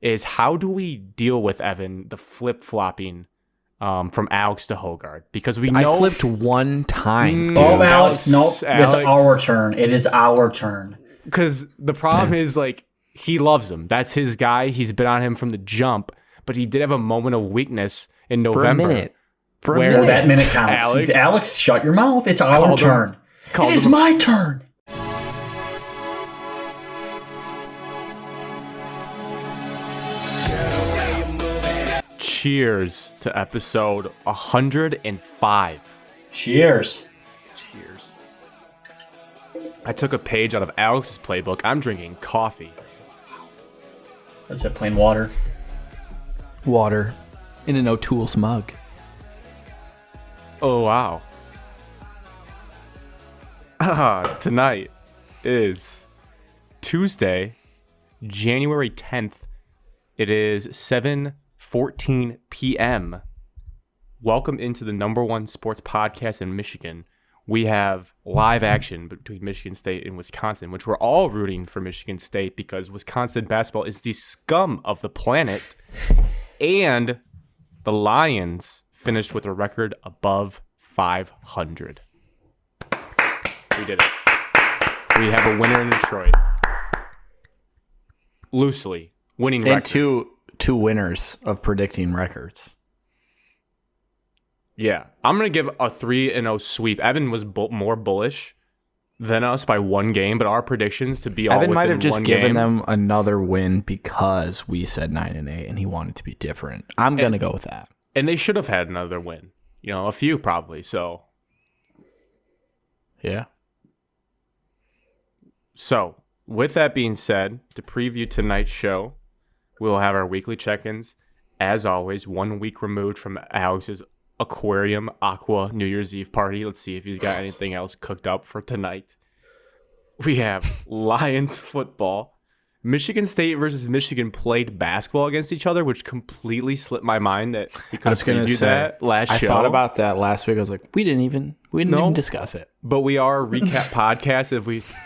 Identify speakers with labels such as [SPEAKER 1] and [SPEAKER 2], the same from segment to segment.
[SPEAKER 1] is how do we deal with, Evan, the flip-flopping from Alex to Hogard? Because we know...
[SPEAKER 2] I flipped one time.
[SPEAKER 3] Oh, Alex, nope. It's our turn. It is our turn.
[SPEAKER 1] Because the problem is, like, he loves him. That's his guy. He's been on him from the jump. But he did have a moment of weakness in November.
[SPEAKER 2] For a minute.
[SPEAKER 3] That minute counts. Alex, shut your mouth. It's our turn. It is my turn.
[SPEAKER 1] Cheers to episode 105.
[SPEAKER 3] Cheers.
[SPEAKER 1] I took a page out of Alex's playbook. I'm drinking coffee.
[SPEAKER 3] Is it plain water?
[SPEAKER 2] Water in an O'Toole's mug.
[SPEAKER 1] Oh, wow. Tonight is Tuesday, January 10th. It is 7:14 p.m. Welcome into the number one sports podcast in Michigan. We have live action between Michigan State and Wisconsin, which we're all rooting for Michigan State because Wisconsin basketball is the scum of the planet. And the Lions finished with a record above 500. We did it. We have a winner in Detroit. Loosely. Winning record.
[SPEAKER 2] And two winners of predicting records.
[SPEAKER 1] Yeah. I'm going to give a 3-0 sweep. Evan was more bullish than us by one game, but our predictions to be all within one game.
[SPEAKER 2] Evan might have just given them another win because we said 9-8 and he wanted to be different. I'm going to go with that.
[SPEAKER 1] And they should have had another win. You know, a few probably, so.
[SPEAKER 2] Yeah.
[SPEAKER 1] So, with that being said, to preview tonight's show, we'll have our weekly check-ins. As always, 1 week removed from Alex's Aquarium Aqua New Year's Eve party. Let's see if he's got anything else cooked up for tonight. We have Lions football. Michigan State versus Michigan played basketball against each other, which completely slipped my mind that we could have previewed that last show.
[SPEAKER 2] I thought about that last week. I was like, we didn't even discuss it.
[SPEAKER 1] But we are a recap podcast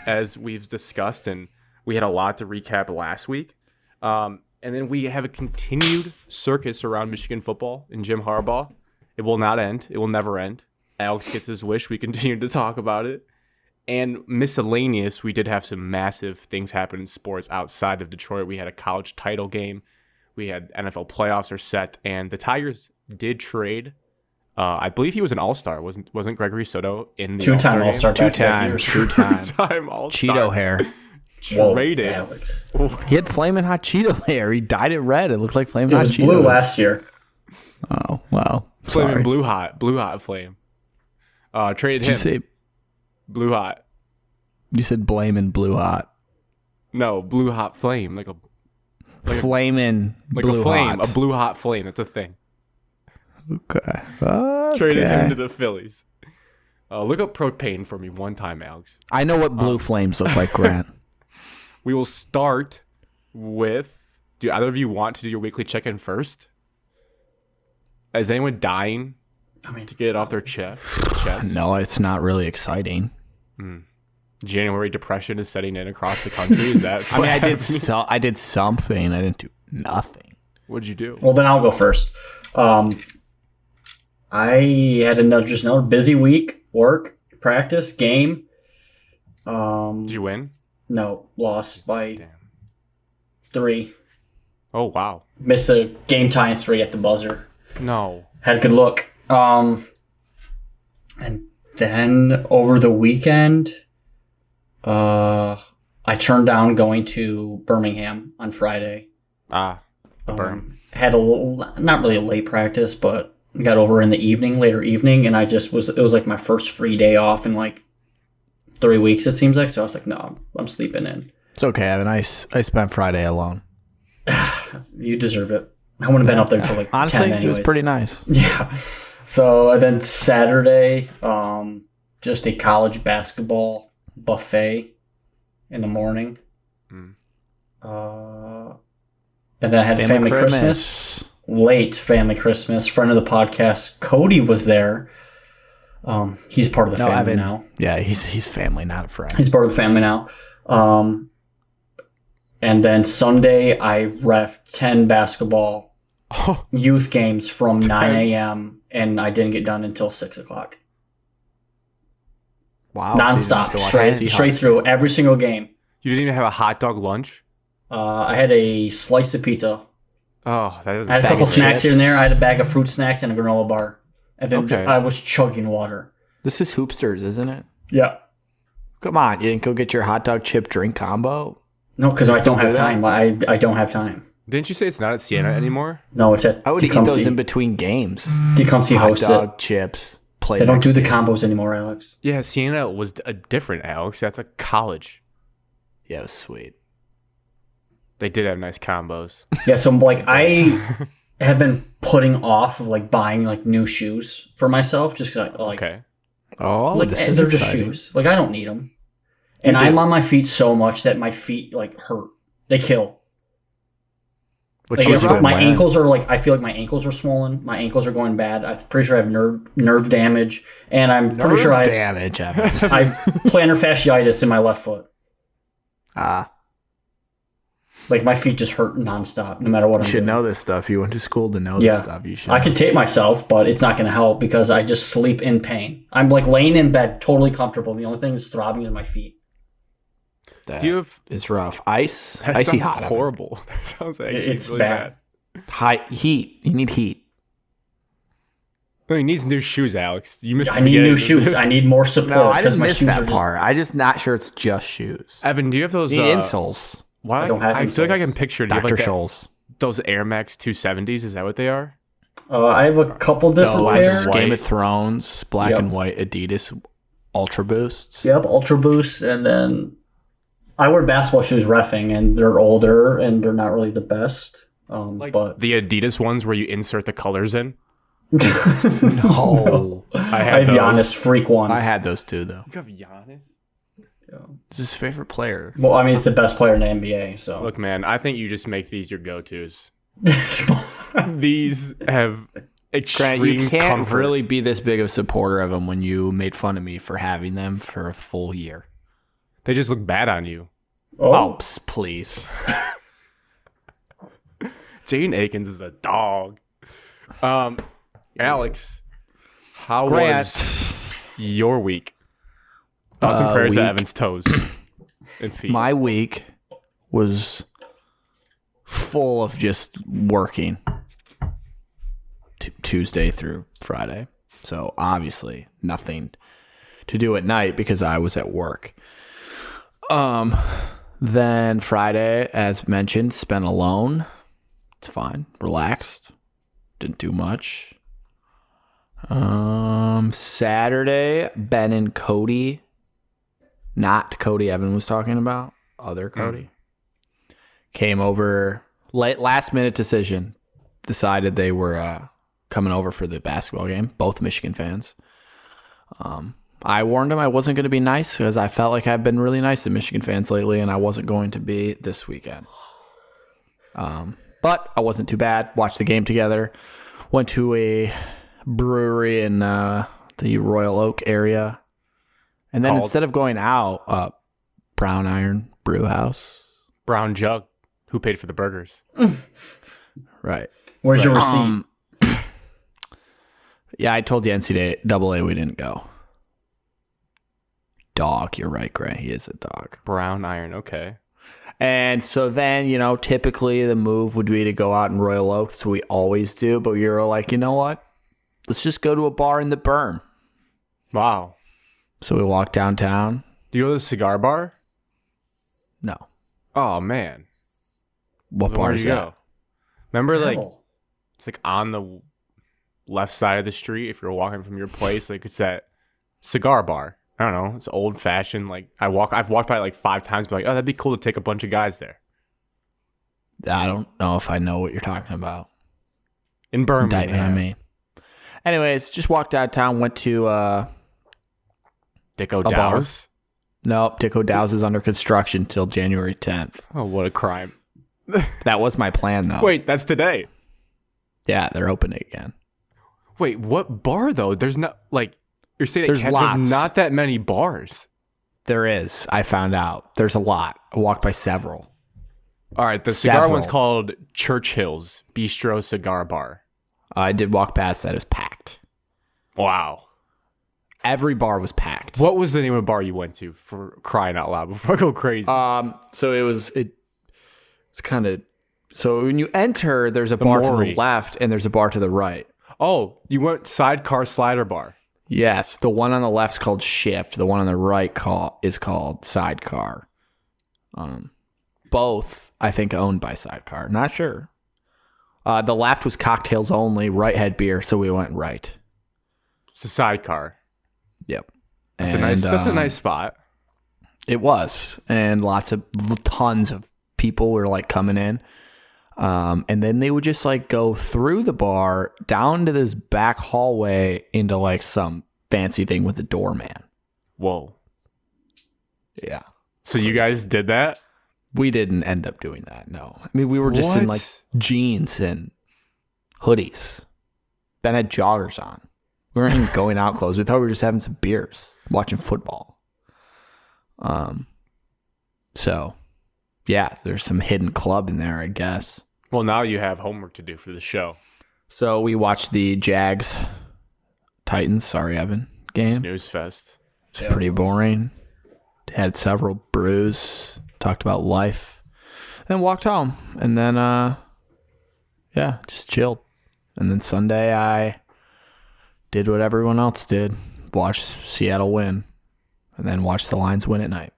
[SPEAKER 1] as we've discussed, and we had a lot to recap last week. And then we have a continued circus around Michigan football and Jim Harbaugh. It will not end. It will never end. Alex gets his wish. We continue to talk about it. And miscellaneous, we did have some massive things happen in sports outside of Detroit. We had a college title game. We had NFL playoffs are set. And the Tigers did trade. I believe he was an all-star. Wasn't Gregory Soto in the
[SPEAKER 3] two-time all-star?
[SPEAKER 2] Two-time
[SPEAKER 1] all-star.
[SPEAKER 2] Cheeto hair.
[SPEAKER 1] Traded.
[SPEAKER 3] Whoa, Alex.
[SPEAKER 2] He had flaming hot Cheeto hair. He dyed it red. It looked like flaming hot Cheetos.
[SPEAKER 3] It was blue last year.
[SPEAKER 2] Oh, wow.
[SPEAKER 1] Flaming blue hot flame. Traded him.
[SPEAKER 2] Did you say
[SPEAKER 1] blue hot?
[SPEAKER 2] You said blaming blue hot.
[SPEAKER 1] No, blue hot flame, like a
[SPEAKER 2] flaming blue
[SPEAKER 1] a flame,
[SPEAKER 2] hot.
[SPEAKER 1] a blue hot flame. That's a thing.
[SPEAKER 2] Okay.
[SPEAKER 1] Traded him to the Phillies. Look up propane for me one time, Alex.
[SPEAKER 2] I know what blue flames look like, Grant.
[SPEAKER 1] We will start with. Do either of you want to do your weekly check-in first? Is anyone dying to get it off their chest?
[SPEAKER 2] No, it's not really exciting.
[SPEAKER 1] January depression is setting in across the country. Is that?
[SPEAKER 2] I did something. I didn't do nothing.
[SPEAKER 1] What'd you do?
[SPEAKER 3] Well, then I'll go first. I had another busy week. Work, practice, game.
[SPEAKER 1] Did you win?
[SPEAKER 3] No, lost by 3.
[SPEAKER 1] Oh wow!
[SPEAKER 3] Missed a game tying 3 at the buzzer.
[SPEAKER 1] No.
[SPEAKER 3] Had a good look. And then over the weekend, I turned down going to Birmingham on Friday.
[SPEAKER 1] The burn.
[SPEAKER 3] Had not really a late practice, but got over in the later evening, and it was like my first free day off in like 3 weeks, it seems like. So I was like, no, I'm sleeping in.
[SPEAKER 2] It's okay, Evan. I spent Friday alone.
[SPEAKER 3] You deserve it. I wouldn't have been up there until like
[SPEAKER 2] honestly,
[SPEAKER 3] 10 anyways.
[SPEAKER 2] It was pretty nice.
[SPEAKER 3] Yeah. So and then Saturday, just a college basketball buffet in the morning. And then I had family Christmas. Late family Christmas. Friend of the podcast, Cody, was there. He's part of the family
[SPEAKER 2] Evan,
[SPEAKER 3] now.
[SPEAKER 2] Yeah, he's family, not a friend.
[SPEAKER 3] He's part of the family now. And then Sunday, I ref 10 basketball youth games from 9 a.m. and I didn't get done until 6 o'clock.
[SPEAKER 2] Wow.
[SPEAKER 3] Nonstop, straight through every single game.
[SPEAKER 1] You didn't even have a hot dog lunch?
[SPEAKER 3] I had a slice of pizza.
[SPEAKER 1] Oh, that doesn't
[SPEAKER 3] I had a
[SPEAKER 1] sound
[SPEAKER 3] couple
[SPEAKER 1] good.
[SPEAKER 3] snacks here and there. I had a bag of fruit snacks and a granola bar. And then
[SPEAKER 1] Okay.
[SPEAKER 3] I was chugging water.
[SPEAKER 2] This is Hoopsters, isn't it?
[SPEAKER 3] Yeah.
[SPEAKER 2] Come on, you didn't go get your hot dog chip drink combo?
[SPEAKER 3] No, because I
[SPEAKER 2] still
[SPEAKER 3] don't
[SPEAKER 2] do
[SPEAKER 3] have
[SPEAKER 2] that?
[SPEAKER 3] time. I don't have time.
[SPEAKER 1] Didn't you say it's not at Siena anymore?
[SPEAKER 3] No, it's at
[SPEAKER 2] I would eat those
[SPEAKER 3] Tecumseh.
[SPEAKER 2] in between games.
[SPEAKER 3] Tecumseh
[SPEAKER 2] Hot
[SPEAKER 3] hosts it.
[SPEAKER 2] dog, chips, play.
[SPEAKER 3] They don't
[SPEAKER 2] next
[SPEAKER 3] do the
[SPEAKER 2] game.
[SPEAKER 3] combos anymore, Alex.
[SPEAKER 1] Yeah, Siena was a different, Alex. That's a college.
[SPEAKER 2] Yeah, it was sweet.
[SPEAKER 1] They did have nice combos.
[SPEAKER 3] Yeah, so like I have been putting off of like buying like new shoes for myself just because I like
[SPEAKER 1] Okay.
[SPEAKER 2] Oh,
[SPEAKER 3] like
[SPEAKER 2] this is
[SPEAKER 3] they're just
[SPEAKER 2] exciting.
[SPEAKER 3] shoes. Like I don't need them, and
[SPEAKER 1] You do.
[SPEAKER 3] I'm on my feet so much that my feet like hurt. They kill.
[SPEAKER 2] What
[SPEAKER 3] Like
[SPEAKER 2] shoes you been
[SPEAKER 3] my
[SPEAKER 2] wearing?
[SPEAKER 3] ankles are like I feel like my ankles are swollen. My ankles are going bad. I'm pretty sure I have nerve damage, and I'm pretty sure
[SPEAKER 2] Nerve
[SPEAKER 3] I
[SPEAKER 2] damage, Evan.
[SPEAKER 3] I plantar fasciitis in my left foot. Like my feet just hurt nonstop, no matter what
[SPEAKER 2] You
[SPEAKER 3] I'm
[SPEAKER 2] should
[SPEAKER 3] doing.
[SPEAKER 2] know this stuff. You went to school to know
[SPEAKER 3] Yeah.
[SPEAKER 2] this stuff. You should.
[SPEAKER 3] I can tape myself, but it's not going to help because I just sleep in pain. I'm like laying in bed, totally comfortable. The only thing that's throbbing is my feet.
[SPEAKER 2] That
[SPEAKER 1] Do you have
[SPEAKER 2] is rough. Ice,
[SPEAKER 1] that
[SPEAKER 2] icy
[SPEAKER 1] sounds
[SPEAKER 2] hot. Evan.
[SPEAKER 1] horrible. That sounds actually
[SPEAKER 3] It's
[SPEAKER 1] really
[SPEAKER 3] bad.
[SPEAKER 1] bad.
[SPEAKER 2] High heat. You need heat.
[SPEAKER 1] No, he needs new shoes, Alex. You missed.
[SPEAKER 3] I
[SPEAKER 1] the
[SPEAKER 3] need
[SPEAKER 1] beginning
[SPEAKER 3] new
[SPEAKER 1] of
[SPEAKER 3] shoes.
[SPEAKER 1] this.
[SPEAKER 3] I need more support
[SPEAKER 2] No, I
[SPEAKER 3] because
[SPEAKER 2] didn't
[SPEAKER 3] my
[SPEAKER 2] miss
[SPEAKER 3] shoes are
[SPEAKER 2] that
[SPEAKER 3] just.
[SPEAKER 2] part. I'm just not sure it's just shoes.
[SPEAKER 1] Evan, do you have those?
[SPEAKER 2] You need insoles.
[SPEAKER 1] Why?
[SPEAKER 3] I don't have
[SPEAKER 1] I feel like I
[SPEAKER 3] insoles.
[SPEAKER 1] can picture. Do you have
[SPEAKER 2] Dr.
[SPEAKER 1] like
[SPEAKER 2] Scholl's.
[SPEAKER 1] those Air Max 270s? Is that what they are?
[SPEAKER 3] I have a couple different
[SPEAKER 2] Those
[SPEAKER 3] pairs.
[SPEAKER 1] white.
[SPEAKER 2] Game of Thrones, black
[SPEAKER 3] Yep.
[SPEAKER 2] and white Adidas Ultra Boosts.
[SPEAKER 3] Yep, Ultra Boost, and then I wear basketball shoes reffing, and they're older and they're not really the best.
[SPEAKER 1] Like
[SPEAKER 3] But
[SPEAKER 1] the Adidas ones where you insert the colors in.
[SPEAKER 2] No.
[SPEAKER 1] I
[SPEAKER 3] I
[SPEAKER 1] had
[SPEAKER 3] have
[SPEAKER 1] those.
[SPEAKER 3] Giannis freak ones.
[SPEAKER 2] I had those too, though.
[SPEAKER 1] You have Giannis?
[SPEAKER 2] It's his favorite player.
[SPEAKER 3] Well, I mean, it's the best player in the NBA. So
[SPEAKER 1] Look, man, I think you just make these your go-tos. These have extreme
[SPEAKER 2] Grant, you can't
[SPEAKER 1] comfort.
[SPEAKER 2] really be this big of a supporter of them when you made fun of me for having them for a full year.
[SPEAKER 1] They just look bad on you.
[SPEAKER 2] Oh, please.
[SPEAKER 1] Jaden Akins is a dog. Alex, how
[SPEAKER 2] Grant.
[SPEAKER 1] was your week? Thoughts and prayers to
[SPEAKER 2] week.
[SPEAKER 1] Evan's toes and feet.
[SPEAKER 2] My week was full of just working Tuesday through Friday. So obviously nothing to do at night because I was at work. Then Friday, as mentioned, spent alone. It's fine. Relaxed. Didn't do much. Saturday, Ben and Cody. Not Cody Evan was talking about. Other Cody. Came over. Last minute decision. Decided they were coming over for the basketball game. Both Michigan fans. I warned them I wasn't going to be nice because I felt like I've been really nice to Michigan fans lately, and I wasn't going to be this weekend. But I wasn't too bad. Watched the game together. Went to a brewery in the Royal Oak area. And then
[SPEAKER 1] Called?
[SPEAKER 2] instead of going out, Brown Iron Brew House.
[SPEAKER 1] Brown Jug, who paid for the burgers.
[SPEAKER 2] Right.
[SPEAKER 3] where's your receipt?
[SPEAKER 2] Yeah, I told the NCAA we didn't go. Dog, you're right, Grant. He is a dog.
[SPEAKER 1] Brown Iron, okay.
[SPEAKER 2] And so then, typically the move would be to go out in Royal Oak. That's what we always do. But we were like, you know what? Let's just go to a bar in the Berm.
[SPEAKER 1] Wow.
[SPEAKER 2] So we walked downtown.
[SPEAKER 1] Do you go to the cigar bar?
[SPEAKER 2] No.
[SPEAKER 1] Oh, man.
[SPEAKER 2] What
[SPEAKER 1] Then
[SPEAKER 2] bar
[SPEAKER 1] where'd
[SPEAKER 2] is
[SPEAKER 1] you
[SPEAKER 2] that?
[SPEAKER 1] go? Remember, like,
[SPEAKER 3] Hell.
[SPEAKER 1] it's like on the left side of the street if you're walking from your place. Like, it's that cigar bar. I don't know. It's old fashioned. Like, I've walked by it like 5 times. Be like, oh, that'd be cool to take a bunch of guys there.
[SPEAKER 2] I don't know if I know what you're talking about.
[SPEAKER 1] In Birmingham.
[SPEAKER 2] Indictment on me. Anyways, just walked downtown, went to
[SPEAKER 1] Dicko
[SPEAKER 2] bar.
[SPEAKER 1] Dow's.
[SPEAKER 2] nope, Dick O'Dow's is under construction till January 10th.
[SPEAKER 1] Oh, what a crime.
[SPEAKER 2] That was my plan though.
[SPEAKER 1] Wait, that's today.
[SPEAKER 2] Yeah, they're opening again.
[SPEAKER 1] Wait, what bar though? There's not like you're saying
[SPEAKER 2] There's lots.
[SPEAKER 1] there's not that many bars.
[SPEAKER 2] There is. I found out. There's a lot. I walked by several.
[SPEAKER 1] All right, the cigar
[SPEAKER 2] Several.
[SPEAKER 1] one's called Churchill's Bistro Cigar Bar.
[SPEAKER 2] I did walk past that. It was packed.
[SPEAKER 1] Wow.
[SPEAKER 2] Every bar was packed.
[SPEAKER 1] What was the name of the bar you went to, for crying out loud, before I go crazy?
[SPEAKER 2] So it's kind of, so when you enter, there's a bar to
[SPEAKER 1] Maury.
[SPEAKER 2] the left and there's a bar to the right.
[SPEAKER 1] Oh, you went Sidecar Slider Bar.
[SPEAKER 2] Yes, the one on the left's called Shift. The one on the right is called Sidecar. Both, I think, owned by Sidecar. Not sure. The left was cocktails only. Right had beer, so we went right.
[SPEAKER 1] It's a Sidecar.
[SPEAKER 2] Yep.
[SPEAKER 1] That's a nice spot.
[SPEAKER 2] It was, and tons of people were like coming in, and then they would just like go through the bar down to this back hallway into like some fancy thing with a doorman.
[SPEAKER 1] Whoa.
[SPEAKER 2] Yeah.
[SPEAKER 1] So you guys did that?
[SPEAKER 2] We didn't end up doing that. No, I mean we were just in
[SPEAKER 1] What?
[SPEAKER 2] like jeans and hoodies. Ben had joggers on. We weren't even going out clothes. We thought we were just having some beers, watching football. So, yeah, there's some hidden club in there, I guess.
[SPEAKER 1] Well, now you have homework to do for the show.
[SPEAKER 2] So we watched the Jags Titans, sorry Evan, game.
[SPEAKER 1] Snooze fest.
[SPEAKER 2] It's pretty boring. Had several brews, talked about life, and walked home. And then, just chilled. And then Sunday I did what everyone else did, watched Seattle win, and then watched the Lions win at night.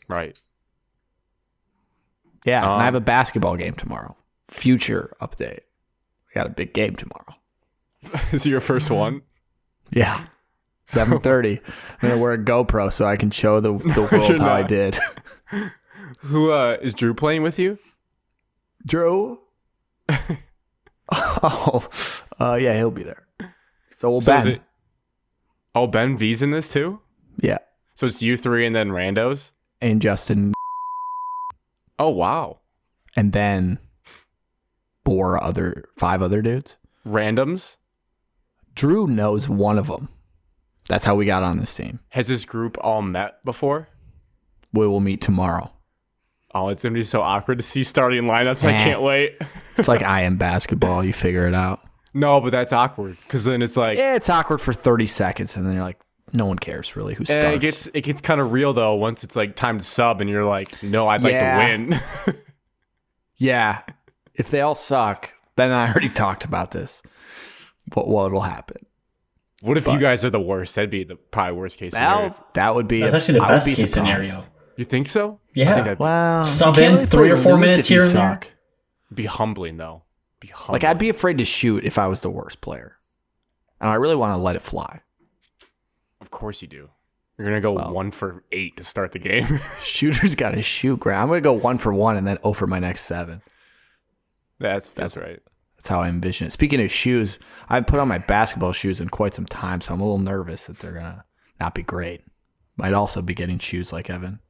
[SPEAKER 1] Right.
[SPEAKER 2] Yeah, and I have a basketball game tomorrow. Future update. We got a big game tomorrow.
[SPEAKER 1] Is it your first one?
[SPEAKER 2] Yeah. 7:30. I'm going to wear a GoPro so I can show the world how I
[SPEAKER 1] not.
[SPEAKER 2] did.
[SPEAKER 1] Who is Drew playing with you?
[SPEAKER 2] Drew? Yeah, he'll be there. So will
[SPEAKER 1] So is
[SPEAKER 2] Ben.
[SPEAKER 1] it- Oh, Ben V's in this too?
[SPEAKER 2] Yeah.
[SPEAKER 1] So it's you three and then randos?
[SPEAKER 2] And Justin.
[SPEAKER 1] Oh, wow.
[SPEAKER 2] And then 5 other dudes.
[SPEAKER 1] Randoms?
[SPEAKER 2] Drew knows one of them. That's how we got on this team.
[SPEAKER 1] Has this group all met before?
[SPEAKER 2] We will meet tomorrow.
[SPEAKER 1] Oh, it's going to be so awkward to see starting lineups. I can't wait.
[SPEAKER 2] It's like I am basketball. You figure it out.
[SPEAKER 1] No, but that's awkward because then it's like...
[SPEAKER 2] Yeah, it's awkward for 30 seconds, and then you're like, no one cares really who starts.
[SPEAKER 1] And it gets kind of real though once it's like time to sub and you're like, no, I'd like to win.
[SPEAKER 2] Yeah. If they all suck, Ben and I already talked about this. What will happen?
[SPEAKER 1] What if you guys are the worst? That'd be the probably worst case scenario.
[SPEAKER 2] That would be
[SPEAKER 3] That's actually the
[SPEAKER 2] I would
[SPEAKER 3] best
[SPEAKER 2] be
[SPEAKER 3] case
[SPEAKER 2] surprised.
[SPEAKER 3] scenario.
[SPEAKER 1] You think so?
[SPEAKER 3] Yeah.
[SPEAKER 1] I think that'd
[SPEAKER 2] Wow.
[SPEAKER 3] Sub
[SPEAKER 2] you can't
[SPEAKER 3] in
[SPEAKER 2] really
[SPEAKER 3] 3 or
[SPEAKER 2] play
[SPEAKER 3] 4
[SPEAKER 2] loose
[SPEAKER 3] minutes
[SPEAKER 2] if you
[SPEAKER 3] here and there.
[SPEAKER 2] suck.
[SPEAKER 1] be humbling though. Be humbling.
[SPEAKER 2] Like I'd be afraid to shoot if I was the worst player. And I really want to let it fly.
[SPEAKER 1] Of course you do. You're going to go 1 for 8 to start the game.
[SPEAKER 2] Shooter's got to shoot, Grant. I'm going to go 1 for 1 and then 0 for my next 7.
[SPEAKER 1] That's right.
[SPEAKER 2] That's how I envision it. Speaking of shoes, I haven't put on my basketball shoes in quite some time, so I'm a little nervous that they're going to not be great. Might also be getting shoes like Evan.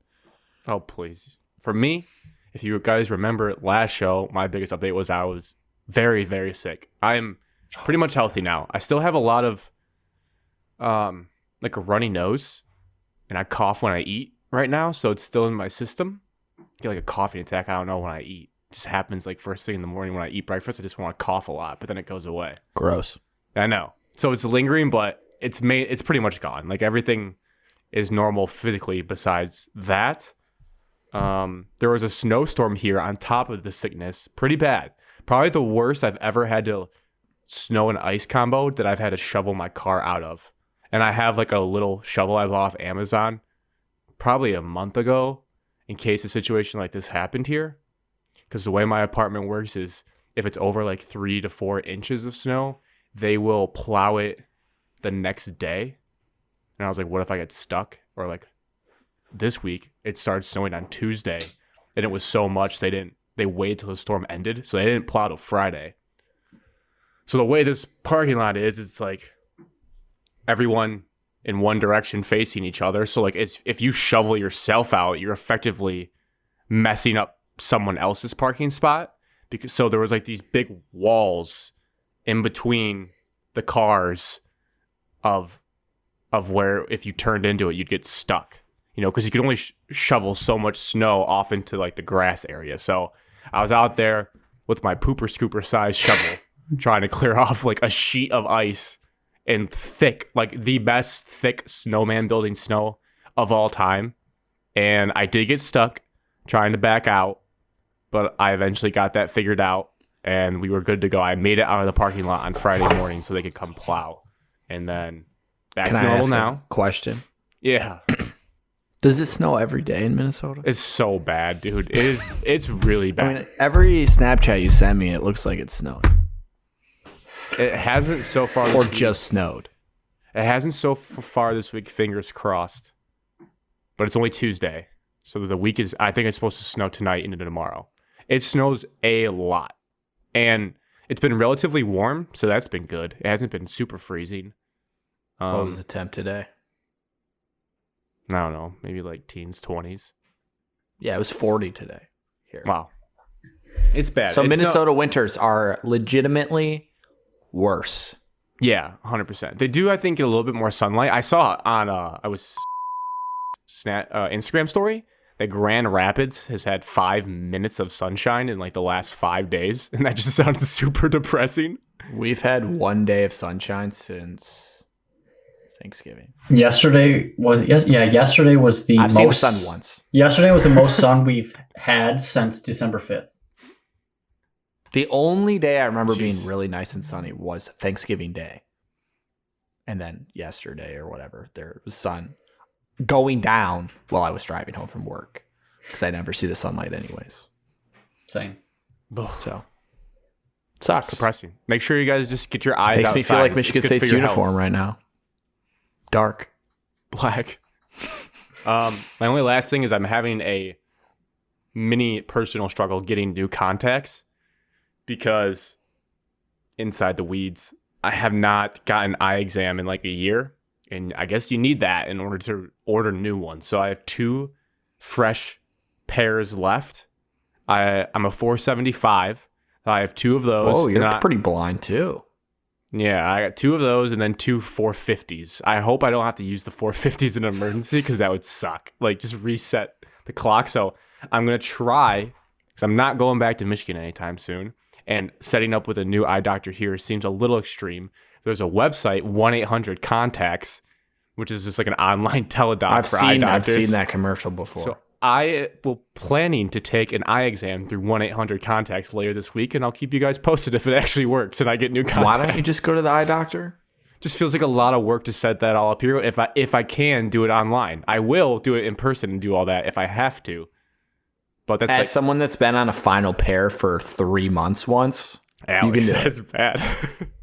[SPEAKER 1] Oh, please. For me, if you guys remember last show, my biggest update was I was very, very sick. I'm pretty much healthy now. I still have a lot of like a runny nose, and I cough when I eat right now, so it's still in my system. I get like a coughing attack. I don't know when I eat. It just happens like first thing in the morning when I eat breakfast. I just want to cough a lot, but then it goes away.
[SPEAKER 2] Gross.
[SPEAKER 1] I know. So it's lingering, but it's pretty much gone. Like everything is normal physically besides that. There was a snowstorm here on top of the sickness. Pretty bad. Probably the worst I've ever had to snow and ice combo that I've had to shovel my car out of. And I have like a little shovel I bought off Amazon probably a month ago in case a situation like this happened here. Because the way my apartment works is if it's over like 3 to 4 inches of snow, they will plow it the next day. And I was like, what if I get stuck? Or like this week, it started snowing on Tuesday. And it was so much they waited till the storm ended. So they didn't plow till Friday. So the way this parking lot is, it's like everyone in one direction facing each other. So like if you shovel yourself out, you're effectively messing up someone else's parking spot. So there was like these big walls in between the cars of where if you turned into it, you'd get stuck. because you could only shovel so much snow off into like the grass area. So I was out there with my pooper scooper size shovel trying to clear off like a sheet of ice and thick, like the best thick snowman building snow of all time. And I did get stuck trying to back out, but I eventually got that figured out and we were good to go. I made it out of the parking lot on Friday morning so they could come plow. And then back to normal now.
[SPEAKER 2] Question.
[SPEAKER 1] Yeah.
[SPEAKER 2] Does it snow every day in Minnesota?
[SPEAKER 1] It's so bad, dude. It's really bad.
[SPEAKER 2] I mean, every Snapchat you send me, it looks like it snowed.
[SPEAKER 1] It hasn't so far
[SPEAKER 2] Or just snowed.
[SPEAKER 1] It hasn't so far this week, fingers crossed. But it's only Tuesday. So the week is, I think it's supposed to snow tonight into tomorrow. It snows a lot. And it's been relatively warm, so that's been good. It hasn't been super freezing.
[SPEAKER 2] What was the temp today?
[SPEAKER 1] I don't know, maybe like teens, 20s.
[SPEAKER 2] Yeah, it was 40 today. Here.
[SPEAKER 1] Wow. It's bad.
[SPEAKER 2] So Minnesota winters are legitimately worse.
[SPEAKER 1] Yeah, 100%. They do, I think, get a little bit more sunlight. I saw on Instagram story that Grand Rapids has had 5 minutes of sunshine in like the last 5 days, and that just sounded super depressing.
[SPEAKER 2] We've had 1 day of sunshine since Thanksgiving.
[SPEAKER 3] Yesterday was Yesterday was the
[SPEAKER 2] I've
[SPEAKER 3] most
[SPEAKER 2] seen the sun once.
[SPEAKER 3] Yesterday was the most sun we've had since December 5th.
[SPEAKER 2] The only day I remember being really nice and sunny was Thanksgiving Day. And then yesterday or whatever, there was sun going down while I was driving home from work. Because I never see the sunlight anyways.
[SPEAKER 3] Same.
[SPEAKER 2] So, sucks.
[SPEAKER 1] Depressing. Make sure you guys just get your eyes
[SPEAKER 2] Makes
[SPEAKER 1] outside.
[SPEAKER 2] me feel like
[SPEAKER 1] It's
[SPEAKER 2] Michigan
[SPEAKER 1] good for
[SPEAKER 2] State's
[SPEAKER 1] your
[SPEAKER 2] uniform
[SPEAKER 1] health.
[SPEAKER 2] right now. Dark.
[SPEAKER 1] Black. My only last thing is I'm having a mini personal struggle getting new contacts because inside the weeds, I have not gotten eye exam in like a year. And I guess you need that in order to order new ones. So I have 2 fresh pairs left. I'm a 475. I have 2 of those.
[SPEAKER 2] Oh, you're pretty blind too.
[SPEAKER 1] Yeah, I got 2 of those and then 2 450s. I hope I don't have to use the 450s in an emergency because that would suck. Like, just reset the clock. So I'm going to try, because I'm not going back to Michigan anytime soon. And setting up with a new eye doctor here seems a little extreme. There's a website, 1-800-CONTACTS, which is just like an online teledoc for eye doctors.
[SPEAKER 2] I've seen that commercial before.
[SPEAKER 1] So I will planning to take an eye exam through 1-800-CONTACTS later this week, and I'll keep you guys posted if it actually works and I get new contacts.
[SPEAKER 2] Why don't you just go to the eye doctor?
[SPEAKER 1] Just feels like a lot of work to set that all up here. If I can do it online, I will do it in person and do all that if I have to. But that's
[SPEAKER 2] As
[SPEAKER 1] like
[SPEAKER 2] someone that's been on a final pair for 3 months once,
[SPEAKER 1] Alex,
[SPEAKER 2] you can do it.
[SPEAKER 1] that's bad.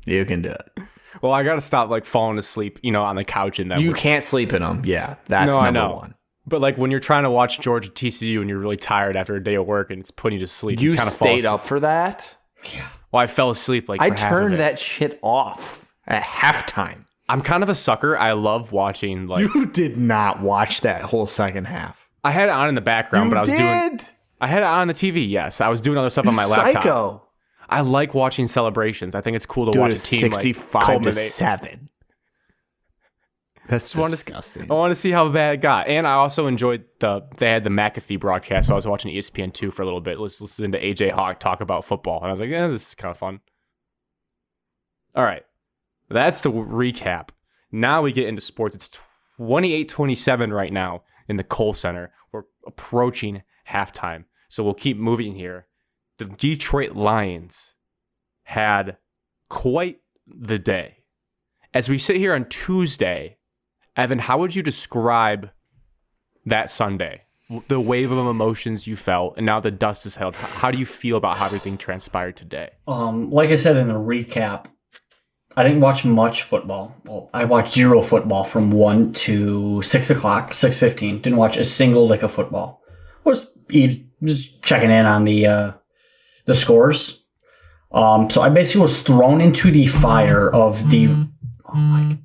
[SPEAKER 2] You can do it.
[SPEAKER 1] Well, I gotta stop like falling asleep, on the couch and that.
[SPEAKER 2] You can't sleep in them. Yeah, that's
[SPEAKER 1] No, I
[SPEAKER 2] number
[SPEAKER 1] know.
[SPEAKER 2] 1.
[SPEAKER 1] But like when you're trying to watch Georgia TCU and you're really tired after a day of work and it's putting you to sleep,
[SPEAKER 2] You
[SPEAKER 1] kind of
[SPEAKER 2] stayed up for that?
[SPEAKER 3] Yeah.
[SPEAKER 1] Well, I fell asleep like
[SPEAKER 2] I
[SPEAKER 1] for half of
[SPEAKER 2] turned
[SPEAKER 1] it.
[SPEAKER 2] that shit off at halftime.
[SPEAKER 1] I'm kind of a sucker. I love watching like
[SPEAKER 2] You did not watch that whole second half.
[SPEAKER 1] I had it on in the background, but I was doing. I had it on the TV. Yes, I was doing other stuff on my laptop.
[SPEAKER 2] Psycho.
[SPEAKER 1] I like watching celebrations. I think it's cool to
[SPEAKER 2] Dude,
[SPEAKER 1] watch a
[SPEAKER 2] it's
[SPEAKER 1] team
[SPEAKER 2] 65
[SPEAKER 1] like
[SPEAKER 2] to
[SPEAKER 1] culminate.
[SPEAKER 2] 7. That's
[SPEAKER 1] wanna-
[SPEAKER 2] disgusting.
[SPEAKER 1] I want to see how bad it got, and I also enjoyed they had the McAfee broadcast, so I was watching ESPN2 for a little bit, listening to AJ Hawk talk about football, and I was like, yeah, this is kind of fun. All right, that's the recap. Now we get into sports. It's 28-27 right now in the Kohl Center. We're approaching halftime, so we'll keep moving here. The Detroit Lions had quite the day. As we sit here on Tuesday, Evan, how would you describe that Sunday? The wave of emotions you felt, and now the dust is settled. How do you feel about how everything transpired today?
[SPEAKER 3] Like I said in the recap, I didn't watch much football. Well, I watched 0 football from 1 to 6 o'clock, 6:15. Didn't watch a single lick of football. Was just checking in on the scores. So I basically was thrown into the fire of the. Oh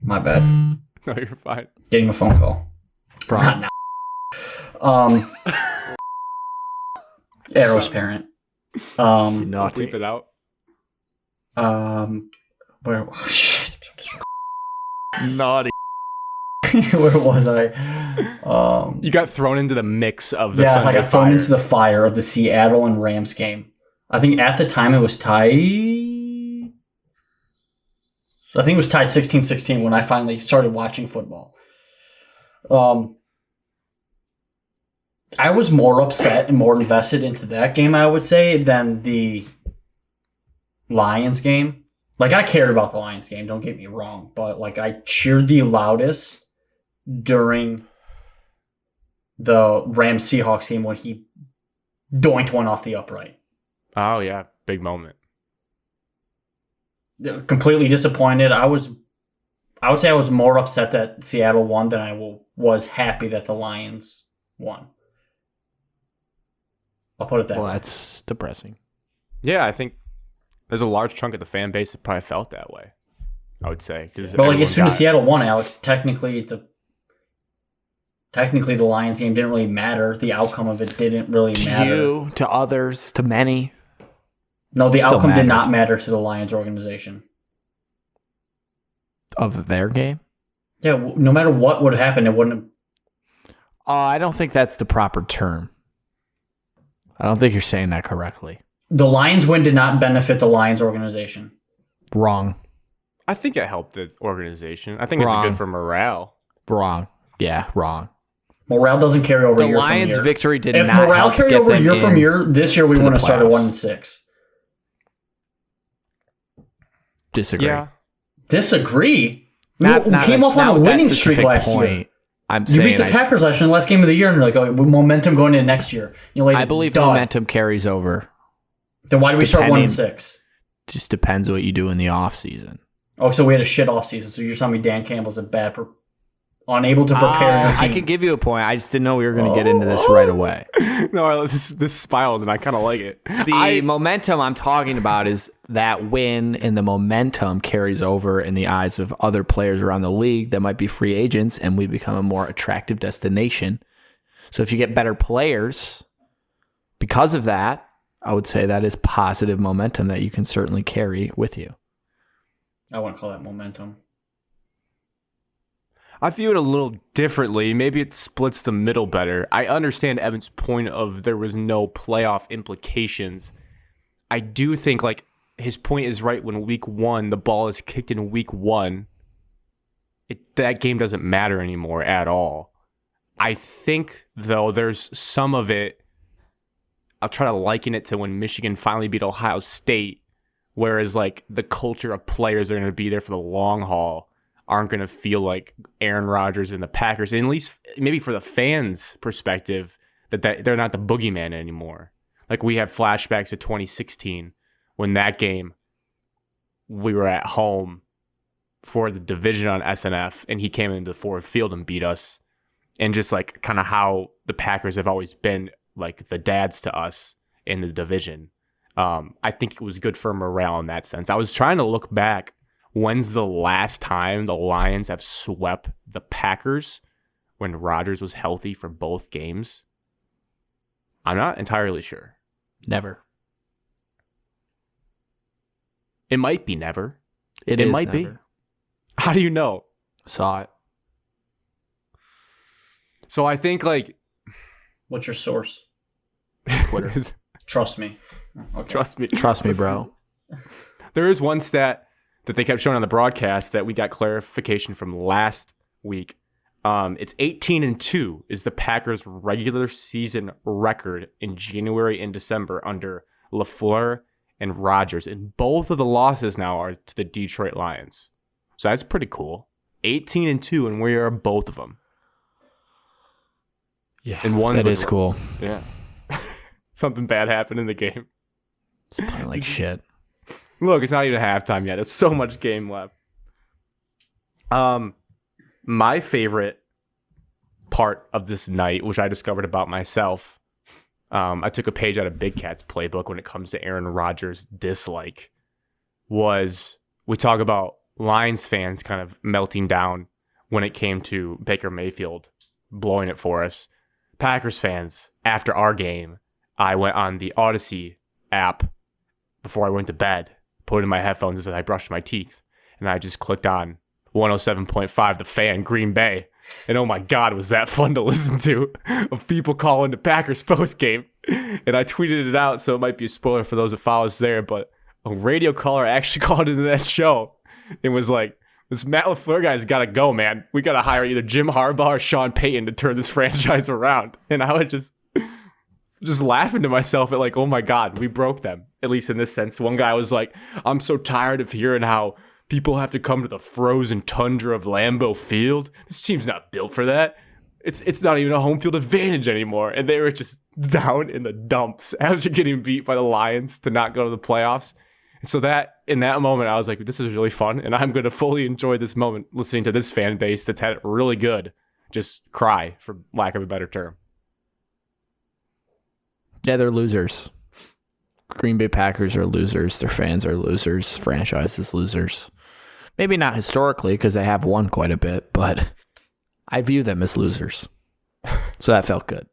[SPEAKER 3] my bad.
[SPEAKER 1] No, you're fine.
[SPEAKER 3] Getting a phone call. Not now. Arrow's parent.
[SPEAKER 2] Naughty.
[SPEAKER 1] Bleep it out.
[SPEAKER 3] Where? Oh, shit.
[SPEAKER 2] Naughty.
[SPEAKER 3] Where was I?
[SPEAKER 1] You got thrown into the mix of the
[SPEAKER 3] Yeah, I
[SPEAKER 1] Sunday
[SPEAKER 3] got thrown
[SPEAKER 1] fire.
[SPEAKER 3] into the fire of the Seattle and Rams game. I think at the time it was tied. I think it was tied 16-16 when I finally started watching football. I was more upset and more invested into that game, I would say, than the Lions game. Like, I cared about the Lions game, don't get me wrong, but like I cheered the loudest during the Rams Seahawks game when he doinked one off the upright.
[SPEAKER 1] Oh, yeah. Big moment.
[SPEAKER 3] Completely disappointed. I would say I was more upset that Seattle won than I was happy that the Lions won. I'll put it that way.
[SPEAKER 2] Well, that's depressing.
[SPEAKER 1] Yeah, I think there's a large chunk of the fan base that probably felt that way, I would say.
[SPEAKER 3] But like as soon as Seattle won, Alex, technically the Lions game didn't really matter. The outcome of it didn't really matter.
[SPEAKER 2] To you, to others, to many.
[SPEAKER 3] No, the
[SPEAKER 2] Still
[SPEAKER 3] outcome did
[SPEAKER 2] mattered.
[SPEAKER 3] not matter to the Lions organization.
[SPEAKER 2] Of their game?
[SPEAKER 3] Yeah, no matter what would have happened, it wouldn't have.
[SPEAKER 2] I don't think that's the proper term. I don't think you're saying that correctly.
[SPEAKER 3] The Lions win did not benefit the Lions organization.
[SPEAKER 2] Wrong.
[SPEAKER 1] I think it helped the organization. I think
[SPEAKER 2] Wrong.
[SPEAKER 1] it's good for morale.
[SPEAKER 2] Wrong. Yeah, wrong.
[SPEAKER 3] Morale doesn't carry over
[SPEAKER 2] The
[SPEAKER 3] year
[SPEAKER 2] Lions'
[SPEAKER 3] from year.
[SPEAKER 2] victory did
[SPEAKER 3] If
[SPEAKER 2] not
[SPEAKER 3] morale
[SPEAKER 2] help
[SPEAKER 3] carried
[SPEAKER 2] get
[SPEAKER 3] over
[SPEAKER 2] them
[SPEAKER 3] year from
[SPEAKER 2] in
[SPEAKER 3] year, this year we
[SPEAKER 2] to the
[SPEAKER 3] wouldn't have started
[SPEAKER 2] playoffs.
[SPEAKER 3] 1-6.
[SPEAKER 2] Disagree.
[SPEAKER 1] Yeah.
[SPEAKER 3] Disagree.
[SPEAKER 2] Not
[SPEAKER 3] we came off
[SPEAKER 2] not
[SPEAKER 3] on a
[SPEAKER 2] with that
[SPEAKER 3] winning streak
[SPEAKER 2] specific
[SPEAKER 3] last year.
[SPEAKER 2] point. I'm
[SPEAKER 3] You beat
[SPEAKER 2] saying
[SPEAKER 3] the Packers last year in the last game of the year, and you're like, oh, momentum going into next year.
[SPEAKER 2] I believe momentum carries over.
[SPEAKER 3] Then why do we start
[SPEAKER 2] depending-
[SPEAKER 3] 1-6?
[SPEAKER 2] Just depends what you do in the off season.
[SPEAKER 3] Oh, so we had a shit off season. So you're telling me Dan Campbell's unable to prepare your team?
[SPEAKER 2] I can give you a point. I just didn't know we were going to get into this right away.
[SPEAKER 1] No, this spiraled, and I kind of like it.
[SPEAKER 2] The momentum I'm talking about is that win, and the momentum carries over in the eyes of other players around the league that might be free agents, and we become a more attractive destination. So if you get better players because of that, I would say that is positive momentum that you can certainly carry with you.
[SPEAKER 3] I wouldn't call that momentum.
[SPEAKER 1] I view it a little differently. Maybe it splits the middle better. I understand Evan's point of there was no playoff implications. I do think like his point is right. When week one, the ball is kicked in week one, that game doesn't matter anymore at all. I think, though, there's some of it, I'll try to liken it to when Michigan finally beat Ohio State, whereas like the culture of players that are going to be there for the long haul aren't going to feel like Aaron Rodgers and the Packers, and at least maybe for the fans' perspective, that they're not the boogeyman anymore. Like we have flashbacks to 2016 when that game, we were at home for the division on SNF, and he came into Ford Field and beat us. And just like kind of how the Packers have always been like the dads to us in the division. I think it was good for morale in that sense. I was trying to look back. When's the last time the Lions have swept the Packers when Rodgers was healthy for both games? I'm not entirely sure.
[SPEAKER 2] Never.
[SPEAKER 1] It might be never.
[SPEAKER 2] It
[SPEAKER 1] might be.
[SPEAKER 2] never.
[SPEAKER 1] How do you know?
[SPEAKER 2] Saw it.
[SPEAKER 1] So I think like
[SPEAKER 3] What's your source?
[SPEAKER 1] Twitter.
[SPEAKER 3] Trust me. Okay.
[SPEAKER 1] Trust me.
[SPEAKER 2] Trust me, bro.
[SPEAKER 1] There is one stat that they kept showing on the broadcast that we got clarification from last week. It's 18-2 is the Packers' regular season record in January and December under LaFleur and Rodgers, and both of the losses now are to the Detroit Lions. So that's pretty cool. 18-2, and we are both of them.
[SPEAKER 2] Yeah,
[SPEAKER 1] And one
[SPEAKER 2] that
[SPEAKER 1] was
[SPEAKER 2] is cool.
[SPEAKER 1] Yeah. Something bad happened in the game.
[SPEAKER 2] Playing like shit.
[SPEAKER 1] Look, it's not even halftime yet. There's so much game left. My favorite part of this night, which I discovered about myself, I took a page out of Big Cat's playbook when it comes to Aaron Rodgers' dislike, was we talk about Lions fans kind of melting down when it came to Baker Mayfield blowing it for us. Packers fans, after our game, I went on the Odyssey app before I went to bed, put in my headphones as I brushed my teeth, and I just clicked on 107.5 The Fan, Green Bay, And oh my God, was that fun to listen to, of people calling the Packers post game. And I tweeted it out, so it might be a spoiler for those that follow us there, but a radio caller actually called into that show and was like, this Matt LaFleur guy's got to go, man. We got to hire either Jim Harbaugh or Sean Payton to turn this franchise around. And I was just laughing to myself at like, oh my God, we broke them, at least in this sense. One guy was like, I'm so tired of hearing how people have to come to the frozen tundra of Lambeau Field. This team's not built for that. It's not even a home field advantage anymore. And they were just down in the dumps after getting beat by the Lions to not go to the playoffs. And so that in that moment, I was like, this is really fun. And I'm going to fully enjoy this moment listening to this fan base that's had it really good just cry, for lack of a better term.
[SPEAKER 2] Yeah, they're losers. Green Bay Packers are losers. Their fans are losers. Franchise is losers. Maybe not historically because they have won quite a bit, but I view them as losers. So that felt good.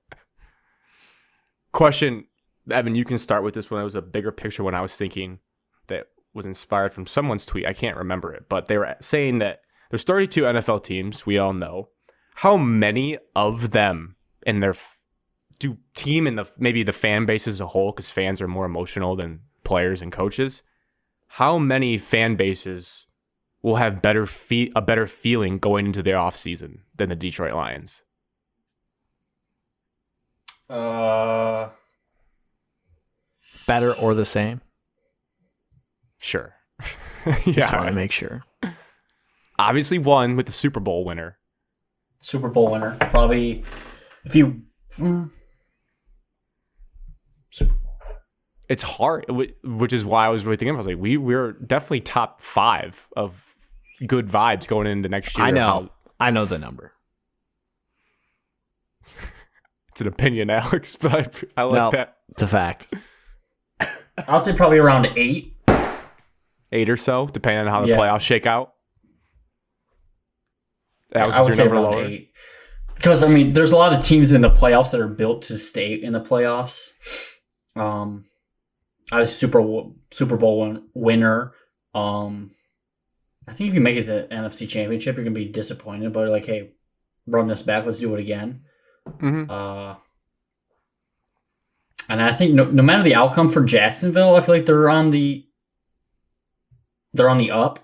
[SPEAKER 1] Question, Evan, you can start with this one. It was a bigger picture when I was thinking that was inspired from someone's tweet. I can't remember it, but they were saying that there's 32 NFL teams, we all know. How many of them in their team and maybe the fan base as a whole, because fans are more emotional than players and coaches, how many fan bases will have a better feeling going into their offseason than the Detroit Lions?
[SPEAKER 2] Better or the same?
[SPEAKER 1] Sure.
[SPEAKER 2] Just want to make sure.
[SPEAKER 1] Obviously one with the Super Bowl winner.
[SPEAKER 3] Super Bowl winner. Probably, if you... Super Bowl.
[SPEAKER 1] It's hard, which is why I was really thinking, I was like, we're definitely top 5 of good vibes going into next year.
[SPEAKER 2] I know the number.
[SPEAKER 1] It's an opinion, Alex, but I like that.
[SPEAKER 2] It's a fact.
[SPEAKER 3] I'll say probably around 8.
[SPEAKER 1] 8 or so, depending on how the playoffs shake out.
[SPEAKER 3] I would say around 8. Because, I mean, there's a lot of teams in the playoffs that are built to stay in the playoffs. I was Super Bowl winner. I think if you make it to NFC Championship, you're going to be disappointed. But like, hey, run this back. Let's do it again. Mm-hmm. And I think no matter the outcome for Jacksonville, I feel like they're on the up.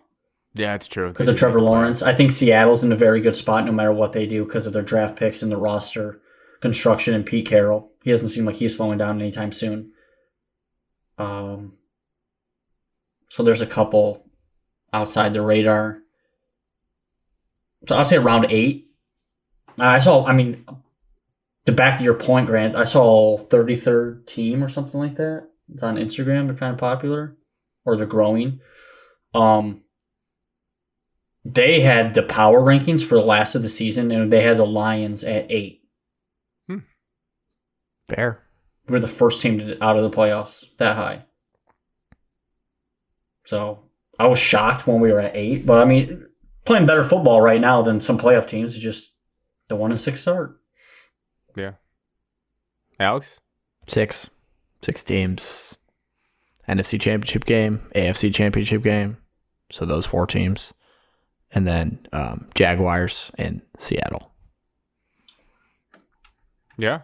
[SPEAKER 1] Yeah, it's true.
[SPEAKER 3] Because of Trevor Lawrence. I think Seattle's in a very good spot no matter what they do because of their draft picks and the roster construction and Pete Carroll. He doesn't seem like he's slowing down anytime soon. So there's a couple outside the radar. So I'd say around 8. To back to your point, Grant, I saw 33rd team or something like that. It's on Instagram. They're kind of popular. Or they're growing. They had the power rankings for the last of the season, and they had the Lions at 8.
[SPEAKER 2] Fair.
[SPEAKER 3] We're the first team out of the playoffs that high. So I was shocked when we were at 8. But I mean, playing better football right now than some playoff teams. Just the 1-6 start.
[SPEAKER 1] Yeah. Alex?
[SPEAKER 2] 6 teams. NFC Championship game, AFC Championship game. So those 4 teams. And then Jaguars and Seattle.
[SPEAKER 1] Yeah.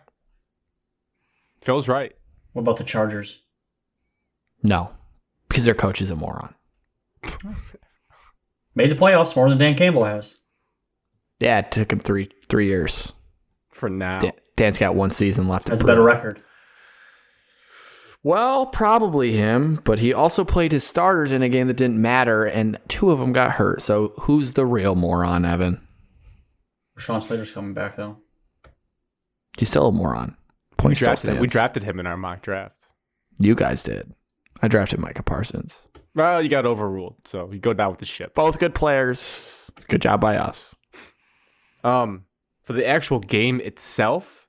[SPEAKER 1] Phil's right.
[SPEAKER 3] What about the Chargers?
[SPEAKER 2] No, because their coach is a moron.
[SPEAKER 3] Made the playoffs more than Dan Campbell has.
[SPEAKER 2] Yeah, it took him three years.
[SPEAKER 1] For now.
[SPEAKER 2] Dan's got 1 season left.
[SPEAKER 3] That's a better record.
[SPEAKER 2] Well, probably him, but he also played his starters in a game that didn't matter, and 2 of them got hurt. So who's the real moron, Evan?
[SPEAKER 3] Rashawn Slater's coming back, though.
[SPEAKER 2] He's still a moron.
[SPEAKER 1] We drafted him in our mock draft.
[SPEAKER 2] You guys did. I drafted Micah Parsons.
[SPEAKER 1] Well, you got overruled, so you go down with the ship.
[SPEAKER 2] Both good players. Good job by us.
[SPEAKER 1] For the actual game itself,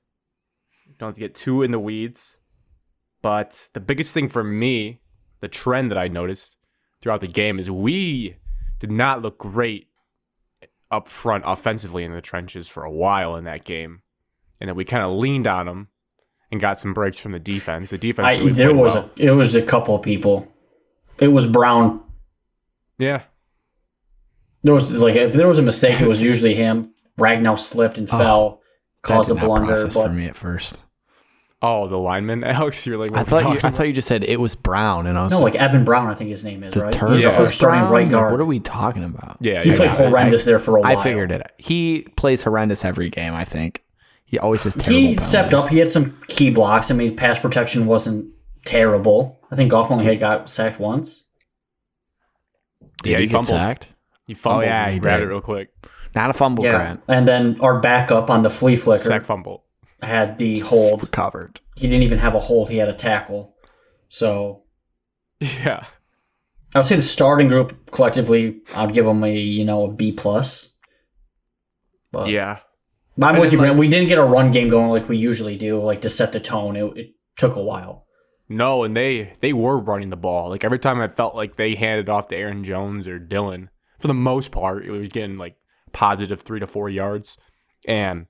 [SPEAKER 1] don't have to get too in the weeds. But the biggest thing for me, the trend that I noticed throughout the game, is we did not look great up front offensively in the trenches for a while in that game. And then we kind of leaned on them and got some breaks from the defense. The defense really played well.
[SPEAKER 3] It was a couple of people. It was Brown.
[SPEAKER 1] Yeah.
[SPEAKER 3] If there was a mistake, it was usually him. Ragnow slipped and fell, caused a blunder.
[SPEAKER 2] For me at first.
[SPEAKER 1] Oh, the lineman, Alex. You're like,
[SPEAKER 2] I thought you just said it was Brown, and I was
[SPEAKER 3] like Evan Brown. I think his name is right.
[SPEAKER 2] He's
[SPEAKER 1] Yeah.
[SPEAKER 3] starting right guard.
[SPEAKER 2] What are we talking about?
[SPEAKER 1] Yeah,
[SPEAKER 3] He played horrendous there for a while.
[SPEAKER 2] I figured it. He plays horrendous every game. I think he always has terrible.
[SPEAKER 3] He stepped up. He had some key blocks. I mean, pass protection wasn't terrible. I think Goff only got sacked once.
[SPEAKER 2] Did he get
[SPEAKER 1] fumbled.
[SPEAKER 2] sacked?
[SPEAKER 1] He fumbled.
[SPEAKER 2] Oh, yeah,
[SPEAKER 1] he
[SPEAKER 2] he
[SPEAKER 1] grabbed
[SPEAKER 2] did.
[SPEAKER 1] it real quick.
[SPEAKER 2] Not a fumble, Grant.
[SPEAKER 3] And then our backup on the flea flicker
[SPEAKER 1] Sack fumble.
[SPEAKER 3] had the hold.
[SPEAKER 2] Recovered.
[SPEAKER 3] He didn't even have a hold. He had a tackle. So
[SPEAKER 1] Yeah.
[SPEAKER 3] I would say the starting group collectively, I'd give them a B plus. But
[SPEAKER 1] Yeah.
[SPEAKER 3] I'm with you, Brent. We didn't get a run game going like we usually do, like to set the tone. It took a while.
[SPEAKER 1] No, and they were running the ball. Like every time I felt like they handed off to Aaron Jones or Dylan, for the most part, it was getting like positive 3 to 4 yards. And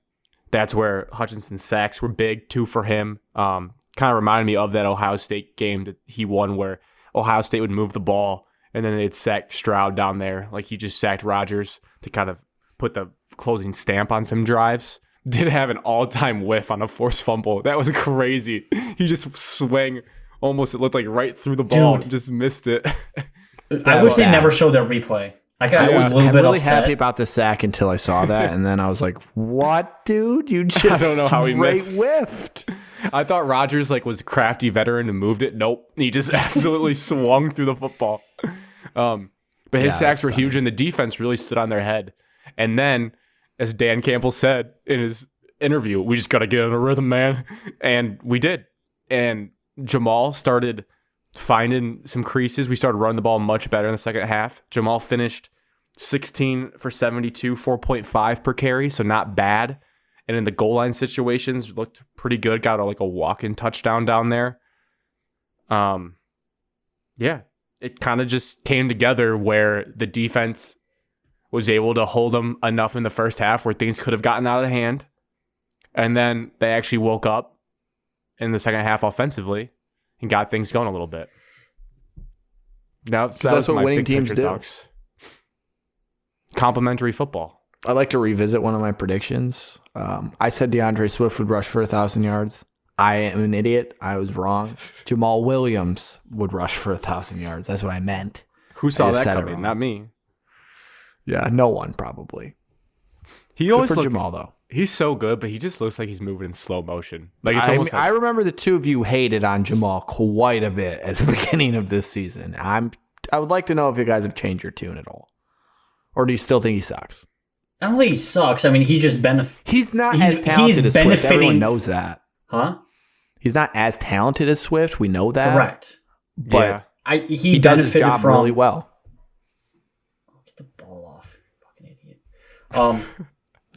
[SPEAKER 1] that's where Hutchinson's sacks were big too for him. Kind of reminded me of that Ohio State game that he won where Ohio State would move the ball and then they'd sack Stroud down there. Like he just sacked Rodgers to kind of put the closing stamp on some drives. Did have an all-time whiff on a forced fumble. That was crazy. He just swung almost, it looked like right through the ball and just missed it.
[SPEAKER 3] I wish they never showed their replay. I was a little bit
[SPEAKER 2] really
[SPEAKER 3] upset.
[SPEAKER 2] happy about the sack until I saw that, and then I was like, "What, dude? You just
[SPEAKER 1] I don't know how he missed.
[SPEAKER 2] whiffed."
[SPEAKER 1] I thought Rodgers was a crafty veteran and moved it. Nope. He just absolutely swung through the football. But his sacks were huge, and the defense really stood on their head. And then, as Dan Campbell said in his interview, we just got to get in a rhythm, man. And we did. And Jamal started finding some creases. We started running the ball much better in the second half. Jamal finished 16 for 72, 4.5 per carry, so not bad. And in the goal line situations, looked pretty good. Got a walk-in touchdown down there. Yeah, it kind of just came together where the defense was able to hold them enough in the first half where things could have gotten out of hand. And then they actually woke up in the second half offensively and got things going a little bit. Now
[SPEAKER 2] that's what winning teams do.
[SPEAKER 1] Talks. Complimentary football.
[SPEAKER 2] I'd like to revisit one of my predictions. I said DeAndre Swift would rush for 1,000 yards. I am an idiot. I was wrong. Jamal Williams would rush for 1,000 yards. That's what I meant.
[SPEAKER 1] Who saw that coming? Not me.
[SPEAKER 2] Yeah, no one probably.
[SPEAKER 1] He always
[SPEAKER 2] for Jamal though.
[SPEAKER 1] He's so good, but he just looks like he's moving in slow motion. Like it's almost.
[SPEAKER 2] I remember the two of you hated on Jamal quite a bit at the beginning of this season. I would like to know if you guys have changed your tune at all, or do you still think he sucks?
[SPEAKER 3] I don't think he sucks. I mean, he just
[SPEAKER 2] He's not as talented as Swift. Everyone knows that.
[SPEAKER 3] Huh?
[SPEAKER 2] He's not as talented as Swift. We know that.
[SPEAKER 3] Correct.
[SPEAKER 2] But
[SPEAKER 3] he
[SPEAKER 2] does his job really well.
[SPEAKER 3] Get the ball off, fucking idiot.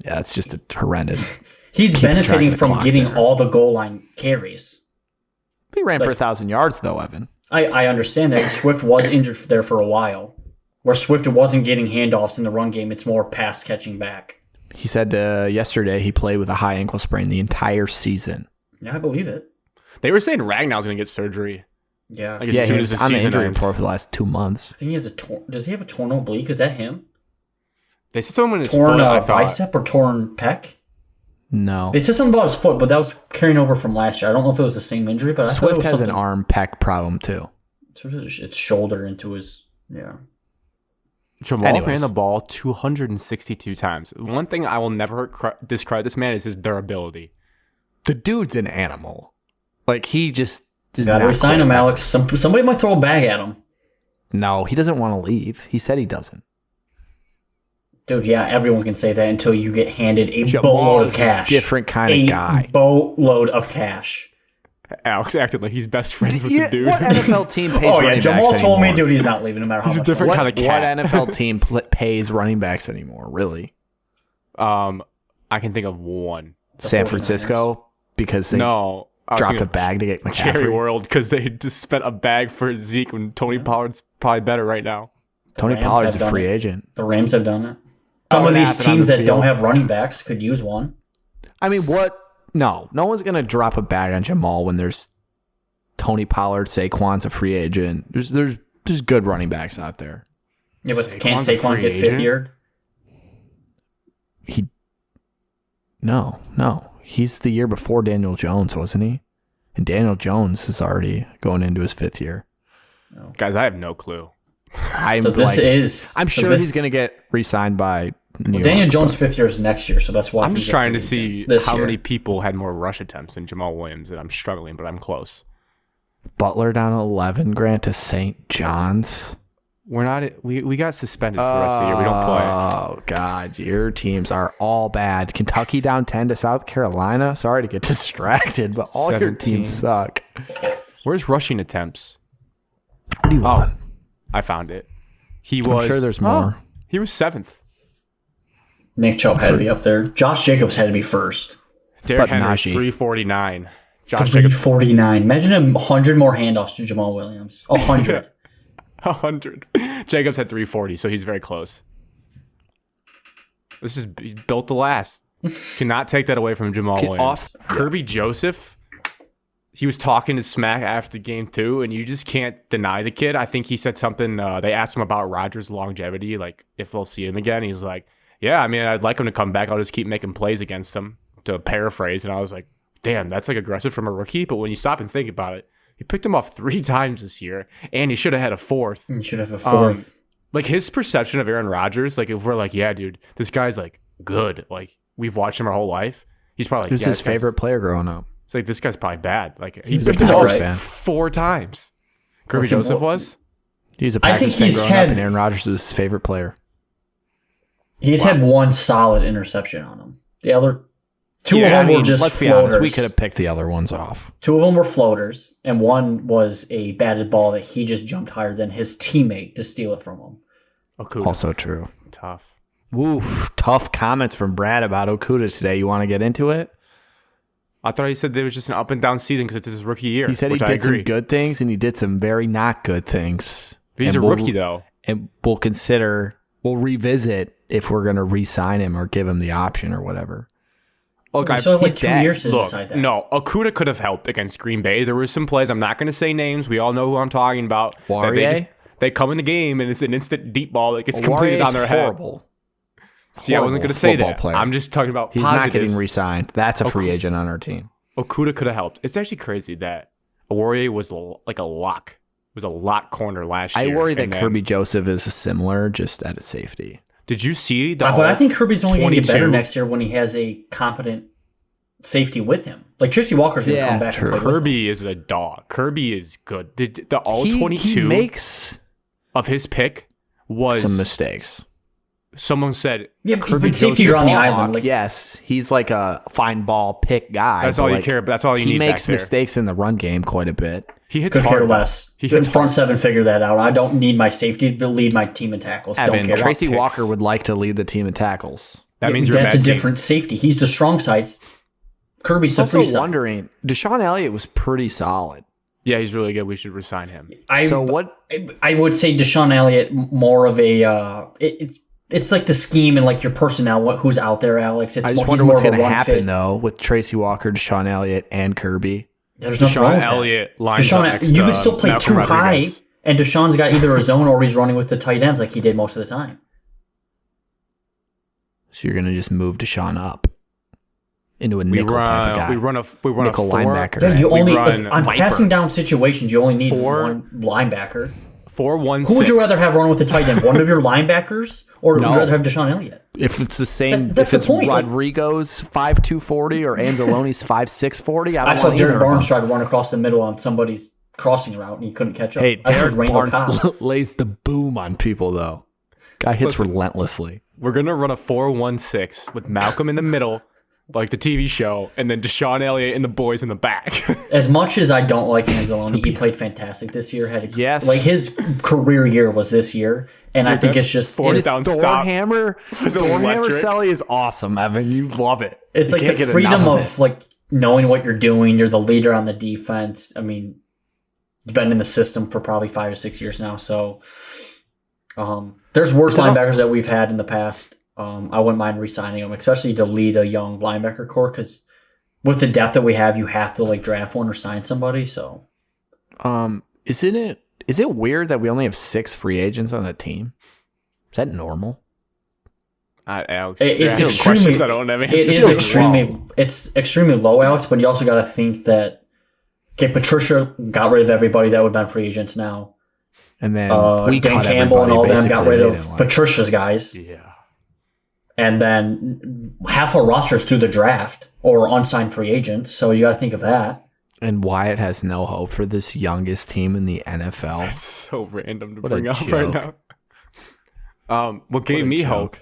[SPEAKER 2] Yeah, it's just a horrendous.
[SPEAKER 3] He's benefiting from getting all the goal line carries.
[SPEAKER 2] He ran for 1,000 yards though, Evan.
[SPEAKER 3] I understand that. Swift was injured there for a while. Where Swift wasn't getting handoffs in the run game, it's more pass catching back.
[SPEAKER 2] He said yesterday he played with a high ankle sprain the entire season.
[SPEAKER 3] Yeah, I believe it.
[SPEAKER 1] They were saying Ragnow's going to get surgery.
[SPEAKER 3] Yeah.
[SPEAKER 1] Like as soon as the
[SPEAKER 2] on the
[SPEAKER 1] season
[SPEAKER 2] injury
[SPEAKER 1] ends.
[SPEAKER 2] report for the last 2 months.
[SPEAKER 3] I think he has does he have a torn oblique? Is that him?
[SPEAKER 1] They said someone in his
[SPEAKER 3] Torn
[SPEAKER 1] foot, I thought.
[SPEAKER 3] bicep or torn pec?
[SPEAKER 2] No.
[SPEAKER 3] They said something about his foot, but that was carrying over from last year. I don't know if it was the same injury, but I thought it
[SPEAKER 2] Swift
[SPEAKER 3] was
[SPEAKER 2] has an
[SPEAKER 3] something.
[SPEAKER 2] arm pec problem too.
[SPEAKER 3] It's shoulder into his, yeah.
[SPEAKER 1] Jamal ran the ball 262 times. One thing I will never discredit this man is his durability.
[SPEAKER 2] The dude's an animal. Like he just does
[SPEAKER 3] Gotta
[SPEAKER 2] not
[SPEAKER 3] resign
[SPEAKER 2] quit.
[SPEAKER 3] him, Alex. Somebody might throw a bag at him.
[SPEAKER 2] No, he doesn't want to leave. He said he doesn't.
[SPEAKER 3] Dude, yeah, everyone can say that until you get handed a
[SPEAKER 2] Jamal
[SPEAKER 3] boatload
[SPEAKER 2] is
[SPEAKER 3] of cash.
[SPEAKER 2] a different kind of guy.
[SPEAKER 3] Boatload of cash.
[SPEAKER 1] Alex acted like he's best friends with the dude.
[SPEAKER 2] What NFL team pays
[SPEAKER 3] Oh yeah,
[SPEAKER 2] running
[SPEAKER 3] Jamal
[SPEAKER 2] backs
[SPEAKER 3] told me,
[SPEAKER 2] anymore?
[SPEAKER 3] dude, he's not leaving no matter how
[SPEAKER 1] He's a
[SPEAKER 3] much.
[SPEAKER 1] different
[SPEAKER 2] What,
[SPEAKER 1] kind of cat.
[SPEAKER 2] what NFL team pays running backs anymore? Really?
[SPEAKER 1] I can think of one.
[SPEAKER 2] San
[SPEAKER 3] 49ers.
[SPEAKER 2] Francisco, because they
[SPEAKER 1] No. I was
[SPEAKER 2] dropped
[SPEAKER 1] thinking
[SPEAKER 2] a bag to get
[SPEAKER 1] Cherry
[SPEAKER 2] McCaffrey.
[SPEAKER 1] World because they just spent a bag for Zeke when Tony Pollard's probably better right now.
[SPEAKER 2] Tony
[SPEAKER 3] Rams
[SPEAKER 2] Pollard's
[SPEAKER 3] have
[SPEAKER 2] a
[SPEAKER 3] done
[SPEAKER 2] free
[SPEAKER 3] it.
[SPEAKER 2] agent.
[SPEAKER 3] The Rams have done it. Some of
[SPEAKER 2] would
[SPEAKER 3] these
[SPEAKER 2] happen on
[SPEAKER 3] teams
[SPEAKER 2] the
[SPEAKER 3] that don't
[SPEAKER 2] field.
[SPEAKER 3] have running backs could use one.
[SPEAKER 2] I mean, what? No one's gonna drop a bag on Jamal when there's Tony Pollard, Saquon's a free agent. There's good running backs out there.
[SPEAKER 3] Yeah, but can't
[SPEAKER 1] Saquon's a
[SPEAKER 3] Saquon
[SPEAKER 1] free
[SPEAKER 3] get fifth
[SPEAKER 1] agent?
[SPEAKER 3] year?
[SPEAKER 2] No. He's the year before Daniel Jones, wasn't he? And Daniel Jones is already going into his 5th year.
[SPEAKER 3] No.
[SPEAKER 1] Guys, I have no clue.
[SPEAKER 2] I'm sure he's going to get re-signed by New York.
[SPEAKER 3] Daniel Jones' 5th year is next year, so that's why
[SPEAKER 1] I'm just trying to see how many people had more rush attempts than Jamal Williams, and I'm struggling, but I'm close.
[SPEAKER 2] Butler down 11 grand to St. John's.
[SPEAKER 1] We're not. We got suspended for the rest of the year. We don't play.
[SPEAKER 2] Oh God, your teams are all bad. Kentucky down 10 to South Carolina. Sorry to get distracted, but all 17. Your teams suck.
[SPEAKER 1] Where's rushing attempts?
[SPEAKER 2] What do you want?
[SPEAKER 1] I found it.
[SPEAKER 2] I'm sure there's more.
[SPEAKER 1] He was 7th.
[SPEAKER 3] Nick Chubb had to be up there. Josh Jacobs had to be first.
[SPEAKER 1] Derrick Henry 349.
[SPEAKER 3] Josh 349. Imagine 100 more handoffs to Jamal Williams. 100.
[SPEAKER 1] 100. Jacobs had 340, so he's very close. This is built to last. Cannot take that away from Jamal Williams. Kirby Joseph, he was talking to smack after the game too, and you just can't deny the kid. I think he said something. They asked him about Rodgers' longevity, like if they'll see him again. He's like, yeah, I mean, I'd like him to come back. I'll just keep making plays against him, to paraphrase. And I was like, damn, that's like aggressive from a rookie. But when you stop and think about it, he picked him off 3 times this year, and he should have had a 4th.
[SPEAKER 3] He should have a 4th.
[SPEAKER 1] Like his perception of Aaron Rodgers, like if we're like, yeah, dude, this guy's like good. Like we've watched him our whole life. He's probably like,
[SPEAKER 2] who's his favorite player growing up?
[SPEAKER 1] It's like this guy's probably bad. Like he
[SPEAKER 2] He's a
[SPEAKER 1] picked him off
[SPEAKER 2] Packers fan.
[SPEAKER 1] 4 times. Kirby Joseph was.
[SPEAKER 2] He's a Packers fan growing up, and Aaron Rodgers was his favorite player.
[SPEAKER 3] He's had 1 solid interception on him. The other 2 of them were just
[SPEAKER 2] let's
[SPEAKER 3] floaters.
[SPEAKER 2] be honest, we could have picked the other ones off.
[SPEAKER 3] 2 of them were floaters, and 1 was a batted ball that he just jumped higher than his teammate to steal it from him.
[SPEAKER 1] Okuda.
[SPEAKER 2] Also true.
[SPEAKER 1] Tough.
[SPEAKER 2] Oof, tough comments from Brad about Okuda today. You want to get into it?
[SPEAKER 1] I thought he said there was just an up and down season because it's his rookie year.
[SPEAKER 2] He said he did some good things and he did some very not good things.
[SPEAKER 1] He's a rookie though.
[SPEAKER 2] And we'll revisit if we're going to re-sign him or give him the option or whatever.
[SPEAKER 1] Look,
[SPEAKER 3] he's like 2 years to decide that.
[SPEAKER 1] No, Okuda could have helped against Green Bay. There were some plays. I'm not going to say names. We all know who I'm talking about.
[SPEAKER 2] Warrior?
[SPEAKER 1] They come in the game and it's an instant deep ball that gets completed on their
[SPEAKER 2] horrible.
[SPEAKER 1] Head. See, I wasn't going to say that.
[SPEAKER 2] Player.
[SPEAKER 1] I'm just talking about
[SPEAKER 2] He's
[SPEAKER 1] positives.
[SPEAKER 2] not getting re-signed. That's a free agent on our team.
[SPEAKER 1] Okuda could have helped. It's actually crazy that Warrior was like a lock. It was a lock corner last year.
[SPEAKER 2] I worry that Kirby Joseph is similar, just at a safety.
[SPEAKER 1] Did you see
[SPEAKER 3] but I think Kirby's only going to get better next year when he has a competent safety with him. Like Tracy Walker's going to come back.
[SPEAKER 1] Kirby is a dog. Kirby is good. The all 22
[SPEAKER 2] he makes
[SPEAKER 1] of his pick was
[SPEAKER 2] some mistakes.
[SPEAKER 1] Someone said,
[SPEAKER 3] yeah, but safeties are on the island.
[SPEAKER 2] Like, yes, he's like a fine ball pick guy.
[SPEAKER 1] That's all you care about. That's all you need.
[SPEAKER 2] He makes
[SPEAKER 1] back there.
[SPEAKER 2] mistakes in the run game quite a bit.
[SPEAKER 1] He hits
[SPEAKER 3] Could
[SPEAKER 1] hard.
[SPEAKER 3] care less. He hits front 7 figure that out. I don't need my safety to lead my team in tackles.
[SPEAKER 2] Evan,
[SPEAKER 3] don't care.
[SPEAKER 2] Tracy Walker would like to lead the team in tackles.
[SPEAKER 1] That means
[SPEAKER 3] that's a different safety. He's the strong sides. Kirby's the free side.
[SPEAKER 2] I'm wondering, Deshaun Elliott was pretty solid.
[SPEAKER 1] Yeah, he's really good. We should resign him.
[SPEAKER 3] I would say Deshaun Elliott more of a it's like the scheme and like your personnel, who's out there, Alex.
[SPEAKER 2] I just wonder what's going to happen though with Tracy Walker, Deshaun Elliott, and Kirby.
[SPEAKER 3] There's Deshaun Elliott
[SPEAKER 1] lines up next
[SPEAKER 3] you could still play
[SPEAKER 1] Malcolm
[SPEAKER 3] too
[SPEAKER 1] Rodriguez.
[SPEAKER 3] high, and Deshaun's got either a zone or he's running with the tight ends like he did most of the time.
[SPEAKER 2] So you're going to just move Deshaun up into a nickel type of guy.
[SPEAKER 1] We run a
[SPEAKER 2] nickel linebacker.
[SPEAKER 3] Yeah, you only on passing down situations you only need 1 linebacker.
[SPEAKER 1] 4-1-6.
[SPEAKER 3] Who would you rather have run with the tight end? One of your linebackers, or would you rather have Deshaun Elliott?
[SPEAKER 2] If it's the same,
[SPEAKER 3] that's
[SPEAKER 2] if it's
[SPEAKER 3] the point.
[SPEAKER 2] Rodrigo's 5'2" or Anzalone's 5'6", I
[SPEAKER 3] saw Derek Barnes try to run across the middle on somebody's crossing route and he couldn't catch up.
[SPEAKER 2] Hey, Derek Barnes lays the boom on people though. Guy hits relentlessly.
[SPEAKER 1] We're gonna run a 4-1-6 with Malcolm in the middle, like the TV show, and then Deshaun Elliott and the boys in the back.
[SPEAKER 3] As much as I don't like Anzalone, he played fantastic this year.
[SPEAKER 2] Yes.
[SPEAKER 3] Like his career year was this year, and I think it's just
[SPEAKER 2] Thorhammer Selly is awesome, Evan. You love it.
[SPEAKER 3] It's like the freedom of like knowing what you're doing. You're the leader on the defense. I mean, you've been in the system for probably 5 or 6 years now, so there's worse linebackers that we've had in the past. I wouldn't mind re-signing them, especially to lead a young linebacker corps, because with the depth that we have, you have to like draft one or sign somebody. So,
[SPEAKER 2] is it weird that we only have 6 free agents on the team? Is that normal?
[SPEAKER 1] Alex,
[SPEAKER 3] It's
[SPEAKER 1] you're asking
[SPEAKER 3] extremely.
[SPEAKER 1] questions I don't have
[SPEAKER 3] It
[SPEAKER 1] answers
[SPEAKER 3] is
[SPEAKER 1] to.
[SPEAKER 3] extremely. It's extremely low, Alex. But you also got to think that. Okay, Patricia got rid of everybody that would have been free agents now.
[SPEAKER 2] And then
[SPEAKER 3] Dan
[SPEAKER 2] cut
[SPEAKER 3] Campbell and all them got rid
[SPEAKER 2] they
[SPEAKER 3] of
[SPEAKER 2] didn't like.
[SPEAKER 3] Patricia's guys.
[SPEAKER 1] Yeah.
[SPEAKER 3] And then half our rosters through the draft or unsigned free agents. So you got to think of that.
[SPEAKER 2] And Wyatt has no hope for this youngest team in the NFL.
[SPEAKER 1] That's so random to
[SPEAKER 2] What a
[SPEAKER 1] bring up
[SPEAKER 2] joke.
[SPEAKER 1] right now. What gave
[SPEAKER 2] a
[SPEAKER 1] me
[SPEAKER 2] joke.
[SPEAKER 1] hope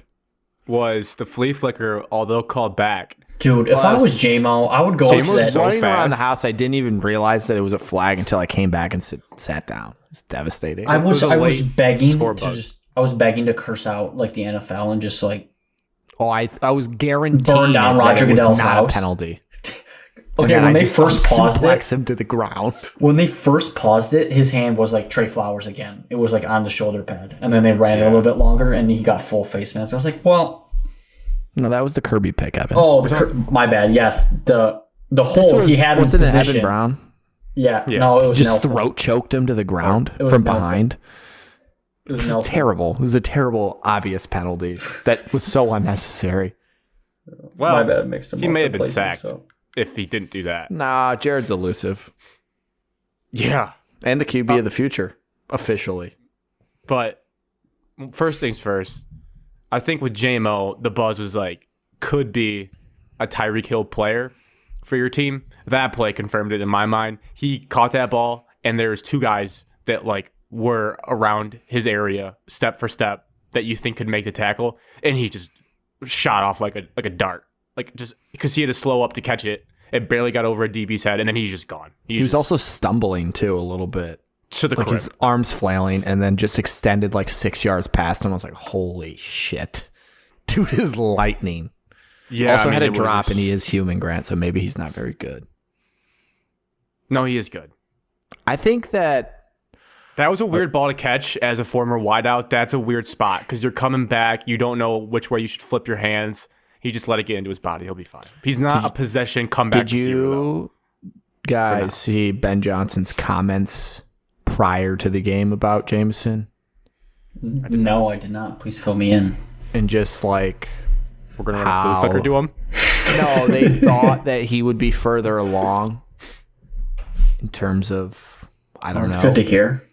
[SPEAKER 1] was the flea flicker, although called back.
[SPEAKER 3] Dude, if I was J-Mo, I would go
[SPEAKER 1] J-Mo's
[SPEAKER 3] with that.
[SPEAKER 1] so
[SPEAKER 2] Running around the
[SPEAKER 1] fast.
[SPEAKER 2] house, I didn't even realize that it was a flag until I came back and sat down. It's devastating.
[SPEAKER 3] I was
[SPEAKER 1] a
[SPEAKER 3] begging
[SPEAKER 1] late score
[SPEAKER 3] to
[SPEAKER 1] bug.
[SPEAKER 3] I was begging to curse out like the NFL and just like
[SPEAKER 2] I was guaranteed
[SPEAKER 3] Burn down
[SPEAKER 2] that
[SPEAKER 3] Roger
[SPEAKER 2] it was
[SPEAKER 3] Goodell's
[SPEAKER 2] not
[SPEAKER 3] house.
[SPEAKER 2] a penalty.
[SPEAKER 3] okay
[SPEAKER 2] And
[SPEAKER 3] when
[SPEAKER 2] I
[SPEAKER 3] they
[SPEAKER 2] just
[SPEAKER 3] first paused
[SPEAKER 2] suplex
[SPEAKER 3] it.
[SPEAKER 2] him to the ground.
[SPEAKER 3] When they first paused it, his hand was like Trey Flowers again. It was like on the shoulder pad, and then they ran it a little bit longer, and he got full face mask. I was like, well,
[SPEAKER 2] No, that was the Kirby pick, Evan.
[SPEAKER 3] oh, my bad. Yes, the hole he had in
[SPEAKER 2] wasn't it Evan
[SPEAKER 3] position.
[SPEAKER 2] Brown?
[SPEAKER 3] Yeah,
[SPEAKER 1] Yeah.
[SPEAKER 3] no, it was
[SPEAKER 2] Just
[SPEAKER 3] Nelson.
[SPEAKER 2] throat choked him to the ground
[SPEAKER 3] It was
[SPEAKER 2] from
[SPEAKER 3] Nelson.
[SPEAKER 2] behind.
[SPEAKER 3] It
[SPEAKER 2] It
[SPEAKER 3] was
[SPEAKER 2] was
[SPEAKER 3] Nelson.
[SPEAKER 2] terrible. It was a terrible, obvious penalty that was so unnecessary.
[SPEAKER 1] Well,
[SPEAKER 3] My bad, mixed him
[SPEAKER 1] he
[SPEAKER 3] up
[SPEAKER 1] may have
[SPEAKER 3] with
[SPEAKER 1] been
[SPEAKER 3] Playboy,
[SPEAKER 1] sacked
[SPEAKER 3] so.
[SPEAKER 1] if he didn't do that.
[SPEAKER 2] Nah, Jared's elusive.
[SPEAKER 1] Yeah.
[SPEAKER 2] And the QB of the future, officially.
[SPEAKER 1] But first things first, I think with JMO, the buzz was like, could be a Tyreek Hill player for your team. That play confirmed it in my mind. He caught that ball, and there's two guys that like were around his area, step for step, that you think could make the tackle, and he just shot off like a dart, like just because he had to slow up to catch it. It barely got over a DB's head, and then he's just gone.
[SPEAKER 2] He was
[SPEAKER 1] just
[SPEAKER 2] also stumbling, too, a little bit.
[SPEAKER 1] to the
[SPEAKER 2] Like
[SPEAKER 1] crib.
[SPEAKER 2] his arms flailing and then just extended like 6 yards past him. I was like, holy shit. Dude is lightning.
[SPEAKER 1] Yeah,
[SPEAKER 2] also
[SPEAKER 1] I mean,
[SPEAKER 2] had a
[SPEAKER 1] it
[SPEAKER 2] drop,
[SPEAKER 1] was-
[SPEAKER 2] and he is human, Grant, so maybe he's not very good.
[SPEAKER 1] No, he is good.
[SPEAKER 2] I think that
[SPEAKER 1] That was a weird ball to catch as a former wideout. That's a weird spot because you're coming back. You don't know which way you should flip your hands. He just let it get into his body. He'll be fine. He's not a possession comeback
[SPEAKER 2] did
[SPEAKER 1] receiver, though.
[SPEAKER 2] you guys see Ben Johnson's comments prior to the game about Jameson?
[SPEAKER 3] No, I did not. Please fill me in.
[SPEAKER 2] And just like,
[SPEAKER 1] We're going to run a flea flicker to him.
[SPEAKER 2] no, they thought that he would be further along in terms of, I don't
[SPEAKER 3] It's
[SPEAKER 2] know.
[SPEAKER 3] good to hear.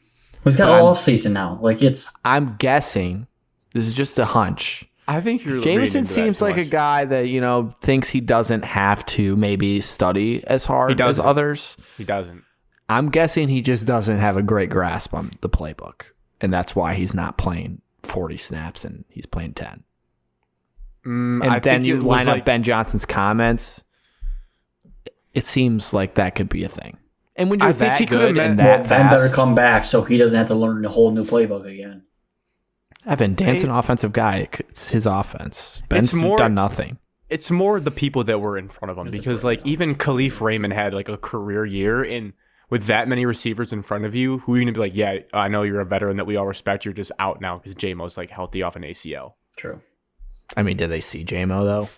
[SPEAKER 3] He's got all off season now. Like it's
[SPEAKER 2] I'm guessing, this is just a hunch.
[SPEAKER 1] I think you're
[SPEAKER 2] Jameson seems like a guy that, you know, thinks he doesn't have to maybe study as hard as
[SPEAKER 1] doesn't.
[SPEAKER 2] others.
[SPEAKER 1] He doesn't.
[SPEAKER 2] I'm guessing he just doesn't have a great grasp on the playbook. And that's why he's not playing 40 snaps and he's playing 10. And
[SPEAKER 1] I
[SPEAKER 2] then
[SPEAKER 1] think
[SPEAKER 2] you
[SPEAKER 1] it was
[SPEAKER 2] line up
[SPEAKER 1] like-
[SPEAKER 2] Ben Johnson's comments. It seems like that could be a thing. And when you're
[SPEAKER 1] I think
[SPEAKER 2] that
[SPEAKER 1] he could've
[SPEAKER 2] good and
[SPEAKER 1] meant-
[SPEAKER 2] that
[SPEAKER 3] Ben better
[SPEAKER 2] fast,
[SPEAKER 3] come back so he doesn't have to learn a whole new playbook again.
[SPEAKER 2] Evan, Dan's an offensive guy. It's his offense. Ben's
[SPEAKER 1] more-
[SPEAKER 2] done nothing.
[SPEAKER 1] It's more the people that were in front of him because, like, even Khalif Raymond had like a career year, and with that many receivers in front of you, who are you gonna be like? Yeah, I know you're a veteran that we all respect. You're just out now because JMO's like healthy off an ACL.
[SPEAKER 3] True.
[SPEAKER 2] I mean, did they see JMO though?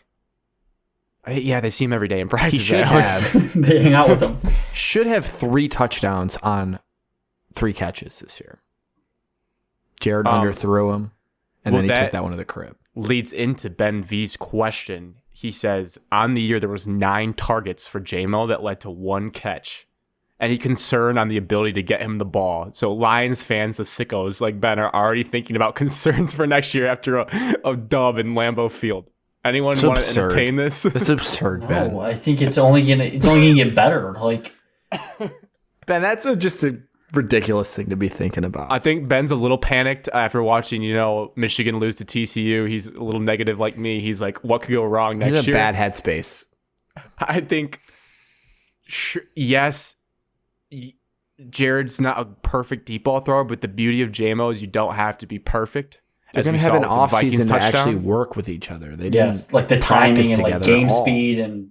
[SPEAKER 1] Yeah, they see him every day in practice.
[SPEAKER 2] He should
[SPEAKER 1] Alex.
[SPEAKER 2] have.
[SPEAKER 3] They hang out with him.
[SPEAKER 2] Should have 3 touchdowns on 3 catches this year. Jared underthrew him, and
[SPEAKER 1] well,
[SPEAKER 2] then he took
[SPEAKER 1] that-
[SPEAKER 2] that one to the crib.
[SPEAKER 1] Leads into Ben V's question. He says on the year there was 9 targets for JMO that led to 1 catch. Any concern on the ability to get him the ball? So Lions fans, the sickos like Ben, are already thinking about concerns for next year after a dub in Lambeau Field. Anyone
[SPEAKER 2] It's
[SPEAKER 1] want to
[SPEAKER 2] absurd.
[SPEAKER 1] entertain this?
[SPEAKER 2] That's absurd, Ben.
[SPEAKER 3] No, I think it's only gonna get better. Like
[SPEAKER 2] Ben, that's just a ridiculous thing to be thinking about.
[SPEAKER 1] I think Ben's a little panicked after watching, Michigan lose to TCU. He's a little negative like me. He's like, what could go wrong next
[SPEAKER 2] He's in a
[SPEAKER 1] year?
[SPEAKER 2] bad headspace.
[SPEAKER 1] I think, yes, Jared's not a perfect deep ball thrower, but the beauty of JMO is you don't have to be perfect.
[SPEAKER 2] They're going to have an offseason to actually work with each other. They didn't
[SPEAKER 3] like the
[SPEAKER 2] practice
[SPEAKER 3] timing and like
[SPEAKER 2] together
[SPEAKER 3] game
[SPEAKER 2] at all.
[SPEAKER 3] speed and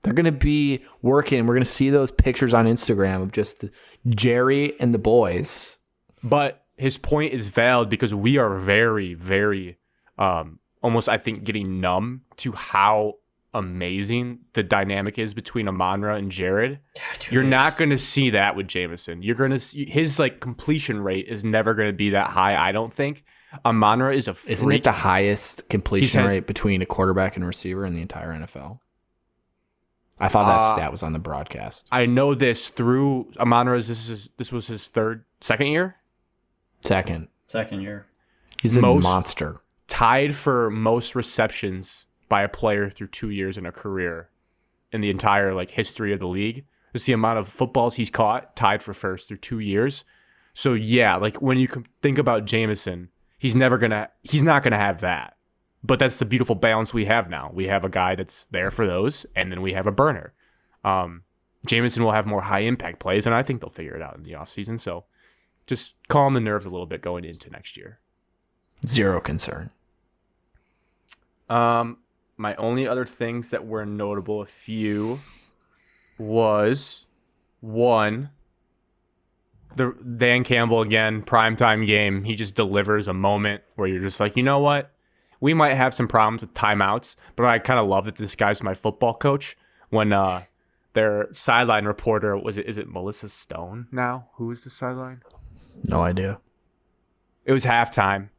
[SPEAKER 2] They're going to be working. We're going to see those pictures on Instagram of just Jerry and the boys.
[SPEAKER 1] But his point is valid because we are very, very, almost I think getting numb to how amazing the dynamic is between Amon-Ra and Jared.
[SPEAKER 3] Yeah, dude,
[SPEAKER 1] You're not going to see that with Jameson. You're going to see his like completion rate is never going to be that high, I don't think. Amon-Ra is a freak.
[SPEAKER 2] Isn't it the highest completion rate between a quarterback and receiver in the entire NFL? I thought that stat was on the broadcast.
[SPEAKER 1] I know this through Amon-Ra's. This was his second year?
[SPEAKER 2] Second
[SPEAKER 3] year.
[SPEAKER 2] He's a monster.
[SPEAKER 1] Tied for most receptions by a player through 2 years in a career in the entire like history of the league. It's the amount of footballs he's caught, tied for first through 2 years. So yeah, like when you think about Jameson, he's not gonna have that. But that's the beautiful balance we have now. We have a guy that's there for those, and then we have a burner. Jameson will have more high impact plays, and I think they'll figure it out in the offseason. So just calm the nerves a little bit going into next year.
[SPEAKER 2] Zero concern.
[SPEAKER 1] My only other things that were notable, a few, was one, the Dan Campbell again, primetime game. He just delivers a moment where you're just like, you know what? We might have some problems with timeouts, but I kind of love that this guy's my football coach. When their sideline reporter, is it Melissa Stone now? Who is the sideline?
[SPEAKER 2] No idea.
[SPEAKER 1] It was halftime.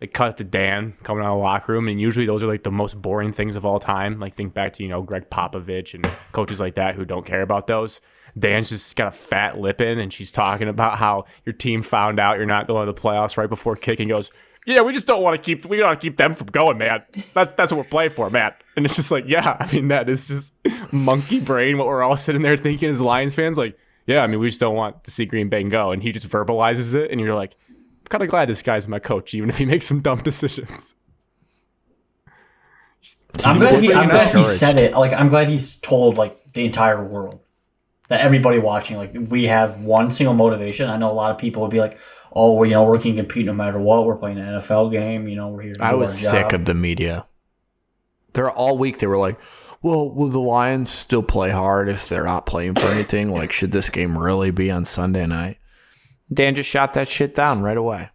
[SPEAKER 1] They cut to Dan coming out of the locker room, and usually those are like the most boring things of all time. Like think back to, Greg Popovich and coaches like that who don't care about those. Dan's just got a fat lip in, and she's talking about how your team found out you're not going to the playoffs right before kick, and goes, yeah, we just don't want to keep them from going, man. That's what we're playing for, man. And it's just like, yeah, I mean, that is just monkey brain, what we're all sitting there thinking as Lions fans. Like, yeah, I mean, we just don't want to see Green Bay go. And he just verbalizes it, and you're like, I'm kind of glad this guy's my coach, even if he makes some dumb decisions.
[SPEAKER 3] I'm glad he said it. Like, I'm glad he's told, like, the entire world, that everybody watching, like, we have one single motivation. I know a lot of people would be like, oh, we're going to compete no matter what. We're playing an NFL game. We're here to do our job.
[SPEAKER 2] I was sick of the media. They're all week. They were like, well, will the Lions still play hard if they're not playing for anything? Like, should this game really be on Sunday night? Dan just shot that shit down right away.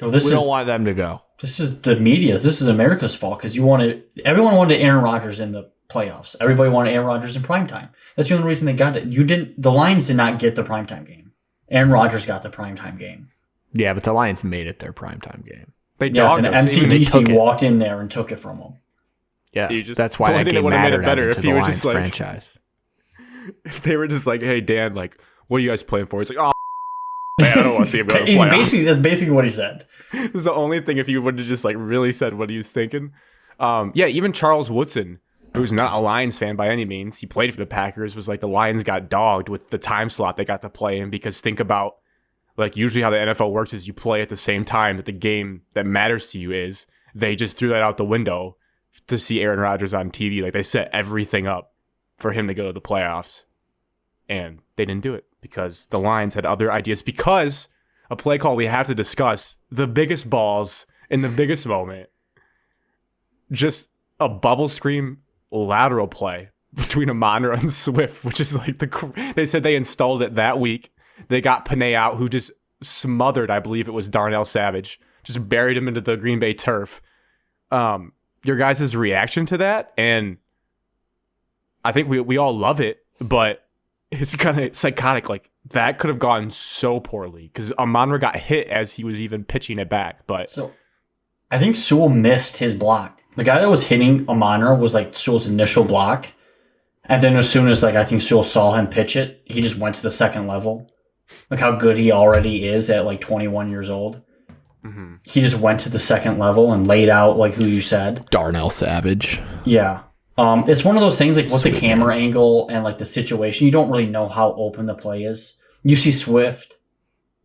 [SPEAKER 3] No,
[SPEAKER 2] we don't want them to go. This
[SPEAKER 3] is the media. This is America's fault because everyone wanted Aaron Rodgers in the playoffs. Everybody wanted Aaron Rodgers in primetime. That's the only reason they got it. The Lions did not get the primetime game. Aaron Rodgers got the primetime game.
[SPEAKER 2] Yeah, but the Lions made it their primetime game.
[SPEAKER 3] And MCDC walked in there and took it from them.
[SPEAKER 2] Yeah, that's why that game mattered better if he was just like franchise.
[SPEAKER 1] If they were just like, hey, Dan, like, what are you guys playing for? He's like, oh, man, I don't want to see him go to the playoffs.
[SPEAKER 3] That's basically what he said.
[SPEAKER 1] This is the only thing if he would have just like really said what he was thinking. Yeah, even Charles Woodson, who's not a Lions fan by any means, he played for the Packers, was like the Lions got dogged with the time slot they got to play in because think about, like, usually how the NFL works is you play at the same time that the game that matters to you is. They just threw that out the window to see Aaron Rodgers on TV. Like, they set everything up for him to go to the playoffs, and they didn't do it because the Lions had other ideas. Because a play call we have to discuss, the biggest balls in the biggest moment, just a bubble screen lateral play between Amon-Ra and Swift, which is like they said they installed it that week. They got Panay out, who just smothered, I believe it was Darnell Savage, just buried him into the Green Bay turf. Your guys' reaction to that, and I think we all love it, but it's kind of psychotic. Like, that could have gone so poorly because Amon-Ra got hit as he was even pitching it back. But
[SPEAKER 3] so I think Sewell missed his block. The guy that was hitting Amon-Ra was like Sewell's initial block. And then as soon as I think Sewell saw him pitch it, he just went to the second level. Like how good he already is at like 21 years old. Mm-hmm. He just went to the second level and laid out like who you said.
[SPEAKER 2] Darnell Savage.
[SPEAKER 3] Yeah. It's one of those things like with the camera angle and like the situation, you don't really know how open the play is. You see Swift.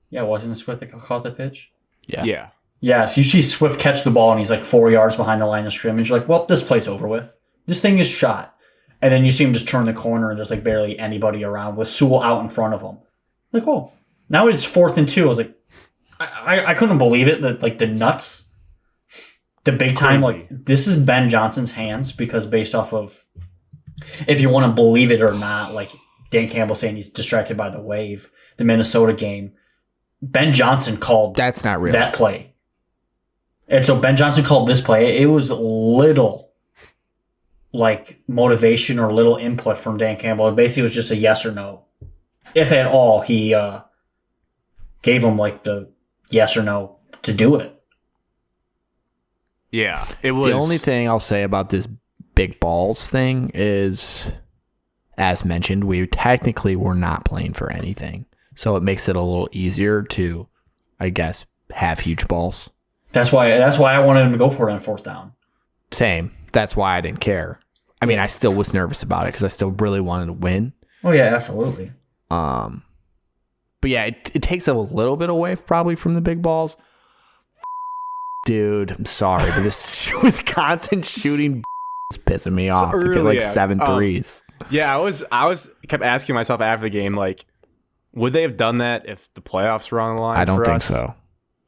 [SPEAKER 3] Yeah, wasn't it Swift that caught the pitch?
[SPEAKER 1] Yeah.
[SPEAKER 3] Yeah, so you see Swift catch the ball and he's like 4 yards behind the line of scrimmage. You're like, well, this play's over with. This thing is shot. And then you see him just turn the corner and there's like barely anybody around with Sewell out in front of him. Like, oh, now it's 4th and 2. I was like, I couldn't believe it that like the nuts, the big time, like this is Ben Johnson's hands because based off of, if you want to believe it or not, like Dan Campbell saying he's distracted by the wave, the Minnesota game, Ben Johnson called
[SPEAKER 2] that's not real
[SPEAKER 3] that play. And so Ben Johnson called this play. It was little like motivation or little input from Dan Campbell. It basically was just a yes or no, if at all. He gave him like the yes or no to do it.
[SPEAKER 1] Yeah, it was.
[SPEAKER 2] The only thing I'll say about this big balls thing is, as mentioned, we technically were not playing for anything. So it makes it a little easier to, I guess, have huge balls.
[SPEAKER 3] That's why I wanted him to go for it on fourth down.
[SPEAKER 2] Same. That's why I didn't care. I mean, I still was nervous about it because I still really wanted to win.
[SPEAKER 3] Oh yeah, absolutely.
[SPEAKER 2] But yeah, it takes a little bit away probably from the big balls. Dude, I'm sorry, but this Wisconsin shooting is pissing me off. They get like 7 threes.
[SPEAKER 1] Yeah, I was kept asking myself after the game, like, would they have done that if the playoffs were on the line?
[SPEAKER 2] I don't
[SPEAKER 1] for
[SPEAKER 2] think
[SPEAKER 1] us?
[SPEAKER 2] so.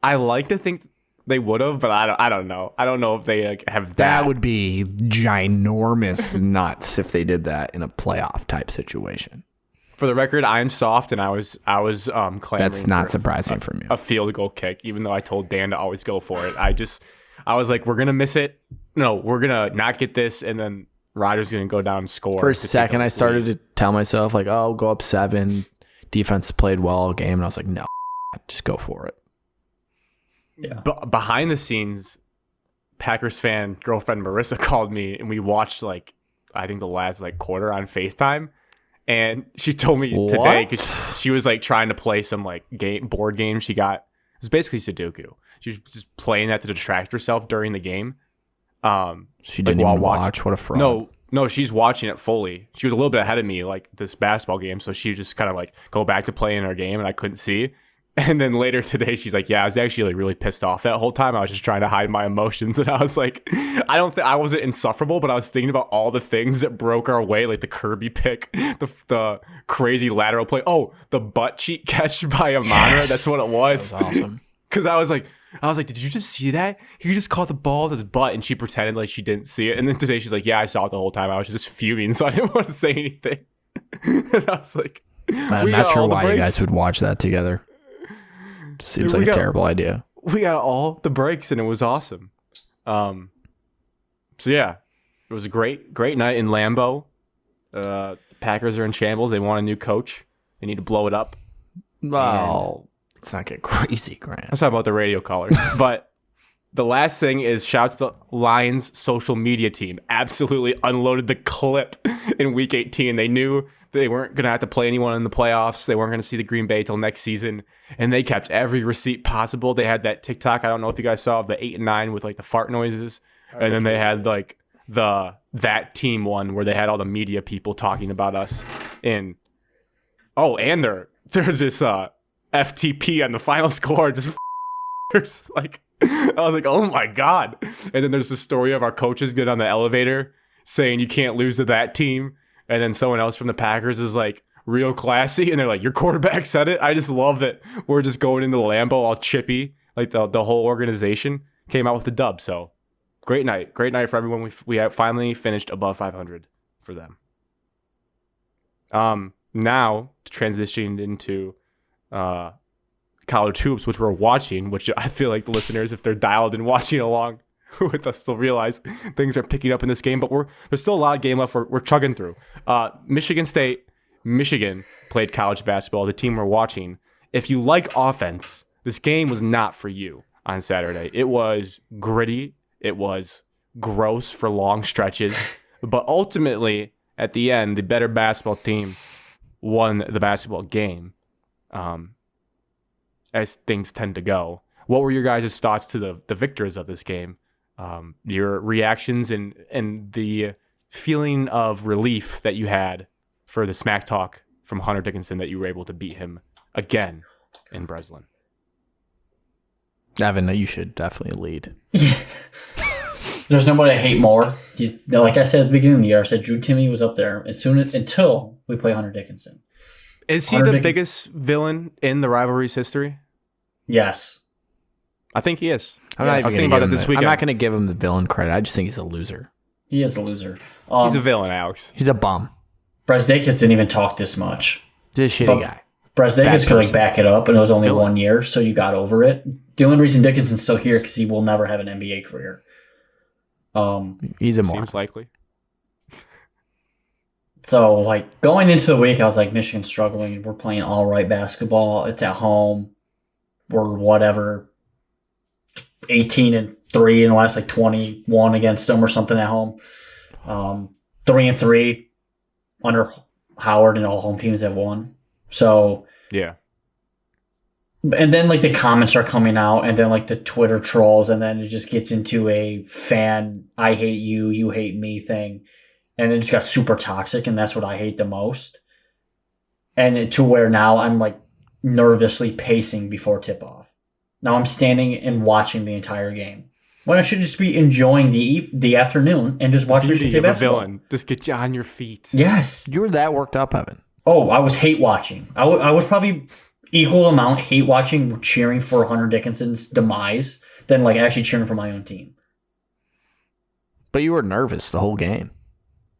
[SPEAKER 1] I like to think they would have, but I don't know. I don't know if they like, have that.
[SPEAKER 2] That would be ginormous nuts if they did that in a playoff type situation.
[SPEAKER 1] For the record, I'm soft, and I was clamoring.
[SPEAKER 2] That's not surprising from you.
[SPEAKER 1] A field goal kick, even though I told Dan to always go for it. I was like, we're gonna miss it. No, we're gonna not get this, and then Rodgers gonna go down and score.
[SPEAKER 2] For a second, I started to tell myself like, "Oh, go up 7. Defense played well all game," and I was like, "No, just go for it."
[SPEAKER 3] Yeah.
[SPEAKER 1] But behind the scenes, Packers fan girlfriend Marissa called me, and we watched like I think the last like quarter on FaceTime. And she told me today because she was like trying to play some like board game she got. It was basically Sudoku. She was just playing that to distract herself during the game.
[SPEAKER 2] She didn't even watch. What a fraud.
[SPEAKER 1] No, she's watching it fully. She was a little bit ahead of me like this basketball game, so she just kind of like go back to playing her game, and I couldn't see. And then later today, she's like, "Yeah, I was actually like really pissed off that whole time. I was just trying to hide my emotions." And I was like, I wasn't insufferable, but I was thinking about all the things that broke our way, like the Kirby pick, the crazy lateral play. Oh, the butt cheek catch by Amara. Yes. That's what it was.
[SPEAKER 2] That was awesome.
[SPEAKER 1] Because I was like, did you just see that? He just caught the ball with his butt, and she pretended like she didn't see it. And then today, she's like, "Yeah, I saw it the whole time. I was just fuming, so I didn't want to say anything." And I was like,
[SPEAKER 2] I'm not sure why you guys would watch that together. Seems like a terrible idea.
[SPEAKER 1] We got all the breaks, and it was awesome. So yeah, it was a great night in Lambeau. The Packers are in shambles. They want a new coach. They need to blow it up.
[SPEAKER 2] Well, let's not get crazy, Grant.
[SPEAKER 1] Let's talk about the radio callers. But the last thing is shout out to the Lions social media team. Absolutely unloaded the clip in Week 18. They knew they weren't going to have to play anyone in the playoffs. They weren't going to see the Green Bay till next season. And they kept every receipt possible. They had that TikTok, I don't know if you guys saw, of the 8 and 9 with like the fart noises. And then they had like that team one where they had all the media people talking about us. And there's this FTP on the final score. Just like, I was like, oh my God. And then there's the story of our coaches get on the elevator saying you can't lose to that team. And then someone else from the Packers is like real classy. And they're like, your quarterback said it. I just love that we're just going into the Lambeau all chippy. Like the whole organization came out with the dub. So great night. Great night for everyone. We have finally finished above 500 for them. Now transitioned into college hoops, which we're watching, which I feel like the listeners, if they're dialed and watching along with us, they'll realize things are picking up in this game, but there's still a lot of game left. We're chugging through. Michigan played college basketball, the team we're watching. If you like offense, this game was not for you on Saturday. It was gritty. It was gross for long stretches, but ultimately at the end, the better basketball team won the basketball game, as things tend to go. What were your guys' thoughts to the victors of this game? Your reactions and the feeling of relief that you had for the smack talk from Hunter Dickinson that you were able to beat him again in Breslin.
[SPEAKER 2] Evan, you should definitely lead.
[SPEAKER 3] There's nobody I hate more. He's like I said at the beginning of the year. I said Drew Timme was up there until we play Hunter Dickinson.
[SPEAKER 1] Is he the biggest villain in the rivalry's history?
[SPEAKER 3] Yes.
[SPEAKER 1] I think he is.
[SPEAKER 2] I'm not going to give him the villain credit. I just think he's a loser.
[SPEAKER 3] He is a loser.
[SPEAKER 1] He's a villain, Alex.
[SPEAKER 2] He's a bum.
[SPEAKER 3] Brazdeikis didn't even talk this much.
[SPEAKER 2] He's a shitty guy.
[SPEAKER 3] Brazdeikis could back it up, and it was only 1 year, so you got over it. The only reason Dickinson's still here because he will never have an NBA career.
[SPEAKER 2] He's a moron.
[SPEAKER 1] Seems likely.
[SPEAKER 3] So, like, going into the week, I was like, Michigan's struggling. We're playing all right basketball. It's at home. We're whatever, 18-3 in the last, like, 21 against them or something at home. 3-3 under Howard, and all home teams have won. So,
[SPEAKER 1] Yeah.
[SPEAKER 3] and then, like, the comments are coming out, and then, like, the Twitter trolls, and then it just gets into a fan, I hate you, you hate me thing. And it just got super toxic, and that's what I hate the most. And to where now I'm, like, nervously pacing before tip-off. Now I'm standing and watching the entire game. When I should just be enjoying the afternoon and just watch Michigan
[SPEAKER 1] Beauty
[SPEAKER 3] State
[SPEAKER 1] of a
[SPEAKER 3] basketball.
[SPEAKER 1] villain. Just get you on your feet.
[SPEAKER 3] Yes.
[SPEAKER 2] You were that worked up, Evan.
[SPEAKER 3] Oh, I was hate watching. I was probably equal amount hate watching, cheering for Hunter Dickinson's demise than, like, actually cheering for my own team.
[SPEAKER 2] But you were nervous the whole game.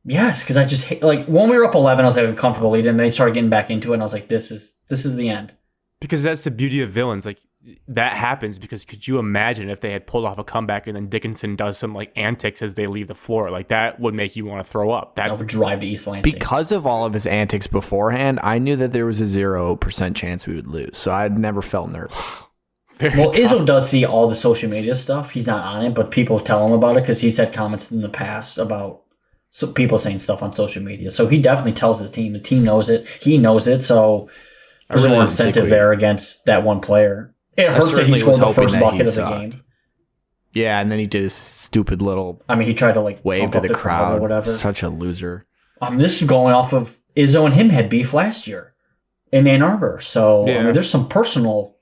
[SPEAKER 3] Yes, because I just hate, like, when we were up 11, I was like a comfortable lead, and they started getting back into it, and I was like, this is the end.
[SPEAKER 1] Because that's the beauty of villains. Like, that happens because could you imagine if they had pulled off a comeback and then Dickinson does some, like, antics as they leave the floor? Like, that would make you want to throw up.
[SPEAKER 3] I
[SPEAKER 1] That's
[SPEAKER 3] would drive to East Lansing.
[SPEAKER 2] Because of all of his antics beforehand, I knew that there was a 0% chance we would lose. So I'd never felt nervous.
[SPEAKER 1] very
[SPEAKER 3] Well, Izzo does see all the social media stuff. He's not on it, but people tell him about it because he's had comments in the past about people saying stuff on social media. So he definitely tells his team. The team knows it. He knows it. So there's
[SPEAKER 2] really
[SPEAKER 3] more
[SPEAKER 2] didn't think
[SPEAKER 3] incentive there against that one player. It hurts that he
[SPEAKER 2] certainly
[SPEAKER 3] scored
[SPEAKER 2] was
[SPEAKER 3] the
[SPEAKER 2] hoping
[SPEAKER 3] first
[SPEAKER 2] that
[SPEAKER 3] bucket
[SPEAKER 2] he
[SPEAKER 3] of the
[SPEAKER 2] sucked.
[SPEAKER 3] game.
[SPEAKER 2] Yeah, and then he did his stupid little
[SPEAKER 3] I mean, he tried to, like,
[SPEAKER 2] wave
[SPEAKER 3] pump
[SPEAKER 2] to
[SPEAKER 3] up
[SPEAKER 2] the crowd.
[SPEAKER 3] or whatever.
[SPEAKER 2] Such a loser.
[SPEAKER 3] This is going off of Izzo and him had beef last year in Ann Arbor. So, I
[SPEAKER 1] Yeah.
[SPEAKER 3] mean, there's some personal...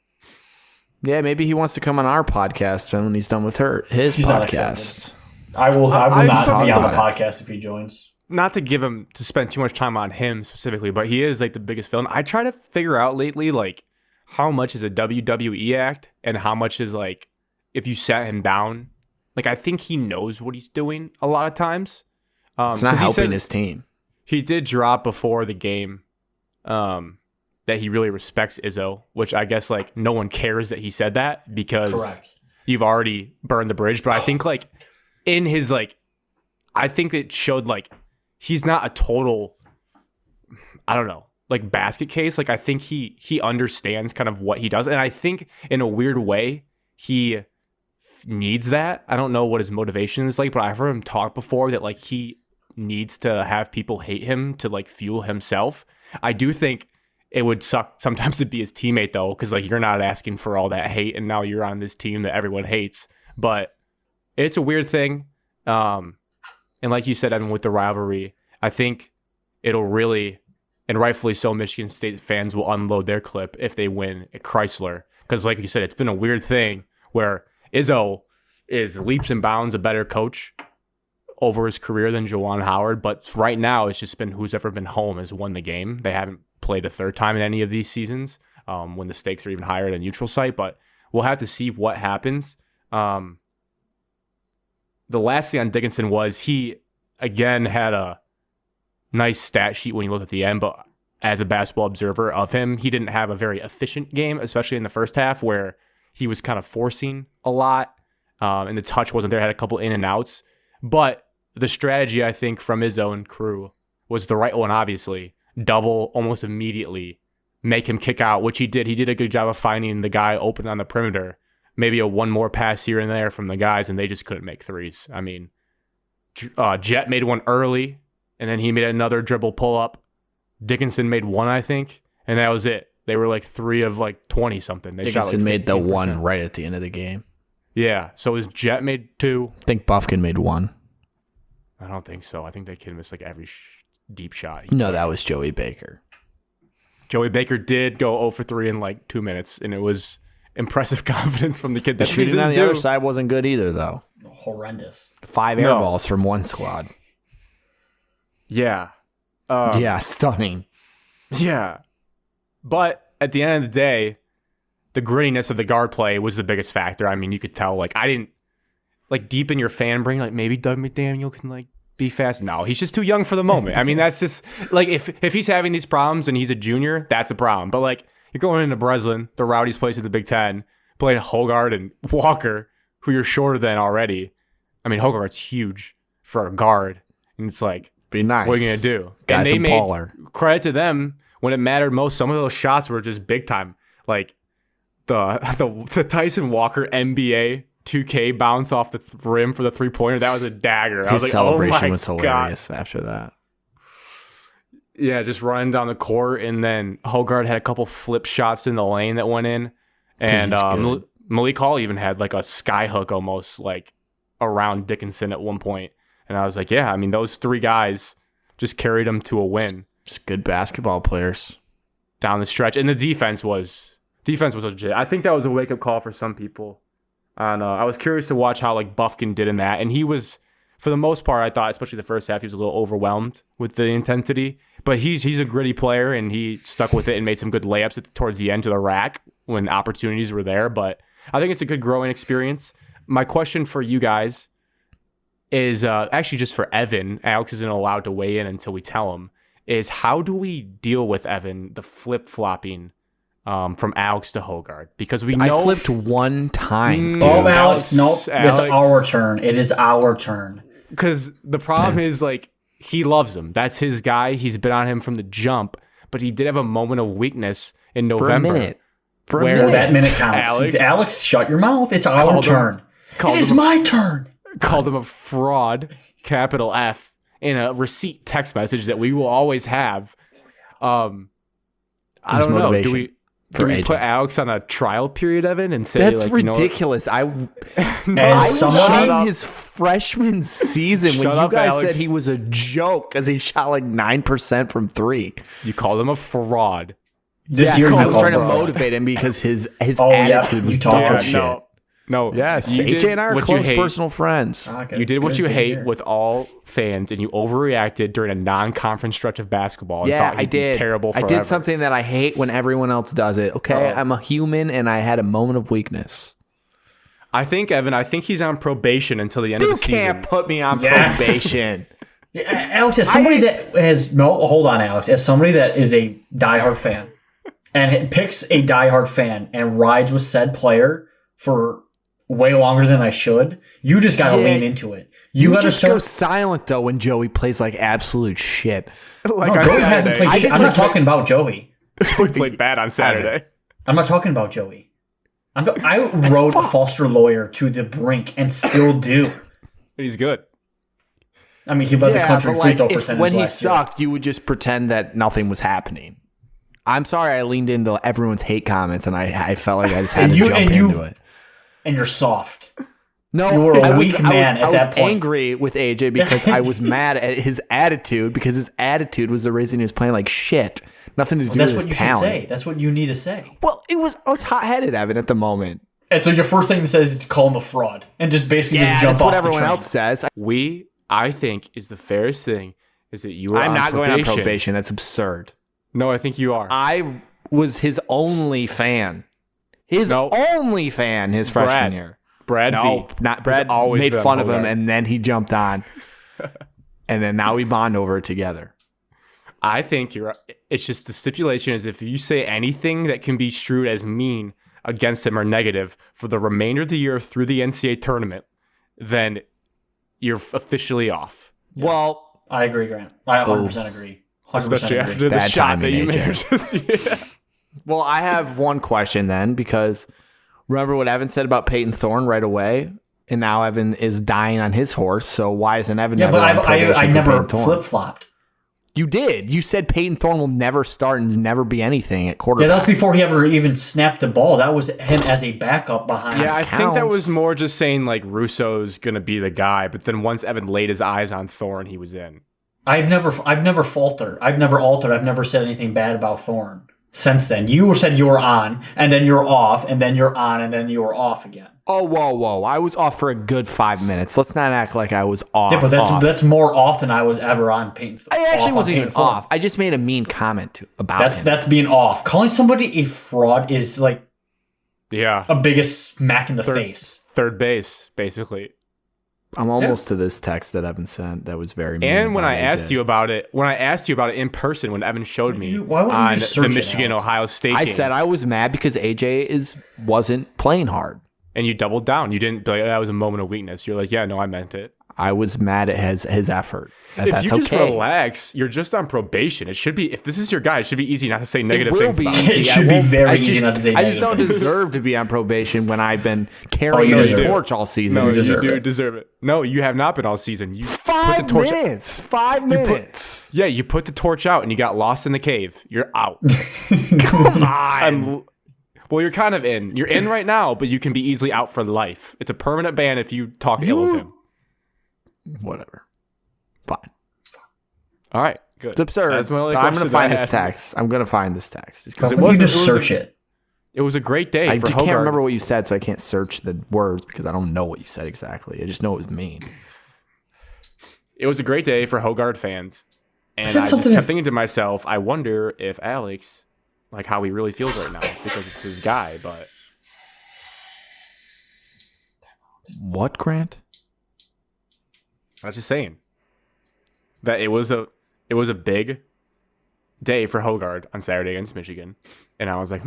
[SPEAKER 2] Yeah, maybe he wants to come on our podcast when he's done with his
[SPEAKER 3] He's not
[SPEAKER 2] podcast.
[SPEAKER 3] I will
[SPEAKER 1] I've
[SPEAKER 3] not
[SPEAKER 1] thought
[SPEAKER 3] be on the
[SPEAKER 2] about
[SPEAKER 3] podcast if he joins.
[SPEAKER 1] not to give him to spend too much time on him specifically, but he is, like, the biggest villain. I try to figure out lately, like, how much is a WWE act and how much is, like, if you sat him down. Like, I think he knows what he's doing a lot of times.
[SPEAKER 2] It's not
[SPEAKER 1] 'cause he
[SPEAKER 2] helping
[SPEAKER 1] said
[SPEAKER 2] his team.
[SPEAKER 1] he did drop before the game that he really respects Izzo, which I guess, like, no one cares that he said that because
[SPEAKER 3] Correct.
[SPEAKER 1] you've already burned the bridge. But I think, like, in his, like, I think it showed, like, he's not a total, I don't know, like, basket case. Like, I think he understands kind of what he does. And I think in a weird way, he needs that. I don't know what his motivation is like, but I've heard him talk before that, like, he needs to have people hate him to, like, fuel himself. I do think it would suck sometimes to be his teammate, though, because, like, you're not asking for all that hate, and now you're on this team that everyone hates. But it's a weird thing. And like you said, Evan, with the rivalry, I think it'll really, and rightfully so, Michigan State fans will unload their clip if they win at Chrysler. Because like you said, it's been a weird thing where Izzo is leaps and bounds a better coach over his career than Juwan Howard. But right now, it's just been who's ever been home has won the game. They haven't played a third time in any of these seasons when the stakes are even higher at a neutral site. But we'll have to see what happens. The last thing on Dickinson was he, again, had a nice stat sheet when you look at the end, but as a basketball observer of him, he didn't have a very efficient game, especially in the first half where he was kind of forcing a lot and the touch wasn't there, had a couple in and outs. But the strategy, I think, from his own crew was the right one, obviously. Double almost immediately, make him kick out, which he did. He did a good job of finding the guy open on the perimeter. Maybe a one more pass here and there from the guys, and they just couldn't make threes. I mean, Jet made one early, and then he made another dribble pull-up. Dickinson made one, I think, and that was it. They were like 3 of like 20-something.
[SPEAKER 2] Dickinson made the one right at the end of the game.
[SPEAKER 1] Yeah, so his Jet made 2.
[SPEAKER 2] I think Buffkin made 1.
[SPEAKER 1] I don't think so. I think that kid missed like every deep shot.
[SPEAKER 2] No, that was Joey Baker.
[SPEAKER 1] Joey Baker did go 0 for 3 in like 2 minutes, and it was impressive confidence from the kid.
[SPEAKER 2] The
[SPEAKER 1] That
[SPEAKER 2] shooting on the other side wasn't good either, though.
[SPEAKER 3] Horrendous.
[SPEAKER 2] 5 air balls from one squad.
[SPEAKER 1] Yeah.
[SPEAKER 2] Yeah, stunning.
[SPEAKER 1] Yeah. But at the end of the day, the grittiness of the guard play was the biggest factor. I mean, you could tell, like, I didn't, like, deep in your fan brain, like, maybe Doug McDaniel can, like, be fast. No, he's just too young for the moment. I mean, that's just, like, if he's having these problems and he's a junior, that's a problem. But, like, you're going into Breslin, the rowdiest place in the Big Ten, playing Hogard and Walker, who you're shorter than already. I mean, Hogarth's huge for a guard. And it's like,
[SPEAKER 2] Be nice.
[SPEAKER 1] What are you going to do?
[SPEAKER 2] Guy's
[SPEAKER 1] and they
[SPEAKER 2] a
[SPEAKER 1] made
[SPEAKER 2] baller.
[SPEAKER 1] credit to them when it mattered most. Some of those shots were just big time. Like the Tyson Walker NBA 2K bounce off the rim for the 3-pointer. That was a dagger. I was
[SPEAKER 2] His
[SPEAKER 1] like,
[SPEAKER 2] celebration
[SPEAKER 1] oh my
[SPEAKER 2] was hilarious after that.
[SPEAKER 1] Yeah, just running down the court, and then Hogard had a couple flip shots in the lane that went in, and
[SPEAKER 2] he's good.
[SPEAKER 1] Malik Hall even had like a sky hook almost like around Dickinson at one point, and I was like, yeah, I mean those three guys just carried them to a win.
[SPEAKER 2] Just good basketball players
[SPEAKER 1] down the stretch, and the defense was legit. I think that was a wake up call for some people. And I was curious to watch how like Bufkin did in that, and he was, for the most part, I thought, especially the first half, he was a little overwhelmed with the intensity. But he's a gritty player, and he stuck with it and made some good layups towards the end to the rack when opportunities were there. But I think it's a good growing experience. My question for you guys is actually just for Evan. Alex isn't allowed to weigh in until we tell him. Is how do we deal with Evan the flip flopping from Alex to Hogard? Because we know
[SPEAKER 2] I flipped one time.
[SPEAKER 3] Oh, Alex, nope.
[SPEAKER 1] Alex.
[SPEAKER 3] It's our turn. It is our turn.
[SPEAKER 1] Because the problem is, like, he loves him. That's his guy. He's been on him from the jump. But he did have a moment of weakness in November.
[SPEAKER 2] For a
[SPEAKER 1] where
[SPEAKER 2] minute.
[SPEAKER 3] That minute counts. Alex, shut your mouth. It's our turn. It is my turn.
[SPEAKER 1] Called him a fraud, capital F, in a receipt text message that we will always have. I don't know. Do we put Alex on a trial period, Evan, and say
[SPEAKER 2] that's
[SPEAKER 1] like,
[SPEAKER 2] ridiculous?
[SPEAKER 1] I
[SPEAKER 2] was in his freshman season when you guys said he was a joke because he shot like 9% from 3.
[SPEAKER 1] You called him a fraud.
[SPEAKER 3] This year,
[SPEAKER 2] I was trying to motivate him because his attitude was dog shit.
[SPEAKER 1] No.
[SPEAKER 2] Yes, AJ and I are close personal friends.
[SPEAKER 1] You did what you hate with all fans, and you overreacted during a non-conference stretch of basketball. And thought I did. Terrible. Forever.
[SPEAKER 2] I did something that I hate when everyone else does it. Okay, I'm a human, and I had a moment of weakness.
[SPEAKER 1] I think Evan. I think he's on probation until the end of the season.
[SPEAKER 2] You can't put me on probation.
[SPEAKER 3] Alex, as somebody that has hold on, Alex. As somebody that is a diehard fan, and picks a diehard fan and rides with said player for way longer than I should, you just got to lean into it. You got to
[SPEAKER 2] go silent though when Joey plays like absolute shit.
[SPEAKER 3] Like Joey hasn't played shit. I'm not talking about Joey.
[SPEAKER 1] Joey played bad on Saturday.
[SPEAKER 3] I'm not talking about Joey. I rode a Foster lawyer to the brink and still do.
[SPEAKER 1] He's good.
[SPEAKER 3] I mean, he led the country free throw percentage
[SPEAKER 2] when he sucked, you would just pretend that nothing was happening. I'm sorry I leaned into everyone's hate comments and I felt like I just had to jump into it.
[SPEAKER 3] And you're soft.
[SPEAKER 2] No,
[SPEAKER 3] you were a weak man at that point.
[SPEAKER 2] I was angry with AJ because I was mad at his attitude because his attitude was the reason he was playing like shit. Nothing to do with his talent. That's what you should say.
[SPEAKER 3] That's what you need to say.
[SPEAKER 2] Well, I was hot-headed, Evan, at the moment.
[SPEAKER 3] And so your first thing he says is to call him a fraud and just basically just jump off the train.
[SPEAKER 2] That's what everyone else says.
[SPEAKER 1] I think, is the fairest thing is that you are
[SPEAKER 2] I'm
[SPEAKER 1] on
[SPEAKER 2] not
[SPEAKER 1] probation.
[SPEAKER 2] going on probation. That's absurd.
[SPEAKER 1] No, I think you are.
[SPEAKER 2] I was his only fan. Only fan his freshman year.
[SPEAKER 1] Brad
[SPEAKER 2] always made fun of him, and then he jumped on. And then now we bond over it together.
[SPEAKER 1] I think it's just the stipulation is if you say anything that can be construed as mean against him or negative for the remainder of the year through the NCAA tournament, then you're officially off.
[SPEAKER 2] Yeah. Well,
[SPEAKER 3] I agree, Grant. I 100% agree. 100%
[SPEAKER 1] Especially
[SPEAKER 3] agree.
[SPEAKER 1] after the shot that you made.
[SPEAKER 2] Well, I have one question then, because remember what Evan said about Peyton Thorne right away? And now Evan is dying on his horse, so why isn't Evan never on probation
[SPEAKER 3] I never
[SPEAKER 2] Peyton Thorne?
[SPEAKER 3] flip-flopped.
[SPEAKER 2] You did. You said Peyton Thorne will never start and never be anything at quarterback.
[SPEAKER 3] Yeah, that was before he ever even snapped the ball. That was him as a backup behind.
[SPEAKER 1] Yeah, I think that was more just saying like Russo's going to be the guy, but then once Evan laid his eyes on Thorne, he was in.
[SPEAKER 3] I've never faltered. I've never altered. I've never said anything bad about Thorne since then. You said you were on, and then you're off, and then you're on, and then you were off again.
[SPEAKER 2] Oh, whoa. I was off for a good 5 minutes. Let's not act like I was off.
[SPEAKER 3] Yeah, but that's more off than I was ever on Peyton.
[SPEAKER 2] I actually wasn't even off. I just made a mean comment about him.
[SPEAKER 3] That's being off. Calling somebody a fraud is like a biggest smack in the face.
[SPEAKER 1] Third base, basically.
[SPEAKER 2] I'm almost to this text that Evan sent that was very mean.
[SPEAKER 1] And when I asked you about it, in person, when Evan showed me on the Michigan-Ohio State game,
[SPEAKER 2] I said I was mad because AJ wasn't playing hard.
[SPEAKER 1] And you doubled down. You didn't be like, that was a moment of weakness. You're like, yeah, no, I meant it.
[SPEAKER 2] I was mad at his effort.
[SPEAKER 1] If
[SPEAKER 2] That's
[SPEAKER 1] you just
[SPEAKER 2] okay.
[SPEAKER 1] relax, you're just on probation. It should be, if this is your guy, it should be easy not to say negative
[SPEAKER 2] will
[SPEAKER 1] things
[SPEAKER 2] be
[SPEAKER 1] about
[SPEAKER 2] easy.
[SPEAKER 1] him.
[SPEAKER 3] It should be very easy not to say
[SPEAKER 2] I just don't
[SPEAKER 3] negative things.
[SPEAKER 2] deserve to be on probation when I've been carrying
[SPEAKER 3] you
[SPEAKER 2] this
[SPEAKER 3] deserve it.
[SPEAKER 2] torch all season.
[SPEAKER 1] No, you
[SPEAKER 3] deserve
[SPEAKER 1] do
[SPEAKER 3] it.
[SPEAKER 1] deserve it. No, you have not been all season. You put
[SPEAKER 2] 5
[SPEAKER 1] the torch.
[SPEAKER 2] minutes. 5 minutes.
[SPEAKER 1] Yeah, you put the torch out and you got lost in the cave. You're out.
[SPEAKER 2] Come on.
[SPEAKER 1] Well, you're kind of in. You're in right now, but you can be easily out for life. It's a permanent ban if you talk ill of him.
[SPEAKER 2] Whatever. Fine.
[SPEAKER 1] All right, good.
[SPEAKER 2] It's absurd.
[SPEAKER 1] That's my only
[SPEAKER 2] I'm going to
[SPEAKER 1] question
[SPEAKER 2] find
[SPEAKER 1] I
[SPEAKER 2] this
[SPEAKER 1] had.
[SPEAKER 2] text. I'm going to find this text. Just 'cause
[SPEAKER 3] Why
[SPEAKER 2] it
[SPEAKER 3] don't you
[SPEAKER 2] wasn't-
[SPEAKER 3] just search it?
[SPEAKER 1] It was a great day
[SPEAKER 2] I
[SPEAKER 1] for
[SPEAKER 2] can't
[SPEAKER 1] Hogard.
[SPEAKER 2] remember what you said, so I can't search the words because I don't know what you said exactly. I just know it was mean.
[SPEAKER 1] It was a great day for Hogard fans. And
[SPEAKER 3] said
[SPEAKER 1] I just
[SPEAKER 3] something
[SPEAKER 1] kept
[SPEAKER 3] if-
[SPEAKER 1] thinking to myself, I wonder if Alex, like how he really feels right now, because it's his guy, but
[SPEAKER 2] What, Grant?
[SPEAKER 1] I was just saying that it was a big day for Hogard on Saturday against Michigan. And I was like,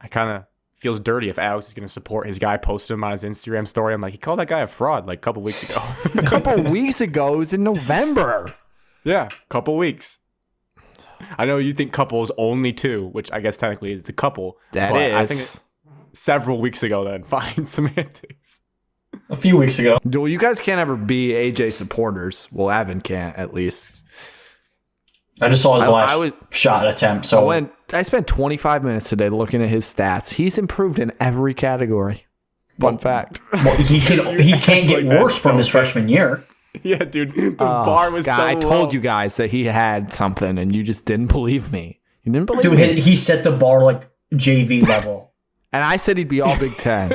[SPEAKER 1] I kind of feels dirty if Alex is going to support his guy, posted him on his Instagram story. I'm like, he called that guy a fraud like a couple weeks ago.
[SPEAKER 2] A couple weeks ago, it was in November.
[SPEAKER 1] Yeah, couple weeks. I know you think couple is only 2, which I guess technically is a couple.
[SPEAKER 2] That
[SPEAKER 1] but
[SPEAKER 2] is.
[SPEAKER 1] I think several weeks ago then. Fine, semantics.
[SPEAKER 3] A few weeks ago.
[SPEAKER 2] Well, you guys can't ever be AJ supporters. Well, Evan can't, at least.
[SPEAKER 3] I just saw his last
[SPEAKER 2] I was-
[SPEAKER 3] shot attempt. So
[SPEAKER 2] I spent 25 minutes today looking at his stats. He's improved in every category. Fun fact.
[SPEAKER 3] well, he can't get
[SPEAKER 1] Like that,
[SPEAKER 3] worse from his
[SPEAKER 1] okay.
[SPEAKER 3] freshman year.
[SPEAKER 1] Yeah, dude. The bar was
[SPEAKER 2] God,
[SPEAKER 1] so
[SPEAKER 2] I
[SPEAKER 1] low.
[SPEAKER 2] told you guys that he had something, and you just didn't believe me. You didn't believe
[SPEAKER 3] Dude,
[SPEAKER 2] me.
[SPEAKER 3] he set the bar like JV level.
[SPEAKER 2] And I said he'd be all Big Ten.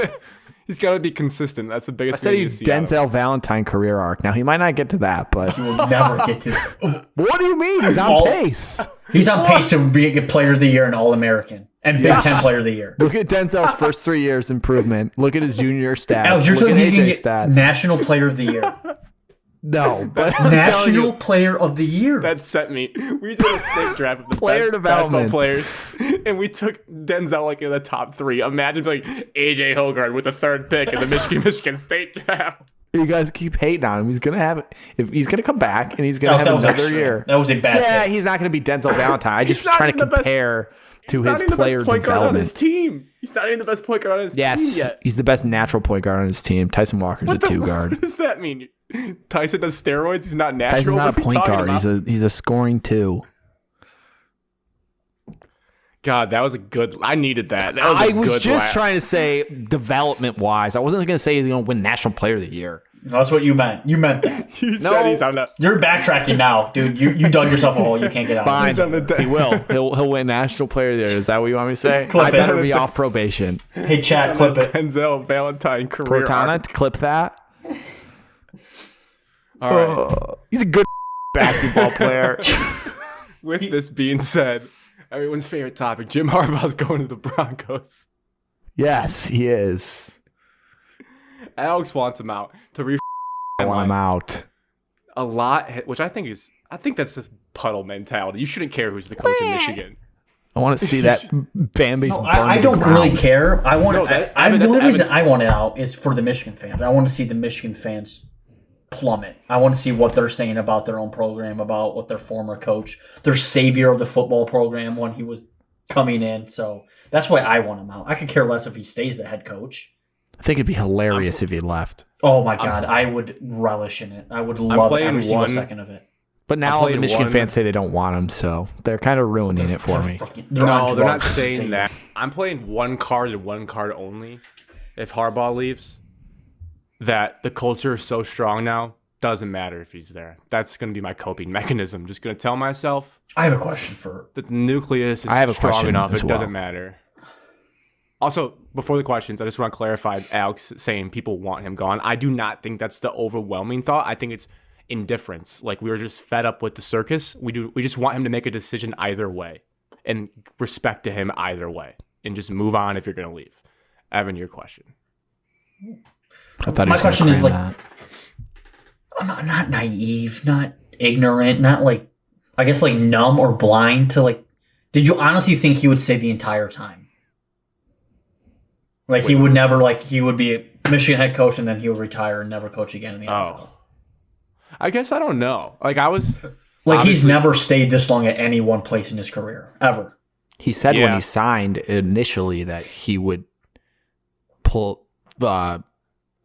[SPEAKER 1] He's got to be consistent. That's the
[SPEAKER 2] I
[SPEAKER 1] biggest
[SPEAKER 2] said
[SPEAKER 1] thing
[SPEAKER 2] he'd
[SPEAKER 1] you see out of him.
[SPEAKER 3] Oh,
[SPEAKER 2] Denzel Valentine career arc. Now, he might not get to that, but
[SPEAKER 3] He will never get to.
[SPEAKER 2] what do you mean? He's on
[SPEAKER 3] All-
[SPEAKER 2] pace.
[SPEAKER 3] He's on pace to be a player of the year and All American and Big Ten player of the year.
[SPEAKER 2] Look at Denzel's first 3 years improvement. Look at his junior stats.
[SPEAKER 3] Alex, you're
[SPEAKER 2] Look
[SPEAKER 3] telling
[SPEAKER 2] at
[SPEAKER 3] me he can
[SPEAKER 2] AJ's
[SPEAKER 3] get
[SPEAKER 2] stats.
[SPEAKER 3] National Player of the Year.
[SPEAKER 2] No, but I'm telling
[SPEAKER 3] National
[SPEAKER 2] you,
[SPEAKER 3] Player of the Year.
[SPEAKER 1] That set me. We did a snake draft of the
[SPEAKER 2] Player
[SPEAKER 1] best basketball
[SPEAKER 2] development.
[SPEAKER 1] players, and we took Denzel like in the top 3. Imagine like AJ Hogard with the 3rd pick in the Michigan State draft.
[SPEAKER 2] you guys keep hating on him. He's gonna have if he's gonna come back and he's gonna
[SPEAKER 3] that
[SPEAKER 2] have
[SPEAKER 3] was
[SPEAKER 2] another
[SPEAKER 3] extra.
[SPEAKER 2] year.
[SPEAKER 3] That was a bad
[SPEAKER 2] Yeah,
[SPEAKER 3] take.
[SPEAKER 2] he's not gonna be Denzel Valentine. I just
[SPEAKER 1] He's not
[SPEAKER 2] trying to
[SPEAKER 1] even the best-
[SPEAKER 2] compare to
[SPEAKER 1] He's
[SPEAKER 2] his
[SPEAKER 1] not even the
[SPEAKER 2] player
[SPEAKER 1] best point guard on his
[SPEAKER 2] development.
[SPEAKER 1] team. He's not even the best point guard on his team
[SPEAKER 2] Yes,
[SPEAKER 1] yet.
[SPEAKER 2] he's the best natural point guard on his team. Tyson Walker's a 2 guard.
[SPEAKER 1] What does that mean? Tyson does steroids. He's not natural.
[SPEAKER 2] Tyson's not
[SPEAKER 1] What
[SPEAKER 2] a
[SPEAKER 1] are you
[SPEAKER 2] point
[SPEAKER 1] talking
[SPEAKER 2] guard.
[SPEAKER 1] about?
[SPEAKER 2] He's a scoring 2.
[SPEAKER 1] God, that was a good. I needed that. That was
[SPEAKER 2] I
[SPEAKER 1] a
[SPEAKER 2] was
[SPEAKER 1] good
[SPEAKER 2] just
[SPEAKER 1] laugh.
[SPEAKER 2] trying to say development wise. I wasn't gonna say he's gonna win National Player of the Year.
[SPEAKER 3] That's what you meant. You meant that.
[SPEAKER 1] You
[SPEAKER 2] No.
[SPEAKER 1] said he's on the.
[SPEAKER 3] You're backtracking now, dude. You dug yourself a hole. You can't get out.
[SPEAKER 2] Fine,
[SPEAKER 1] He's on the
[SPEAKER 2] he will. He'll win National Player of the Year. Is that what you want me to say?
[SPEAKER 3] Clip
[SPEAKER 2] I
[SPEAKER 3] it.
[SPEAKER 2] better be off probation.
[SPEAKER 3] Hey, chat, clip it.
[SPEAKER 1] Denzel Valentine career.
[SPEAKER 2] Cortana,
[SPEAKER 1] arc.
[SPEAKER 2] clip that.
[SPEAKER 1] All right.
[SPEAKER 2] He's a good basketball player.
[SPEAKER 1] With this being said, everyone's favorite topic: Jim Harbaugh's going to the Broncos.
[SPEAKER 2] Yes, he is.
[SPEAKER 1] Alex wants him out to re.
[SPEAKER 2] I want him out.
[SPEAKER 1] A lot, which I think that's just puddle mentality. You shouldn't care who's the coach in Michigan.
[SPEAKER 2] I want to see that fan base burn
[SPEAKER 3] I
[SPEAKER 2] to
[SPEAKER 3] don't
[SPEAKER 2] the
[SPEAKER 3] really
[SPEAKER 2] ground.
[SPEAKER 3] care. I want.
[SPEAKER 1] No, that-
[SPEAKER 3] I
[SPEAKER 1] Evan,
[SPEAKER 3] the
[SPEAKER 1] that's
[SPEAKER 3] only reason
[SPEAKER 1] Evan's-
[SPEAKER 3] I want it out is for the Michigan fans. I want to see the Michigan fans plummet. I want to see what they're saying about their own program, about what their former coach, their savior of the football program when he was coming in. So that's why I want him out. I could care less if he stays the head coach.
[SPEAKER 2] I think it'd be hilarious if he left.
[SPEAKER 3] Oh my God, I would relish in it. I would love
[SPEAKER 1] playing
[SPEAKER 3] every single
[SPEAKER 1] one-
[SPEAKER 3] second of it.
[SPEAKER 2] But now
[SPEAKER 1] I'm
[SPEAKER 2] all the
[SPEAKER 1] playing
[SPEAKER 2] Michigan
[SPEAKER 1] one-
[SPEAKER 2] fans say they don't want him, so they're kind of ruining it for me.
[SPEAKER 3] They're on
[SPEAKER 1] No, they're not
[SPEAKER 3] drugs.
[SPEAKER 1] saying that. I'm playing one card and one card only. If Harbaugh leaves, that the culture is so strong now, doesn't matter if he's there. That's going to be my coping mechanism. Just going to tell myself
[SPEAKER 3] I have a question for.
[SPEAKER 1] that the nucleus is
[SPEAKER 2] I have a
[SPEAKER 1] strong
[SPEAKER 2] question
[SPEAKER 1] enough.
[SPEAKER 2] as
[SPEAKER 1] It
[SPEAKER 2] well.
[SPEAKER 1] doesn't matter. Also, before the questions, I just want to clarify Alex saying people want him gone. I do not think that's the overwhelming thought. I think it's indifference. Like, we were just fed up with the circus. We just want him to make a decision either way and respect to him either way and just move on if you're going to leave. Evan, your question.
[SPEAKER 2] I thought he
[SPEAKER 3] My
[SPEAKER 2] was gonna
[SPEAKER 3] question is,
[SPEAKER 2] claim
[SPEAKER 3] like-
[SPEAKER 2] that.
[SPEAKER 3] I'm not naive, not ignorant, not like, I guess like numb or blind to like. Did you honestly think he would stay the entire time? Like he would never, like he would be a Michigan head coach and then he would retire and never coach again in the NFL.
[SPEAKER 1] I guess I don't know. Like I was
[SPEAKER 3] Like he's never stayed this long at any one place in his career ever.
[SPEAKER 2] He said when he signed initially that he would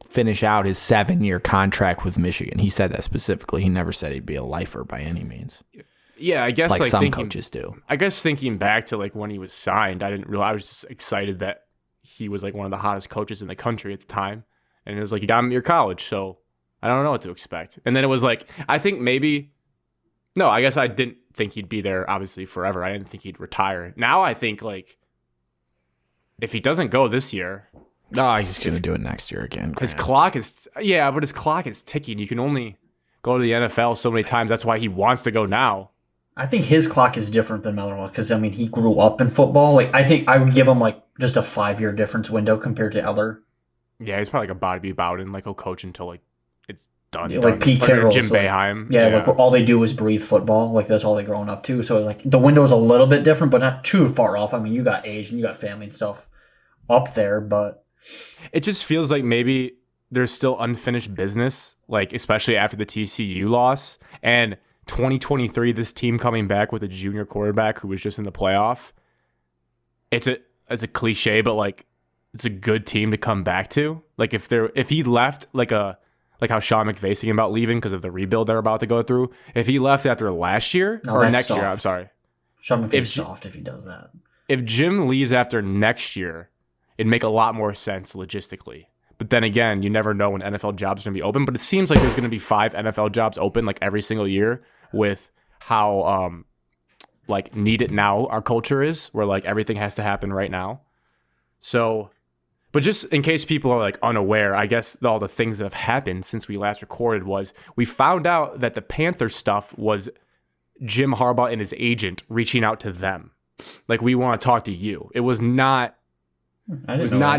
[SPEAKER 2] finish out his 7-year contract with Michigan. He said that specifically. He never said he'd be a lifer by any means.
[SPEAKER 1] Yeah, I guess
[SPEAKER 2] like some coaches do.
[SPEAKER 1] I guess thinking back to like when he was signed, I didn't realize. I was just excited that he was like one of the hottest coaches in the country at the time, and it was like you got him at your college, so I don't know what to expect. And then it was like I think maybe no, I guess I didn't think he'd be there obviously forever. I didn't think he'd retire. Now I think like if he doesn't go this year,
[SPEAKER 2] he's gonna do it next year again.
[SPEAKER 1] His clock is but his clock is ticking. You can only go to the NFL so many times. That's why he wants to go now.
[SPEAKER 3] I think his clock is different than Miller because, I mean, he grew up in football. Like, I think I would give him, like, just a 5-year difference window compared to Eller.
[SPEAKER 1] Yeah, he's probably like a Bobby Bowden. Like, he'll coach until, like, it's done.
[SPEAKER 3] Yeah, like Pete Carroll.
[SPEAKER 1] Jim Boeheim.
[SPEAKER 3] Like, all they do is breathe football. Like, that's all they growing up to. So, like, the window is a little bit different, but not too far off. I mean, you got age and you got family and stuff up there, but...
[SPEAKER 1] It just feels like maybe there's still unfinished business, like, especially after the TCU loss. And... 2023, this team coming back with a junior quarterback who was just in the playoff. It's a cliche, but like it's a good team to come back to. Like if he left like how Sean McVay's thinking about leaving because of the rebuild they're about to go through. If he left after last year or next year, I'm sorry.
[SPEAKER 3] Sean McVay's soft if he does that.
[SPEAKER 1] If Jim leaves after next year, it'd make a lot more sense logistically. But then again, you never know when NFL jobs are going to be open. But it seems like there's going to be 5 NFL jobs open like every single year with how like need it now our culture is, where like everything has to happen right now. So, but just in case people are like unaware, I guess all the things that have happened since we last recorded was we found out that the Panthers stuff was Jim Harbaugh and his agent reaching out to them. Like, we want to talk to you. It was not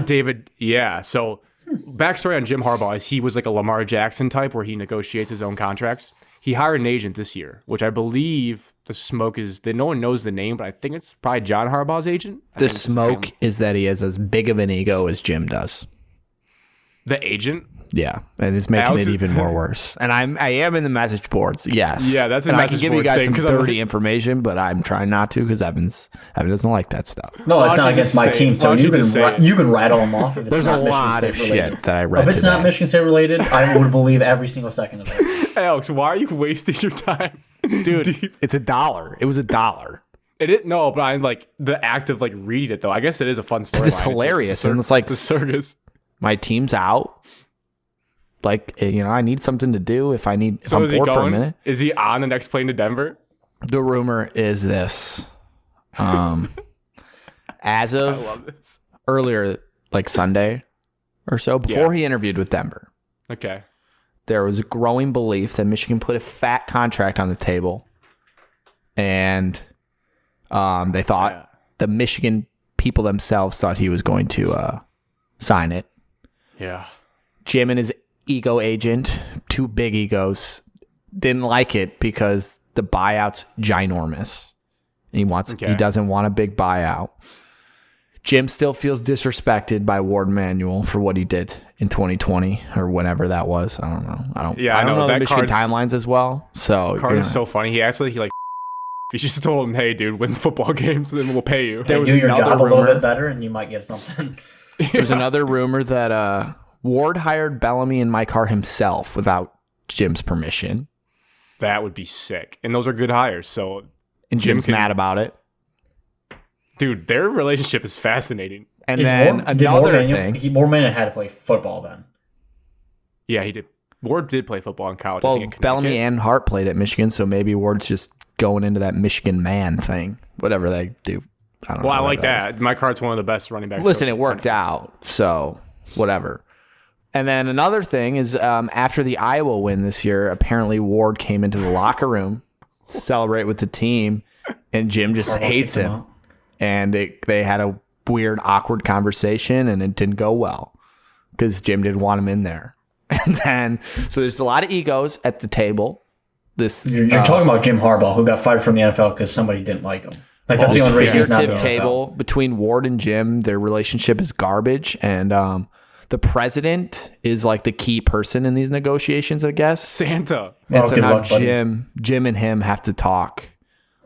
[SPEAKER 1] David. Yeah. So backstory on Jim Harbaugh is he was like a Lamar Jackson type where he negotiates his own contracts. He hired an agent this year, which I believe the smoke is that no one knows the name, but I think it's probably John Harbaugh's agent.
[SPEAKER 2] The smoke is that he has as big of an ego as Jim does.
[SPEAKER 1] The agent?
[SPEAKER 2] Yeah, and it's making it even more worse. And I am in the message boards, yes.
[SPEAKER 1] Yeah, that's a
[SPEAKER 2] and
[SPEAKER 1] message
[SPEAKER 2] I can give
[SPEAKER 1] board
[SPEAKER 2] you guys
[SPEAKER 1] thing,
[SPEAKER 2] some dirty information, but I'm trying not to because Evan doesn't like that stuff.
[SPEAKER 3] No, it's not against my team, so you can rattle them off if it's
[SPEAKER 2] There's
[SPEAKER 3] not
[SPEAKER 2] a lot of shit that I read.
[SPEAKER 3] If it's not Michigan State related, I would believe every single second of it.
[SPEAKER 1] Alex, why are you wasting your time?
[SPEAKER 2] Dude, it's $1. It was $1.
[SPEAKER 1] No, but I'm like the act of like reading it though. I guess it is a fun story.
[SPEAKER 2] It's hilarious, and it's like
[SPEAKER 1] the circus.
[SPEAKER 2] My team's out. Like, I need something to do if I'm bored for a minute.
[SPEAKER 1] Is he on the next plane to Denver?
[SPEAKER 2] The rumor is this. As of earlier, like Sunday or so, before he interviewed with Denver.
[SPEAKER 1] Okay.
[SPEAKER 2] There was a growing belief that Michigan put a fat contract on the table. And they thought the Michigan people themselves thought he was going to sign it.
[SPEAKER 1] Yeah.
[SPEAKER 2] Jim and his ego agent, 2 big egos, didn't like it because the buyout's ginormous. He doesn't want a big buyout. Jim still feels disrespected by Ward Manuel for what he did in 2020 or whenever that was. I don't know. I don't know the Michigan timelines as well. So
[SPEAKER 1] Card is so funny. He actually he just told him, "Hey, dude, win football games, then we'll pay you."
[SPEAKER 3] There was do your job a little bit better, and you might get something.
[SPEAKER 2] There's another rumor that Ward hired Bellamy and Mike Hart himself without Jim's permission.
[SPEAKER 1] That would be sick. And those are good hires. So,
[SPEAKER 2] and Jim's mad about it.
[SPEAKER 1] Dude, their relationship is fascinating.
[SPEAKER 2] And then another thing.
[SPEAKER 3] Moorman had to play football then.
[SPEAKER 1] Yeah, he did. Ward did play football in college.
[SPEAKER 2] Well, Bellamy and Hart played at Michigan, so maybe Ward's just going into that Michigan man thing. Whatever they do. I don't know.
[SPEAKER 1] Well, I like that. Mike Hart's one of the best running backs.
[SPEAKER 2] Listen, it worked out. So, whatever. And then another thing is after the Iowa win this year, apparently Ward came into the locker room to celebrate with the team, and Jim just hates him. And they had a weird, awkward conversation, and it didn't go well because Jim didn't want him in there. And then, so there's a lot of egos at the table.
[SPEAKER 3] You're talking about Jim Harbaugh, who got fired from the NFL because somebody didn't like him. Like that's the only reason he's not in the NFL.
[SPEAKER 2] Table between Ward and Jim, their relationship is garbage, and the president is like the key person in these negotiations, I guess.
[SPEAKER 1] Santa.
[SPEAKER 2] And
[SPEAKER 3] Well,
[SPEAKER 2] so
[SPEAKER 3] good
[SPEAKER 2] now
[SPEAKER 3] luck, buddy.
[SPEAKER 2] Jim and him have to talk,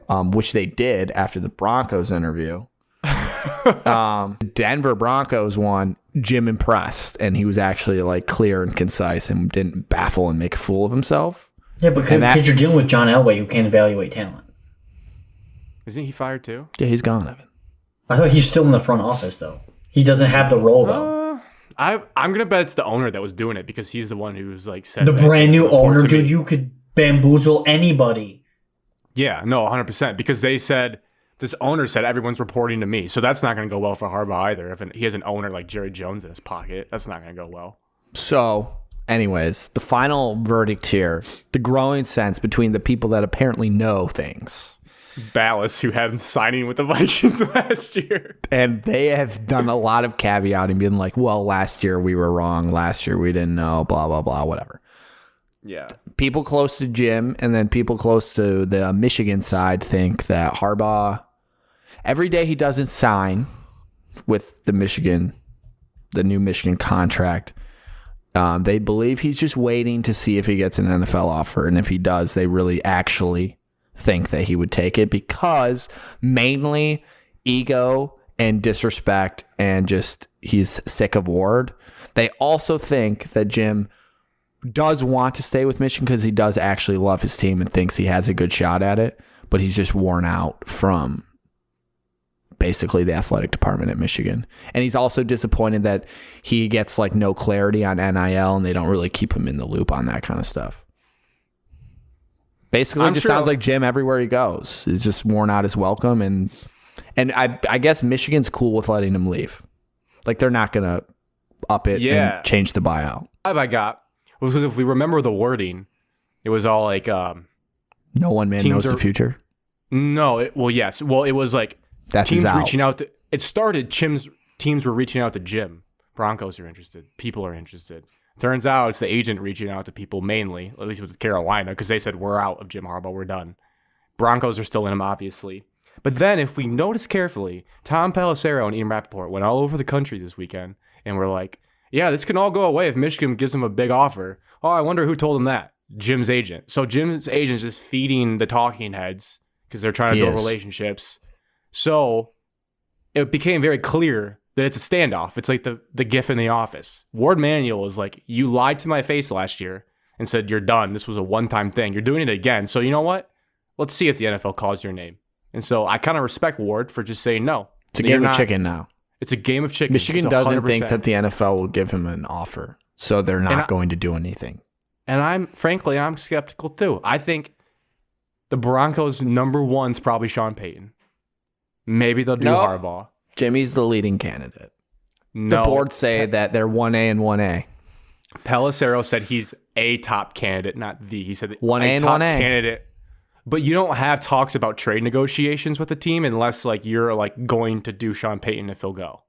[SPEAKER 2] which they did after the Broncos interview. Denver Broncos won. Jim impressed, and he was actually like clear and concise and didn't baffle and make a fool of himself.
[SPEAKER 3] Yeah, because you're dealing with John Elway, who can't evaluate talent.
[SPEAKER 1] Isn't he fired too?
[SPEAKER 2] Yeah, he's gone, Evan.
[SPEAKER 3] I thought he's still in the front office, though. He doesn't have the role, though.
[SPEAKER 1] I'm gonna bet it's the owner that was doing it because he's the one who's like said
[SPEAKER 3] The
[SPEAKER 1] that
[SPEAKER 3] brand new
[SPEAKER 1] report
[SPEAKER 3] owner,
[SPEAKER 1] to me.
[SPEAKER 3] dude, you could bamboozle anybody.
[SPEAKER 1] Yeah, no, 100%. Because this owner said everyone's reporting to me, so that's not gonna go well for Harbaugh either. If he has an owner like Jerry Jones in his pocket, that's not gonna go well.
[SPEAKER 2] So, anyways, the final verdict here, the growing sense between the people that apparently know things.
[SPEAKER 1] Ballas, who had him signing with the Vikings last year.
[SPEAKER 2] And they have done a lot of caveating, being like, well, last year we were wrong. Last year we didn't know, blah, blah, blah, whatever.
[SPEAKER 1] Yeah.
[SPEAKER 2] People close to Jim and then people close to the Michigan side think that Harbaugh, every day he doesn't sign with the new Michigan contract, they believe he's just waiting to see if he gets an NFL offer. And if he does, they really actually think that he would take it because mainly ego and disrespect and just he's sick of Ward. They also think that Jim does want to stay with Michigan because he does actually love his team and thinks he has a good shot at it, but he's just worn out from basically the athletic department at Michigan. And he's also disappointed that he gets like no clarity on NIL and they don't really keep him in the loop on that kind of stuff. Basically, it just sounds like Jim everywhere he goes. He's just worn out his welcome, and I guess Michigan's cool with letting him leave. Like they're not gonna up it and change the buyout.
[SPEAKER 1] I got was if we remember the wording, it was all like
[SPEAKER 2] no one man knows the future.
[SPEAKER 1] No, yes. Well, it was like
[SPEAKER 2] that's
[SPEAKER 1] teams reaching out. It started. Teams were reaching out to Jim. Broncos are interested. People are interested. Turns out it's the agent reaching out to people mainly, at least with Carolina, because they said, we're out of Jim Harbaugh, we're done. Broncos are still in him, obviously. But then if we notice carefully, Tom Pelissero and Ian Rappaport went all over the country this weekend and were like, yeah, this can all go away if Michigan gives him a big offer. Oh, I wonder who told him that. Jim's agent. So Jim's agent is just feeding the talking heads because they're trying to build relationships. So it became very clear that it's a standoff. It's like the gif in The Office. Ward Manuel is like, you lied to my face last year and said you're done. This was a one-time thing. You're doing it again. So you know what? Let's see if the NFL calls your name. And so I kind of respect Ward for just saying no.
[SPEAKER 2] It's a game of chicken now.
[SPEAKER 1] It's a game of chicken.
[SPEAKER 2] Michigan doesn't think that the NFL will give him an offer, so they're not going to do anything.
[SPEAKER 1] And I'm skeptical too. I think the Broncos' number one's probably Sean Payton. Maybe they'll do Harbaugh.
[SPEAKER 2] Jimmy's the leading candidate.
[SPEAKER 1] No.
[SPEAKER 2] The board say that they're 1A and 1A.
[SPEAKER 1] Pelissero said he's a top candidate, not the. He said
[SPEAKER 2] 1A
[SPEAKER 1] a
[SPEAKER 2] and
[SPEAKER 1] top
[SPEAKER 2] 1A.
[SPEAKER 1] candidate. But you don't have talks about trade negotiations with the team unless like you're like going to do Sean Payton if he'll go.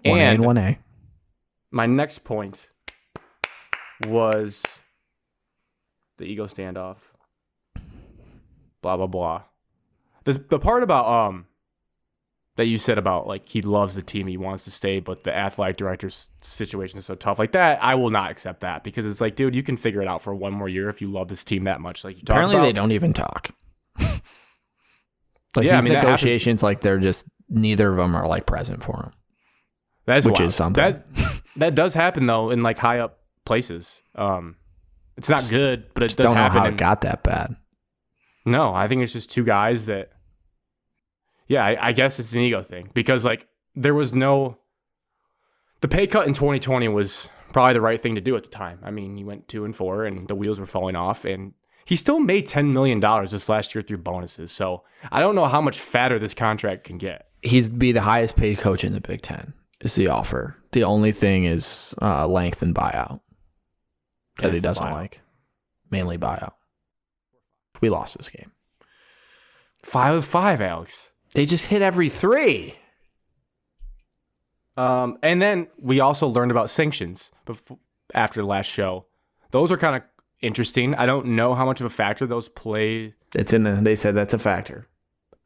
[SPEAKER 2] 1A and 1A.
[SPEAKER 1] My next point was the ego standoff. Blah blah blah. The part about that you said about like he loves the team, he wants to stay, but the athletic director's situation is so tough. Like that, I will not accept that because it's like, dude, you can figure it out for one more year if you love this team that much. Like you talk
[SPEAKER 2] apparently
[SPEAKER 1] about.
[SPEAKER 2] They don't even talk. These negotiations, like they're just neither of them are like present for him.
[SPEAKER 1] That's
[SPEAKER 2] which
[SPEAKER 1] wild.
[SPEAKER 2] is something
[SPEAKER 1] that does happen though in like high up places. It's not good, but it does
[SPEAKER 2] don't know
[SPEAKER 1] happen.
[SPEAKER 2] How it got that bad.
[SPEAKER 1] No, I think it's just two guys that. Yeah, I guess it's an ego thing because like there was the pay cut in 2020 was probably the right thing to do at the time. I mean, he went 2-4 and the wheels were falling off, and he still made $10 million this last year through bonuses. So I don't know how much fatter this contract can get.
[SPEAKER 2] He'd be the highest paid coach in the Big Ten is the offer. The only thing is length and buyout that he doesn't like. Mainly buyout. We lost this game.
[SPEAKER 1] 5 of 5, Alex.
[SPEAKER 2] They just hit every 3.
[SPEAKER 1] And then we also learned about sanctions after the last show. Those are kind of interesting. I don't know how much of a factor those play.
[SPEAKER 2] They said that's a factor.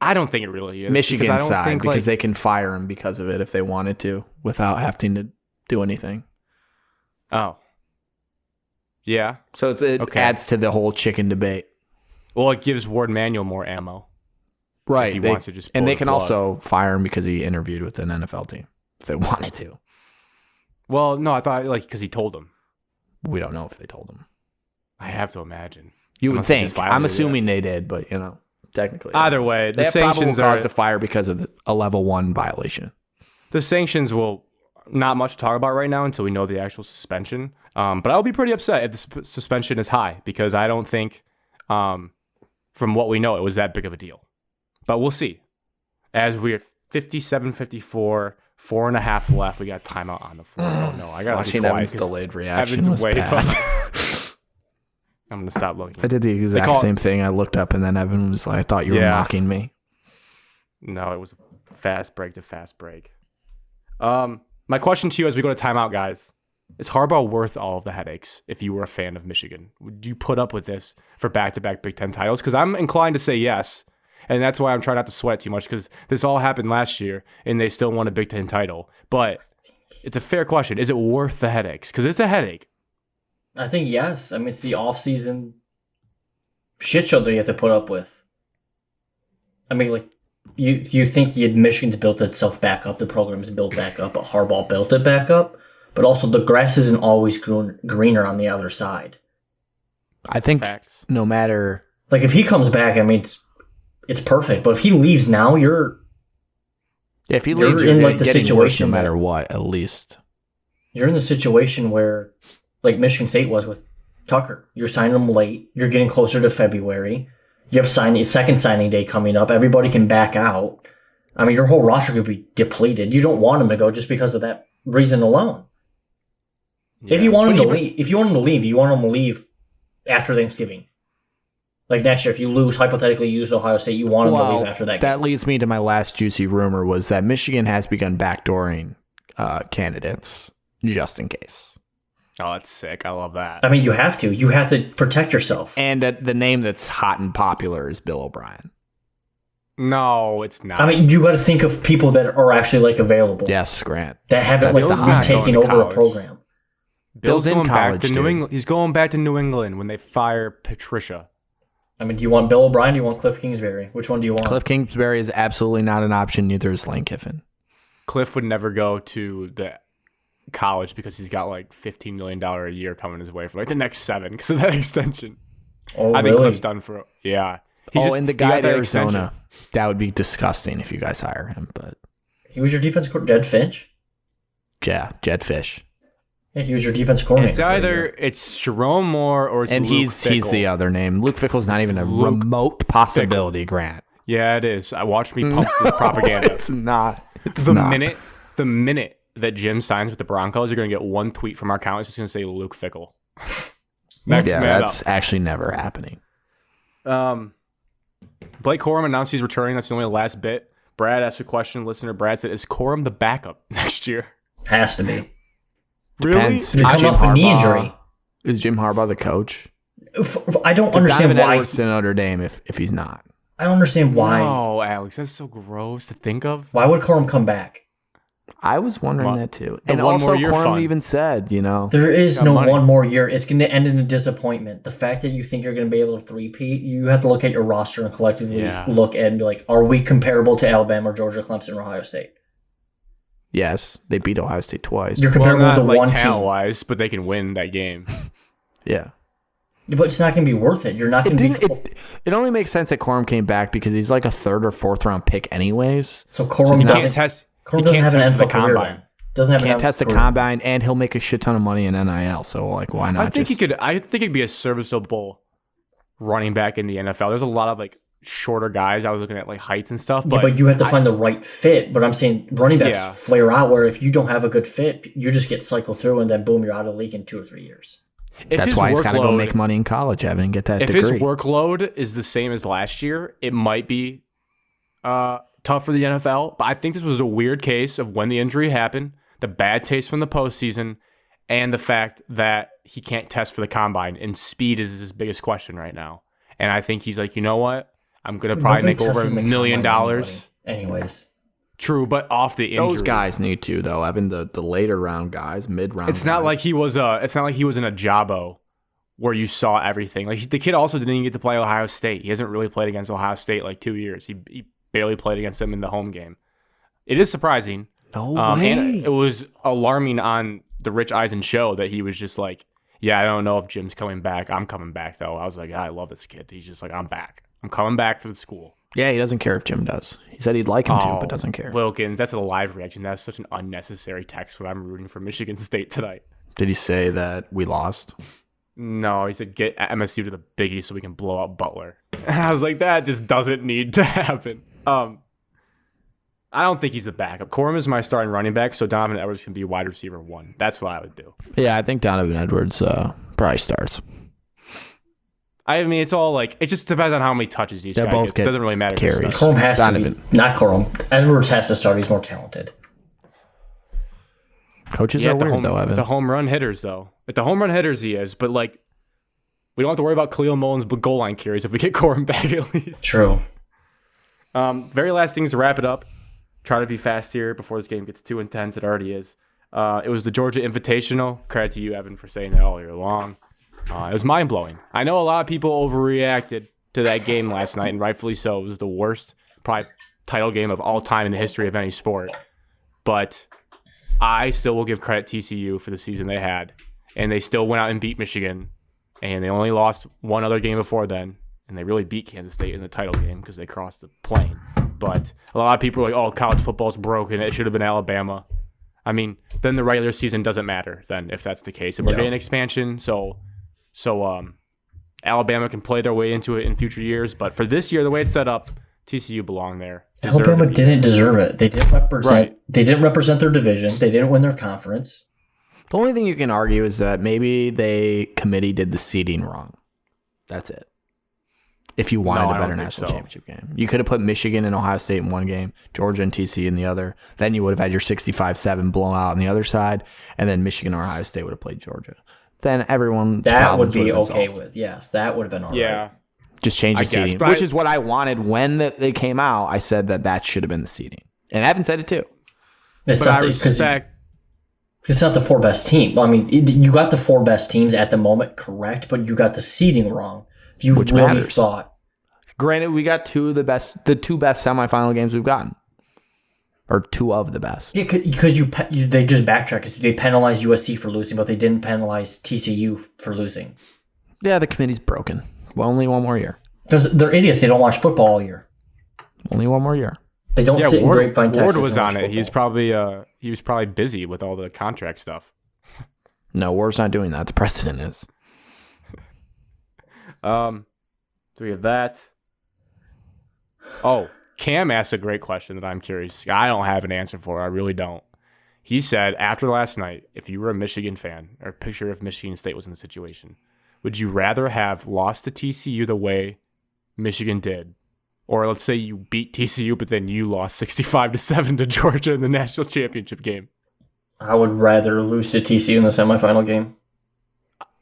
[SPEAKER 1] I don't think it really is.
[SPEAKER 2] Michigan side, because they can fire him because of it if they wanted to without having to do anything.
[SPEAKER 1] Oh. Yeah.
[SPEAKER 2] So it adds to the whole chicken debate.
[SPEAKER 1] Well, it gives Ward Manuel more ammo.
[SPEAKER 2] Right.
[SPEAKER 1] If he wants to just
[SPEAKER 2] and
[SPEAKER 1] pull
[SPEAKER 2] they
[SPEAKER 1] the
[SPEAKER 2] can
[SPEAKER 1] plug.
[SPEAKER 2] also fire him because he interviewed with an NFL team if they wanted to.
[SPEAKER 1] Well, no, I thought because he told them.
[SPEAKER 2] We don't know if they told him.
[SPEAKER 1] I have to imagine.
[SPEAKER 2] You would
[SPEAKER 1] Unless he
[SPEAKER 2] think.
[SPEAKER 1] just fired
[SPEAKER 2] I'm
[SPEAKER 1] it,
[SPEAKER 2] assuming they did, but technically.
[SPEAKER 1] Either way,
[SPEAKER 2] they
[SPEAKER 1] the
[SPEAKER 2] have probable
[SPEAKER 1] sanctions
[SPEAKER 2] cause
[SPEAKER 1] are
[SPEAKER 2] to fire because of a level 1 violation.
[SPEAKER 1] the sanctions will not much to talk about right now until we know the actual suspension. But I'll be pretty upset if the suspension is high because I don't think, from what we know, it was that big of a deal. But we'll see. As we're 57-54, 4.5 left, we got timeout on the floor. Oh no, I gotta
[SPEAKER 2] Watching
[SPEAKER 1] be quiet.
[SPEAKER 2] Evan's delayed reaction
[SPEAKER 1] Evan's
[SPEAKER 2] was
[SPEAKER 1] way
[SPEAKER 2] bad.
[SPEAKER 1] funny. I'm gonna stop looking.
[SPEAKER 2] I did the exact same thing. I looked up and then Evan was like, I thought you were mocking me.
[SPEAKER 1] No, it was a fast break to fast break. My question to you as we go to timeout, guys, is Harbaugh worth all of the headaches if you were a fan of Michigan? Would you put up with this for back-to-back Big Ten titles? Because I'm inclined to say yes, and that's why I'm trying not to sweat too much because this all happened last year, and they still won a Big Ten title. But it's a fair question. Is it worth the headaches? Because it's a headache.
[SPEAKER 3] I think yes. I mean, it's the off-season shit show that you have to put up with. I mean, like, you think Michigan's built itself back up, the program's built back up, but Harbaugh built it back up. But also, the grass isn't always greener on the other side.
[SPEAKER 2] I think no matter...
[SPEAKER 3] Like, if he comes back, I mean, it's perfect. But if he leaves now, you're
[SPEAKER 2] if he leaves,
[SPEAKER 3] in
[SPEAKER 2] you're
[SPEAKER 3] like the
[SPEAKER 2] getting
[SPEAKER 3] situation
[SPEAKER 2] worse no matter what, at least.
[SPEAKER 3] You're in the situation where, like Michigan State was with Tucker. You're signing him late. You're getting closer to February. You have second signing day coming up. Everybody can back out. I mean, your whole roster could be depleted. You don't want him to go just because of that reason alone. Yeah. If you want him to leave, you want him to leave after Thanksgiving. Like next year, if you hypothetically lose Ohio State, you want him to leave after that game.
[SPEAKER 2] That leads me to my last juicy rumor was that Michigan has begun backdooring candidates just in case.
[SPEAKER 1] Oh, that's sick. I love that.
[SPEAKER 3] I mean, you have to. You have to protect yourself.
[SPEAKER 2] And the name that's hot and popular is Bill O'Brien.
[SPEAKER 1] No, it's not.
[SPEAKER 3] I mean, you got to think of people that are actually like available.
[SPEAKER 2] Yes, Grant.
[SPEAKER 3] That haven't been taking over a program.
[SPEAKER 1] Bill's going back to New England. He's going back to New England when they fire Patricia.
[SPEAKER 3] I mean, do you want Bill O'Brien? Do you want Cliff Kingsbury? Which one do you want?
[SPEAKER 2] Cliff Kingsbury is absolutely not an option. Neither is Lane Kiffin.
[SPEAKER 1] Cliff would never go to the college because he's got like $15 million a year coming his way for like the next 7 because of that extension.
[SPEAKER 3] Oh,
[SPEAKER 1] I think Cliff's done for yeah.
[SPEAKER 2] And the guy at Arizona, that would be disgusting if you guys hire him. But
[SPEAKER 3] he was your defense coordinator, Jed Finch.
[SPEAKER 2] Yeah, Jed Fish.
[SPEAKER 3] Yeah, he was your defense coordinator.
[SPEAKER 1] It's either Jerome Moore or it's Luke Fickell.
[SPEAKER 2] He's the other name. Luke Fickell's not even a remote possibility, Grant.
[SPEAKER 1] Yeah, it is. I watched me pump this propaganda.
[SPEAKER 2] It's not.
[SPEAKER 1] The minute that Jim signs with the Broncos, you're going to get one tweet from our account. It's just going to say Luke Fickell.
[SPEAKER 2] That's actually never happening.
[SPEAKER 1] Blake Corum announced he's returning. That's the only last bit. Brad asked a question. Listener Brad said, is Corum the backup next year?
[SPEAKER 3] Has to be.
[SPEAKER 1] Really?
[SPEAKER 3] He's come off a knee injury.
[SPEAKER 2] Is Jim Harbaugh the coach?
[SPEAKER 3] I don't understand why.
[SPEAKER 2] Edwards to Notre Dame if he's not.
[SPEAKER 3] I don't understand why.
[SPEAKER 1] No, Alex, that's so gross to think of.
[SPEAKER 3] Why would Corum come back?
[SPEAKER 2] I was wondering that too. And also, Corum even said,
[SPEAKER 3] there is no one more year. It's going to end in a disappointment. The fact that you think you're going to be able to three-peat, you have to look at your roster and collectively look and be like, are we comparable to Alabama, Georgia, Clemson, or Ohio State?
[SPEAKER 2] Yes, they beat Ohio State twice.
[SPEAKER 3] You're comparable to one team.
[SPEAKER 1] Talent-wise, but they can win that game.
[SPEAKER 2] Yeah.
[SPEAKER 3] But it's not going to be worth it. You're not going to be...
[SPEAKER 2] It only makes sense that Corum came back because he's like a 3rd or 4th round pick anyways.
[SPEAKER 3] So Corum
[SPEAKER 1] can't test...
[SPEAKER 3] Corum doesn't have an NFL combine.
[SPEAKER 2] Can't test the combine, and he'll make a shit ton of money in NIL. So, why not?
[SPEAKER 1] I think he'd be a serviceable running back in the NFL. There's a lot of shorter guys. I was looking at heights and stuff.
[SPEAKER 3] But you have to find the right fit. But I'm saying running backs flare out where if you don't have a good fit, you just get cycled through and then boom, you're out of the league in 2 or 3 years.
[SPEAKER 2] That's why he's got to go make money in college, Evan, and get that degree.
[SPEAKER 1] If his workload is the same as last year, it might be tough for the NFL. But I think this was a weird case of when the injury happened, the bad taste from the postseason, and the fact that he can't test for the combine. And speed is his biggest question right now. And I think he's like, you know what? I'm going to probably make over $1 million.
[SPEAKER 3] Anyways.
[SPEAKER 1] True, but off the injury.
[SPEAKER 2] Those guys need to though. Evan, the later round guys, mid round.
[SPEAKER 1] It's not like he was. It's not like he was in a Jabo where you saw everything. Like the kid also didn't even get to play Ohio State. He hasn't really played against Ohio State like 2 years. He barely played against them in the home game. It is surprising.
[SPEAKER 2] No way.
[SPEAKER 1] And it was alarming on the Rich Eisen show that he was just like, yeah, I don't know if Jim's coming back. I'm coming back, though. I was like, I love this kid. He's just like, I'm back. I'm coming back for the school.
[SPEAKER 2] Yeah, he doesn't care if Jim does. He said he'd like him to, but doesn't care.
[SPEAKER 1] Wilkins, that's a live reaction. That's such an unnecessary text when I'm rooting for Michigan State tonight.
[SPEAKER 2] Did he say that we lost?
[SPEAKER 1] No, he said get MSU to the Big East so we can blow out Butler. And I was like, that just doesn't need to happen. I don't think he's the backup. Corum is my starting running back, so Donovan Edwards can be wide receiver 1. That's what I would do.
[SPEAKER 2] Yeah, I think Donovan Edwards probably starts.
[SPEAKER 1] I mean, it's all like, it just depends on how many touches these guys
[SPEAKER 2] both
[SPEAKER 1] get. It doesn't really matter.
[SPEAKER 2] Carries.
[SPEAKER 3] Corum has
[SPEAKER 2] Donovan.
[SPEAKER 3] to be. Not Corum. Edwards has to start. He's more talented.
[SPEAKER 2] Coaches are weird, though, Evan.
[SPEAKER 1] The home run hitters, though. At the home run hitters, he is. But, like, we don't have to worry about Khalil Mullins' goal line carries if we get Corum back at least.
[SPEAKER 3] True.
[SPEAKER 1] Very last things to wrap it up. Try to be fast here before this game gets too intense. It already is. It was the Georgia Invitational. Credit to you, Evan, for saying that all year long. It was mind-blowing. I know a lot of people overreacted to that game last night, and rightfully so. It was the worst, probably, title game of all time in the history of any sport. But I still will give credit to TCU for the season they had. And they still went out and beat Michigan. And they only lost one other game before then. And they really beat Kansas State in the title game because they crossed the plane. But a lot of people are like, oh, college football's broken. It should have been Alabama. I mean, then the regular season doesn't matter then if that's the case. And we're getting expansion, so Alabama can play their way into it in future years. But for this year, the way it's set up, TCU belong there.
[SPEAKER 3] Alabama didn't deserve it. They didn't represent. Right. They didn't represent their division. They didn't win their conference.
[SPEAKER 2] The only thing you can argue is that maybe the committee did the seeding wrong. That's it. If you wanted a better national championship game, you could have put Michigan and Ohio State in one game, Georgia and TCU in the other. Then you would have had your 65-7 blowout on the other side, and then Michigan or Ohio State would have played Georgia. Then everyone
[SPEAKER 3] that would be okay with. Yes, that would have been all right.
[SPEAKER 2] Yeah, just change the seeding, which is what I wanted when they came out. I said that should have been the seeding, and Evan said it too.
[SPEAKER 3] It's not the 4 best teams. Well, I mean, you got the 4 best teams at the moment, correct? But you got the seeding wrong. If you
[SPEAKER 2] which
[SPEAKER 3] really
[SPEAKER 2] matters.
[SPEAKER 3] Thought.
[SPEAKER 2] Granted, we got the 2 best semifinal games we've gotten, or 2 of the best.
[SPEAKER 3] Yeah, because they just backtrack. They penalized USC for losing, but they didn't penalize TCU for losing.
[SPEAKER 2] Yeah, the committee's broken. Well, only one more year.
[SPEAKER 3] They're idiots. They don't watch football all year.
[SPEAKER 2] Only one more year.
[SPEAKER 3] They don't sit in Grapevine, Texas.
[SPEAKER 1] Ward was on it. He was probably busy with all the contract stuff.
[SPEAKER 2] No, Ward's not doing that. The president is.
[SPEAKER 1] So we have that. Oh, Cam asked a great question that I'm curious. I don't have an answer for. I really don't. He said, after last night, if you were a Michigan fan, or picture if Michigan State was in the situation, would you rather have lost to TCU the way Michigan did? Or let's say you beat TCU, but then you lost 65-7 to Georgia in the national championship game.
[SPEAKER 3] I would rather lose to TCU in the semifinal game.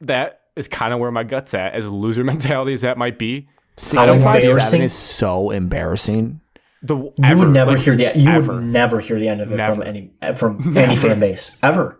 [SPEAKER 1] That is kind of where my gut's at, as loser mentality as that might be.
[SPEAKER 2] 65-7 is so embarrassing.
[SPEAKER 3] You would never hear the end of it from any fan base ever.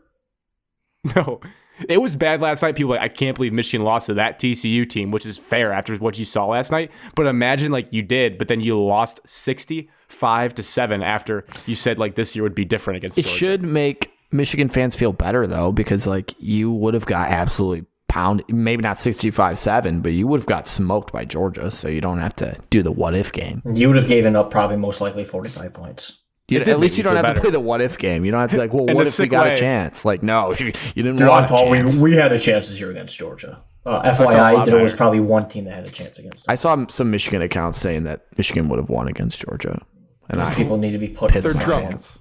[SPEAKER 1] No, it was bad last night. People were like, I can't believe Michigan lost to that TCU team, which is fair after what you saw last night. But imagine like you did, but then you lost 65-7 after you said like this year would be different against Georgia.
[SPEAKER 2] It should make Michigan fans feel better though, because like you would have got absolutely pounded, maybe not 65-7, but you would have got smoked by Georgia, so you don't have to do the what if game.
[SPEAKER 3] You would have given up probably most likely 45 points.
[SPEAKER 2] At least you don't have to play the what if game. You don't have to be like, well, what if we got a chance? Like, no, you didn't want a chance.
[SPEAKER 3] We had a chance this year against Georgia. FYI, there was probably one team that had a chance against them.
[SPEAKER 2] I saw some Michigan accounts saying that Michigan would have won against Georgia. And
[SPEAKER 3] people need to be put in
[SPEAKER 1] They're drunk. Pants.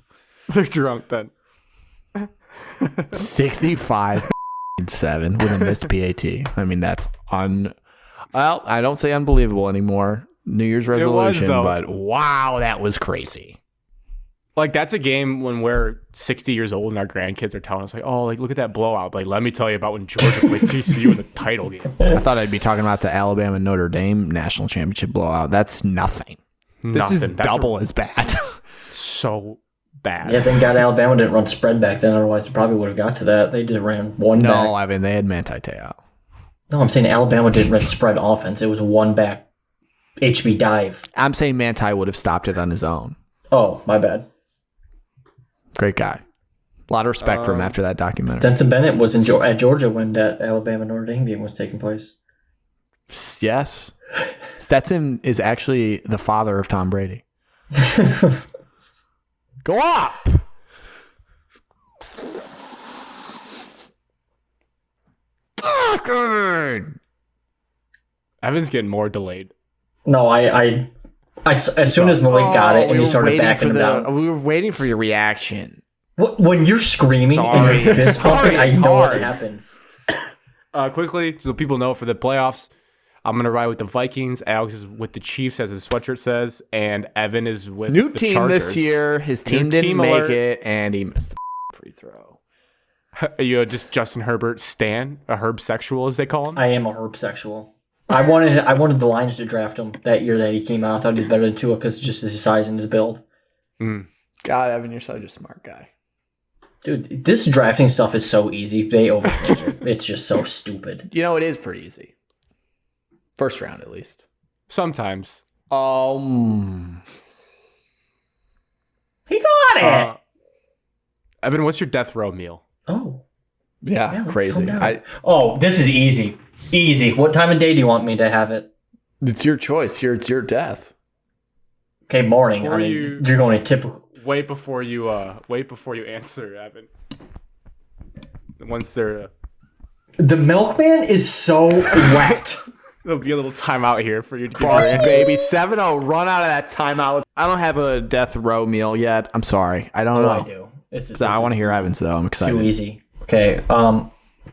[SPEAKER 1] They're drunk then.
[SPEAKER 2] 65-7 with a missed PAT. I mean, that's well, I don't say unbelievable anymore. New Year's resolution, but wow, that was crazy.
[SPEAKER 1] Like, that's a game when we're 60 years old and our grandkids are telling us, like, oh, like, look at that blowout. Like, let me tell you about when Georgia played TCU in the title game.
[SPEAKER 2] I thought I'd be talking about the Alabama Notre Dame national championship blowout. That's nothing. This is double as bad.
[SPEAKER 1] so bad.
[SPEAKER 3] Yeah, thank God Alabama didn't run spread back then. Otherwise, they probably would have got to that. They just ran one back.
[SPEAKER 2] No, I mean, they had Manti Te'o.
[SPEAKER 3] No, I'm saying Alabama didn't run spread offense. It was a one back HB dive.
[SPEAKER 2] I'm saying Manti would have stopped it on his own.
[SPEAKER 3] Oh, my bad.
[SPEAKER 2] Great guy. A lot of respect for him after that documentary.
[SPEAKER 3] Stetson Bennett was at Georgia when that Alabama Notre Dame game was taking place.
[SPEAKER 2] Yes. Stetson is actually the father of Tom Brady. Go up!
[SPEAKER 1] Evan's getting more delayed.
[SPEAKER 3] No, as soon as Malik got it and he started backing him down.
[SPEAKER 2] We were waiting for your reaction.
[SPEAKER 3] When you're screaming and you're fist pumping, I know what happens.
[SPEAKER 1] Quickly, so people know, for the playoffs, I'm going to ride with the Vikings. Alex is with the Chiefs, as his sweatshirt says. And Evan is with
[SPEAKER 2] New
[SPEAKER 1] the
[SPEAKER 2] team
[SPEAKER 1] Chargers.
[SPEAKER 2] this year. His team didn't make it, and he missed a free throw.
[SPEAKER 1] Are you just Justin Herbert stan? A herb sexual, as they call him?
[SPEAKER 3] I am a herb sexual. I wanted the Lions to draft him that year that he came out. I thought he's better than Tua because just his size and his build.
[SPEAKER 1] Mm.
[SPEAKER 2] God, Evan, you're such a smart guy.
[SPEAKER 3] Dude, this drafting stuff is so easy. They overthink it. It's just so stupid.
[SPEAKER 2] You know, it is pretty easy. First round, at least.
[SPEAKER 1] Sometimes.
[SPEAKER 3] He got it!
[SPEAKER 1] Evan, what's your death row meal?
[SPEAKER 3] Oh.
[SPEAKER 2] Yeah,
[SPEAKER 3] let's
[SPEAKER 2] crazy.
[SPEAKER 3] calm down. This is easy. Easy. What time of day do you want me to have it?
[SPEAKER 2] It's your choice. It's your death.
[SPEAKER 3] Okay, morning. You're going to typical.
[SPEAKER 1] Wait before you answer, Evan. Once they're
[SPEAKER 3] The milkman is so wet.
[SPEAKER 1] there'll be a little timeout here for you to give
[SPEAKER 2] Boss
[SPEAKER 1] your answer.
[SPEAKER 2] baby, 7-0. Run out of that timeout. I don't have a death row meal yet. I'm sorry. I don't know.
[SPEAKER 3] I do.
[SPEAKER 2] I want to hear Evan's though. I'm excited.
[SPEAKER 3] Too easy. Okay.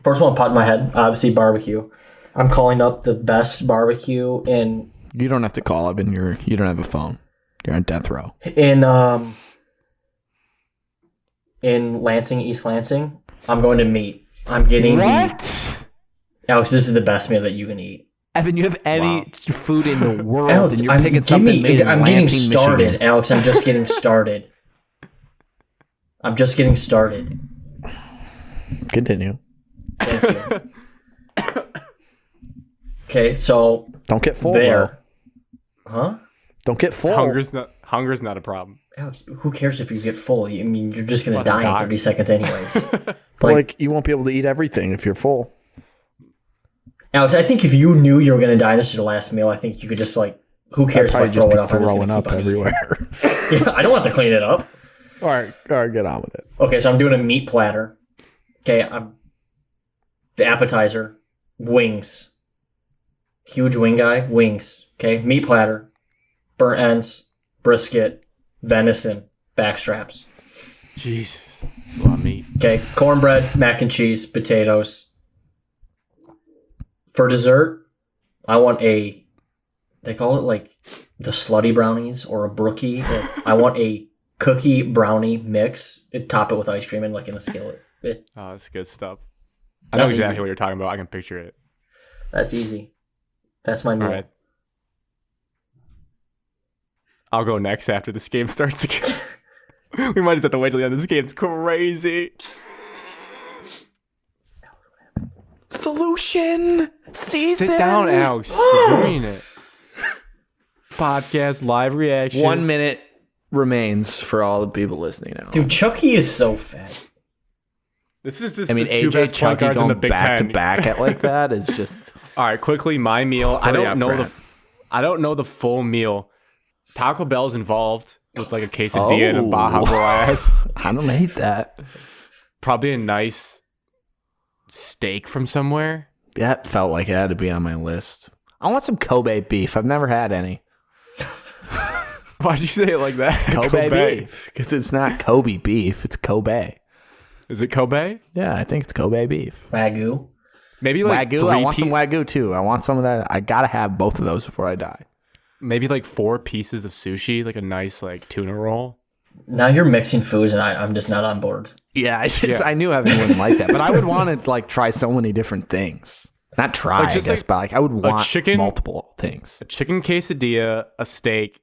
[SPEAKER 3] First one popped in my head. Obviously, barbecue. I'm calling up the best barbecue in
[SPEAKER 2] You don't have to call Evan. You don't have a phone. You're on death row.
[SPEAKER 3] In Lansing, East Lansing. I'm going to meat. I'm getting
[SPEAKER 2] What?
[SPEAKER 3] Alex, this is the best meal that you can eat.
[SPEAKER 2] Evan, you have any food in the world,
[SPEAKER 3] Alex,
[SPEAKER 2] and you're picking something made in
[SPEAKER 3] I'm getting
[SPEAKER 2] Lansing,
[SPEAKER 3] started,
[SPEAKER 2] Michigan.
[SPEAKER 3] Alex. I'm just getting started. I'm just getting started.
[SPEAKER 2] Continue.
[SPEAKER 3] Thank you. Okay, so
[SPEAKER 2] Don't get full.
[SPEAKER 3] there.
[SPEAKER 2] Bro.
[SPEAKER 3] Huh?
[SPEAKER 2] Don't get full.
[SPEAKER 1] Hunger's not a problem.
[SPEAKER 3] Alex, who cares if you get full? I mean, you're just going to
[SPEAKER 1] About to
[SPEAKER 3] die in
[SPEAKER 1] die.
[SPEAKER 3] 30 seconds anyways.
[SPEAKER 2] Like, you won't be able to eat everything if you're full.
[SPEAKER 3] Alex, I think if you knew you were going to die, this is your last meal, I think you could just who cares if I
[SPEAKER 2] Probably
[SPEAKER 3] throw it
[SPEAKER 2] just
[SPEAKER 3] up?
[SPEAKER 2] be
[SPEAKER 3] I'm just
[SPEAKER 2] throwing
[SPEAKER 3] gonna
[SPEAKER 2] up
[SPEAKER 3] keep on eating.
[SPEAKER 2] everywhere.
[SPEAKER 3] Yeah, I don't have to clean it up.
[SPEAKER 2] All right, get on with it.
[SPEAKER 3] Okay, so I'm doing a meat platter. Okay, the appetizer, wings. Huge wing guy, wings. Okay, meat platter, burnt ends, brisket, venison, backstraps.
[SPEAKER 1] Jesus, a lot of meat.
[SPEAKER 3] Okay, cornbread, mac and cheese, potatoes. For dessert, I want they call it like the slutty brownies or a brookie. I want a cookie brownie mix. Top it with ice cream and like in a skillet.
[SPEAKER 1] Oh, that's good stuff. I know
[SPEAKER 3] That's
[SPEAKER 1] exactly
[SPEAKER 3] easy.
[SPEAKER 1] what you're talking about. I can picture it.
[SPEAKER 3] That's easy. That's my meal.
[SPEAKER 1] All right. I'll go next after this game starts again. We might just have to wait till the end. This game's crazy.
[SPEAKER 2] Solution season.
[SPEAKER 1] Sit down, Alex. You're doing it. Podcast live reaction.
[SPEAKER 2] 1 minute remains for all the people listening now.
[SPEAKER 3] Dude, Chucky is so fat.
[SPEAKER 1] This is just
[SPEAKER 2] I mean,
[SPEAKER 1] the two
[SPEAKER 2] AJ
[SPEAKER 1] best point
[SPEAKER 2] Chucky
[SPEAKER 1] guards in the
[SPEAKER 2] going
[SPEAKER 1] Big
[SPEAKER 2] back
[SPEAKER 1] Ten.
[SPEAKER 2] to back at like that is just.
[SPEAKER 1] All right, quickly, my meal. I
[SPEAKER 2] Hurry
[SPEAKER 1] don't
[SPEAKER 2] up,
[SPEAKER 1] know
[SPEAKER 2] Grant.
[SPEAKER 1] I don't know the full meal. Taco Bell's involved with like a quesadilla and a Baja Blast.
[SPEAKER 2] I don't hate that.
[SPEAKER 1] Probably a nice steak from somewhere.
[SPEAKER 2] That felt like it had to be on my list. I want some Kobe beef. I've never had any.
[SPEAKER 1] Why'd you say it like that?
[SPEAKER 2] Kobe beef. Because it's not Kobe beef. It's Kobe.
[SPEAKER 1] Is it Kobe?
[SPEAKER 2] Yeah, I think it's Kobe beef.
[SPEAKER 3] Wagyu.
[SPEAKER 1] Maybe like
[SPEAKER 2] Wagyu. I want some Wagyu too. I want some of that. I gotta have both of those before I die.
[SPEAKER 1] Maybe like 4 pieces of sushi, like a nice like tuna roll.
[SPEAKER 3] Now you're mixing foods and I'm just not on board.
[SPEAKER 2] Yeah, I knew Evan wouldn't like that, but I would want to like try so many different things. Not try,
[SPEAKER 1] Like, just
[SPEAKER 2] I guess,
[SPEAKER 1] like
[SPEAKER 2] but like I would want
[SPEAKER 1] chicken-
[SPEAKER 2] multiple things.
[SPEAKER 1] A chicken quesadilla, a steak,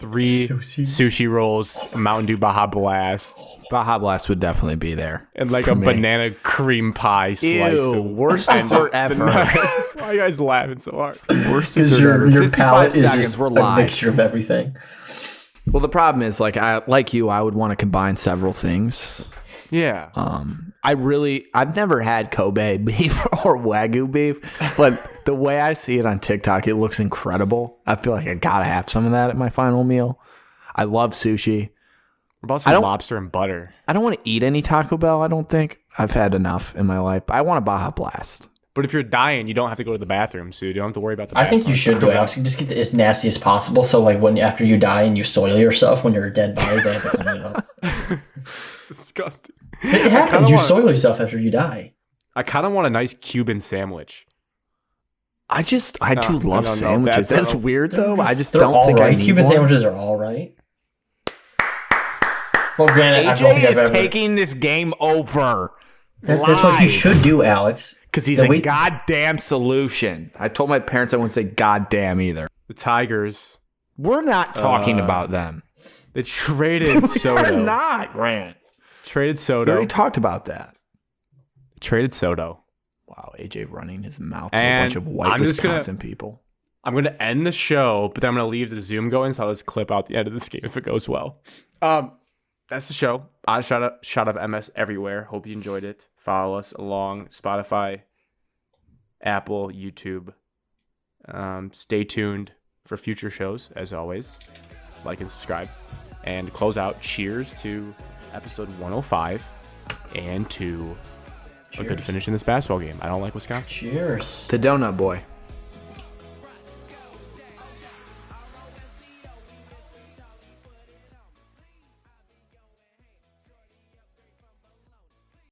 [SPEAKER 1] 3 sushi rolls, a Mountain Dew Baja Blast,
[SPEAKER 2] Baja Blast would definitely be there.
[SPEAKER 1] and like
[SPEAKER 2] for
[SPEAKER 1] a
[SPEAKER 2] me.
[SPEAKER 1] banana cream pie sliced.
[SPEAKER 2] Ew, worst dessert ever.
[SPEAKER 1] Why are you guys laughing so hard?
[SPEAKER 2] Worst
[SPEAKER 3] Because
[SPEAKER 2] dessert ever.
[SPEAKER 3] your
[SPEAKER 2] 55
[SPEAKER 3] palate is
[SPEAKER 2] seconds,
[SPEAKER 3] just
[SPEAKER 2] we're
[SPEAKER 3] a
[SPEAKER 2] live.
[SPEAKER 3] mixture of everything.
[SPEAKER 2] Well, the problem is, like I would want to combine several things.
[SPEAKER 1] Yeah.
[SPEAKER 2] I've never had Kobe beef or Wagyu beef, but the way I see it on TikTok, it looks incredible. I feel like I gotta have some of that at my final meal. I love sushi.
[SPEAKER 1] What about some lobster and butter?
[SPEAKER 2] I don't want to eat any Taco Bell. I don't think I've had enough in my life. But I want a Baja Blast.
[SPEAKER 1] But if you're dying, you don't have to go to the bathroom, so you don't have to worry about the
[SPEAKER 3] I think you should go, Alex. You just get it as nasty as possible. So, like, after you die and you soil yourself, when you're a dead body, they have to clean it up.
[SPEAKER 1] Disgusting.
[SPEAKER 3] It happens. You soil yourself after you die.
[SPEAKER 1] I kind of want a nice Cuban sandwich.
[SPEAKER 2] I do love
[SPEAKER 1] no,
[SPEAKER 2] sandwiches. That's weird though. I just
[SPEAKER 3] They're
[SPEAKER 2] don't
[SPEAKER 3] all
[SPEAKER 2] think
[SPEAKER 3] right.
[SPEAKER 2] I need
[SPEAKER 3] Cuban
[SPEAKER 2] one.
[SPEAKER 3] sandwiches are all right. Well, granted, I don't think
[SPEAKER 2] AJ
[SPEAKER 3] I've
[SPEAKER 2] is
[SPEAKER 3] ever.
[SPEAKER 2] taking this game over.
[SPEAKER 3] That's what he should do, Alex.
[SPEAKER 2] Because he's
[SPEAKER 3] Then
[SPEAKER 2] a
[SPEAKER 3] we-
[SPEAKER 2] goddamn solution. I told my parents I wouldn't say goddamn either.
[SPEAKER 1] The Tigers,
[SPEAKER 2] We're not talking about them.
[SPEAKER 1] they traded Soto.
[SPEAKER 2] We're not, Grant.
[SPEAKER 1] Traded
[SPEAKER 2] We
[SPEAKER 1] Soto.
[SPEAKER 2] already talked about that.
[SPEAKER 1] Traded Soto.
[SPEAKER 2] Wow, AJ running his mouth to a
[SPEAKER 1] And
[SPEAKER 2] bunch of white
[SPEAKER 1] I'm just
[SPEAKER 2] Wisconsin people.
[SPEAKER 1] I'm going to end the show, but then I'm going to leave the Zoom going, so I'll just clip out the end of this game if it goes well. That's the show. I shot of MS everywhere. Hope you enjoyed it. Follow us along Spotify, Apple, YouTube. Stay tuned for future shows, as always. Like and subscribe. And to close out, cheers to episode 105 and to a good finish in this basketball game. I don't like Wisconsin.
[SPEAKER 3] Cheers.
[SPEAKER 2] The Donut Boy.